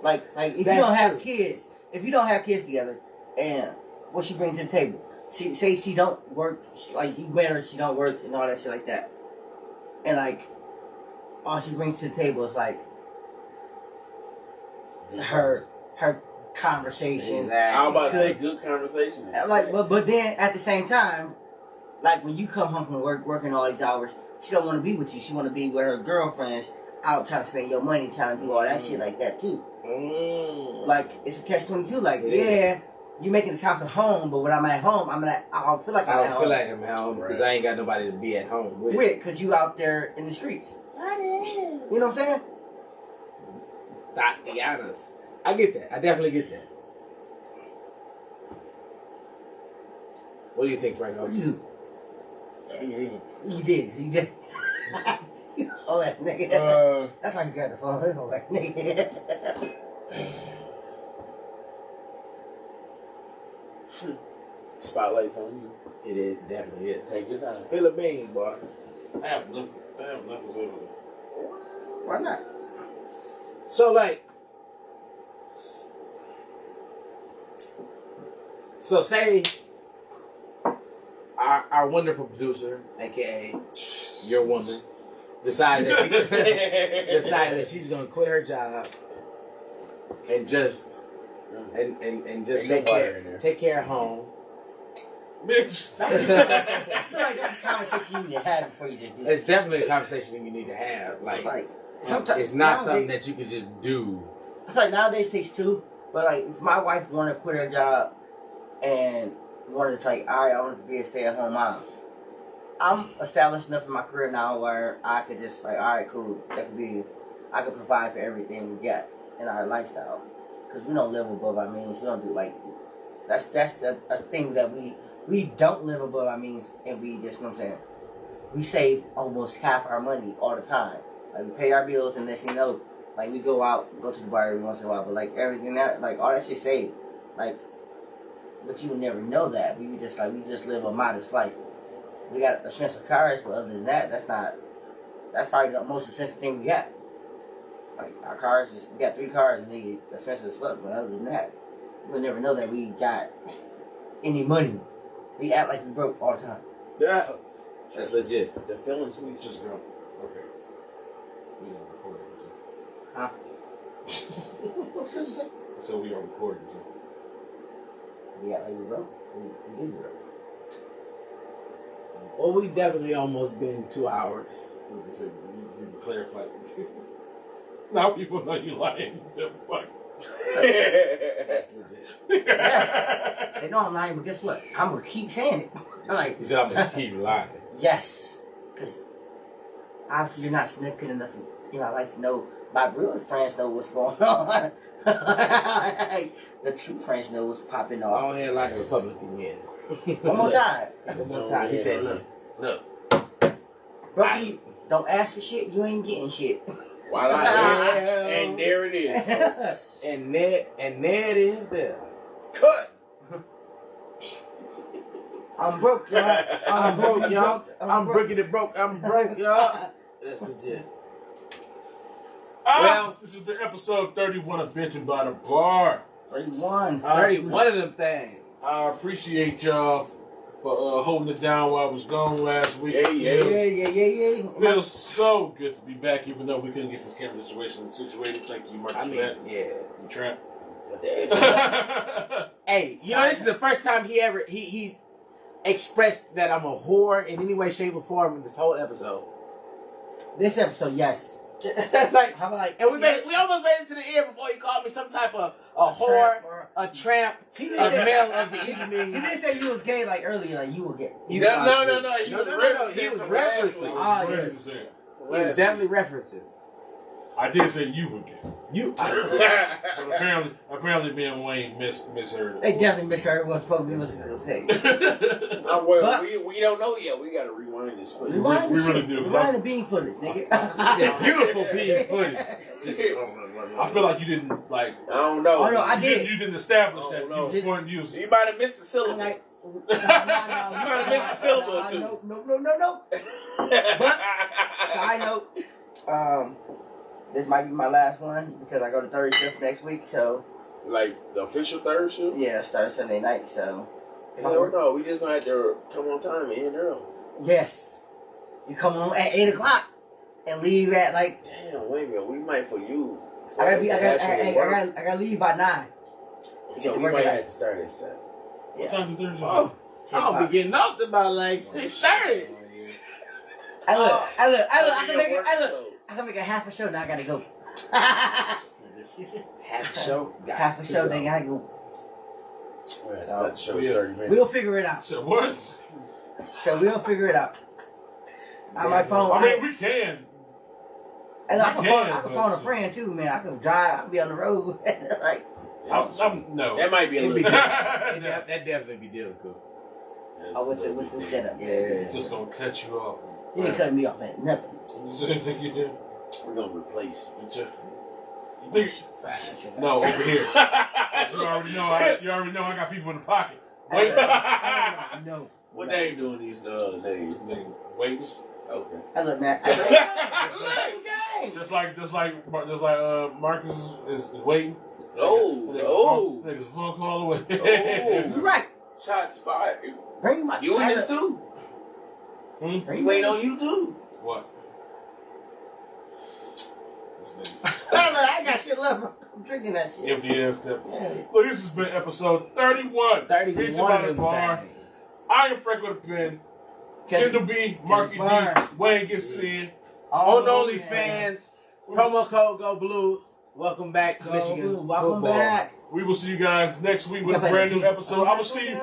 [SPEAKER 2] Like if you don't have kids, together, and what she brings to the table, she don't work, like you met her, she don't work and all that shit like that, and like all she brings to the table is like her conversation.
[SPEAKER 6] Exactly. I was about to say good conversation.
[SPEAKER 2] Like, but then at the same time, like when you come home from working all these hours, she don't want to be with you. She want to be with her girlfriends, out trying to spend your money, trying to do all that shit like that too. Like it's a catch-22. Like you making this house a home, but when I'm at home, I don't feel like I'm at home. I don't feel like I'm at home because I ain't got nobody to be at home with. Because you out there in the streets. You know what I'm saying?
[SPEAKER 5] Be honest. I get that. I definitely get that. What do you think, Franco?
[SPEAKER 2] You did. Oh, that nigga. That's why you got the phone. Oh, that nigga.
[SPEAKER 6] Spotlight's on you.
[SPEAKER 5] It is, definitely is.
[SPEAKER 6] Take your time.
[SPEAKER 5] Spill a bean, boy.
[SPEAKER 3] I have nothing to say.
[SPEAKER 2] Why not?
[SPEAKER 5] So, like, say our wonderful producer, aka your woman, decided that she's gonna quit her job and just take care of home.
[SPEAKER 3] Bitch.
[SPEAKER 2] I feel like that's a conversation you need to have before you just do.
[SPEAKER 5] It's definitely a conversation you need to have. Like it's not something that you can just do.
[SPEAKER 2] I feel like nowadays it takes two. But like, if my wife wanted to quit her job and wanted to like, all right, I want to be a stay-at-home mom. I'm established enough in my career now where I could just like, all right, cool. That could be, I could provide for everything we get in our lifestyle. Because we don't live above our means. We don't do like, that's the a thing that we don't live above our means, and we just, you know what I'm saying, we save almost half our money all the time. Like we pay our bills, and next thing you know, like we go to the bar every once in a while, but like everything that, like all that shit saved. Like, but you would never know that. We just live a modest life. We got expensive cars, but other than that, that's probably the most expensive thing we got. Like our cars, we got 3 cars and they expensive as fuck, but other than that, we would never know that we got any money. We act like we broke all the time.
[SPEAKER 5] Yeah. That's legit.
[SPEAKER 6] The feelings we
[SPEAKER 3] Just go. Okay. We are recording too.
[SPEAKER 2] Huh?
[SPEAKER 3] So we are recording too.
[SPEAKER 2] We act like we broke. We did broke.
[SPEAKER 5] Well, we definitely almost been 2 hours.
[SPEAKER 3] You can clarify. Now people know you lying. The fuck.
[SPEAKER 5] That's legit.
[SPEAKER 2] Yes. They know I'm lying, but guess what? I'm gonna keep saying it. Like,
[SPEAKER 3] He said I'm gonna keep lying.
[SPEAKER 2] yes, because obviously you're not significant enough in my life to know. My real friends know what's going on. The true friends know what's popping
[SPEAKER 5] I
[SPEAKER 2] off.
[SPEAKER 5] don't hear like a Republican yet.
[SPEAKER 2] One more time.
[SPEAKER 5] One more time. He said, look.
[SPEAKER 2] Bro, don't ask for shit, you ain't getting shit.
[SPEAKER 6] Why not? And there it is, folks.
[SPEAKER 5] and there it is there.
[SPEAKER 6] Cut.
[SPEAKER 2] I'm broke, y'all.
[SPEAKER 5] I'm broke, y'all. I'm breaking it broke. I'm broke, y'all. That's legit.
[SPEAKER 3] Well, this has been episode 31 of Bitchin' by the Bar.
[SPEAKER 2] 31.
[SPEAKER 5] 31 of them things.
[SPEAKER 3] I appreciate y'all for holding it down while I was gone last week.
[SPEAKER 2] Yeah.
[SPEAKER 3] Feels so good to be back, even though we couldn't get this camera situation situated. Thank you, Marcus.
[SPEAKER 5] Yeah.
[SPEAKER 3] You tramp.
[SPEAKER 5] Hey, you know, this is the first time he's expressed that I'm a whore in any way, shape, or form in this whole episode.
[SPEAKER 2] This episode, yes.
[SPEAKER 5] Like,
[SPEAKER 2] how about like,
[SPEAKER 5] and we almost made it to the end before he called me some type of a whore, a tramp, a male of the evening.
[SPEAKER 2] He didn't say you was gay like earlier, like you were gay.
[SPEAKER 5] No. He was referencing. He was definitely referencing.
[SPEAKER 3] I did say you were gay. But apparently me and Wayne misheard it.
[SPEAKER 2] They definitely misheard what the fuck we was saying.
[SPEAKER 6] Well, we don't know yet. We gotta rewind this footage.
[SPEAKER 2] Rewind
[SPEAKER 3] we really do.
[SPEAKER 2] Rewind the bean footage, nigga.
[SPEAKER 5] Beautiful bean footage.
[SPEAKER 3] I feel like you didn't like.
[SPEAKER 6] I don't know.
[SPEAKER 2] Oh no, I did.
[SPEAKER 3] You didn't establish that.
[SPEAKER 6] No.
[SPEAKER 3] You weren't using.
[SPEAKER 6] You might have missed the syllable.
[SPEAKER 2] Like,
[SPEAKER 6] you might have missed the syllable or two.
[SPEAKER 2] No. But side note, this might be my last one because I go to third shift next week. So,
[SPEAKER 6] like the official third shift?
[SPEAKER 2] Yeah, start Sunday night. So,
[SPEAKER 6] no, we just gonna have to come on time and end early.
[SPEAKER 2] Yes, you come home at 8:00 and leave at like.
[SPEAKER 6] Damn, wait a minute. We might for you.
[SPEAKER 2] I gotta leave by 9.
[SPEAKER 6] So we might have to start at 7.
[SPEAKER 3] What time did Thursday?
[SPEAKER 5] Oh, I'll be getting off about like 6:30. I can make a half a show. Now I gotta go. Half a show. Then I gotta go. We'll figure it out.
[SPEAKER 3] So what?
[SPEAKER 2] So we'll figure it out. On my phone.
[SPEAKER 3] I mean, we can.
[SPEAKER 2] And I can phone a friend too, man. I can drive. I'll be on the road. Like.
[SPEAKER 3] No.
[SPEAKER 6] That might be a little bit.
[SPEAKER 5] That definitely be difficult.
[SPEAKER 2] Oh, with the setup.
[SPEAKER 3] Yeah. Just gonna cut you off.
[SPEAKER 2] You ain't cutting me off at nothing.
[SPEAKER 6] We're gonna replace you.
[SPEAKER 3] You think? No, over here. You already know I got people in the pocket. Wait.
[SPEAKER 2] No.
[SPEAKER 6] What they ain't doing these days?
[SPEAKER 3] Wait.
[SPEAKER 6] Okay.
[SPEAKER 2] I look, man.
[SPEAKER 3] Just like Marcus is waiting. Niggas phone call away.
[SPEAKER 2] You're right.
[SPEAKER 6] Shots fired.
[SPEAKER 2] Bring my.
[SPEAKER 6] You in this too? Wait on you too.
[SPEAKER 3] What?
[SPEAKER 2] I got shit left. I'm drinking that shit.
[SPEAKER 3] Empty ass tip. Look, this has been episode 31.
[SPEAKER 5] 31
[SPEAKER 3] by the Bar. I am Franco the Pen. Kendall B, Marky D, Wayne gets it in.
[SPEAKER 5] On OnlyFans. Promo code Go Blue. Welcome back to Michigan.
[SPEAKER 2] Welcome back.
[SPEAKER 3] We will see you guys next week with a brand new episode. I will see you.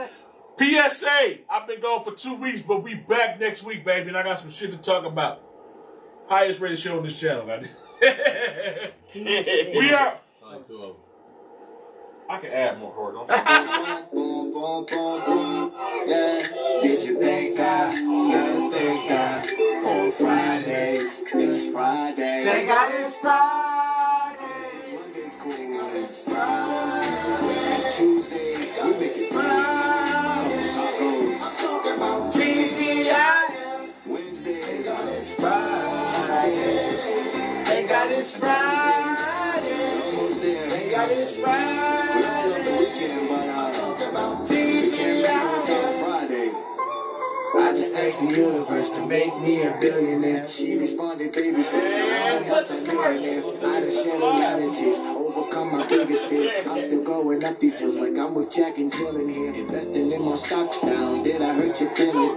[SPEAKER 3] PSA, I've been gone for 2 weeks, but we back next week, baby, and I got some shit to talk about. Highest rated show on this channel, man. We are.
[SPEAKER 1] Only 2 of them.
[SPEAKER 3] I can add more, Corey.
[SPEAKER 4] Boom, boom, boom, boom. Yeah. Did you think I gotta thank God for Fridays? It's Friday.
[SPEAKER 2] Thank God it's Friday.
[SPEAKER 4] Monday's cool. It's Friday. Tuesday, it's Friday. Tacos. I'm talking about TGI. Wednesday, thank God it's Friday.
[SPEAKER 2] Thank God it's Friday.
[SPEAKER 4] Almost there.
[SPEAKER 2] Thank God it's Friday.
[SPEAKER 4] We all love the weekend, but we can't make it on Friday.
[SPEAKER 2] I just asked the universe to make me a billionaire.
[SPEAKER 4] She responded, baby, steps to I'm a multi-millionaire. I done shed a lot of tears, overcome my biggest fears. I'm still going up these hills like I'm with Jack and Jill in here. Investing in my stocks now. Did I hurt your feelings?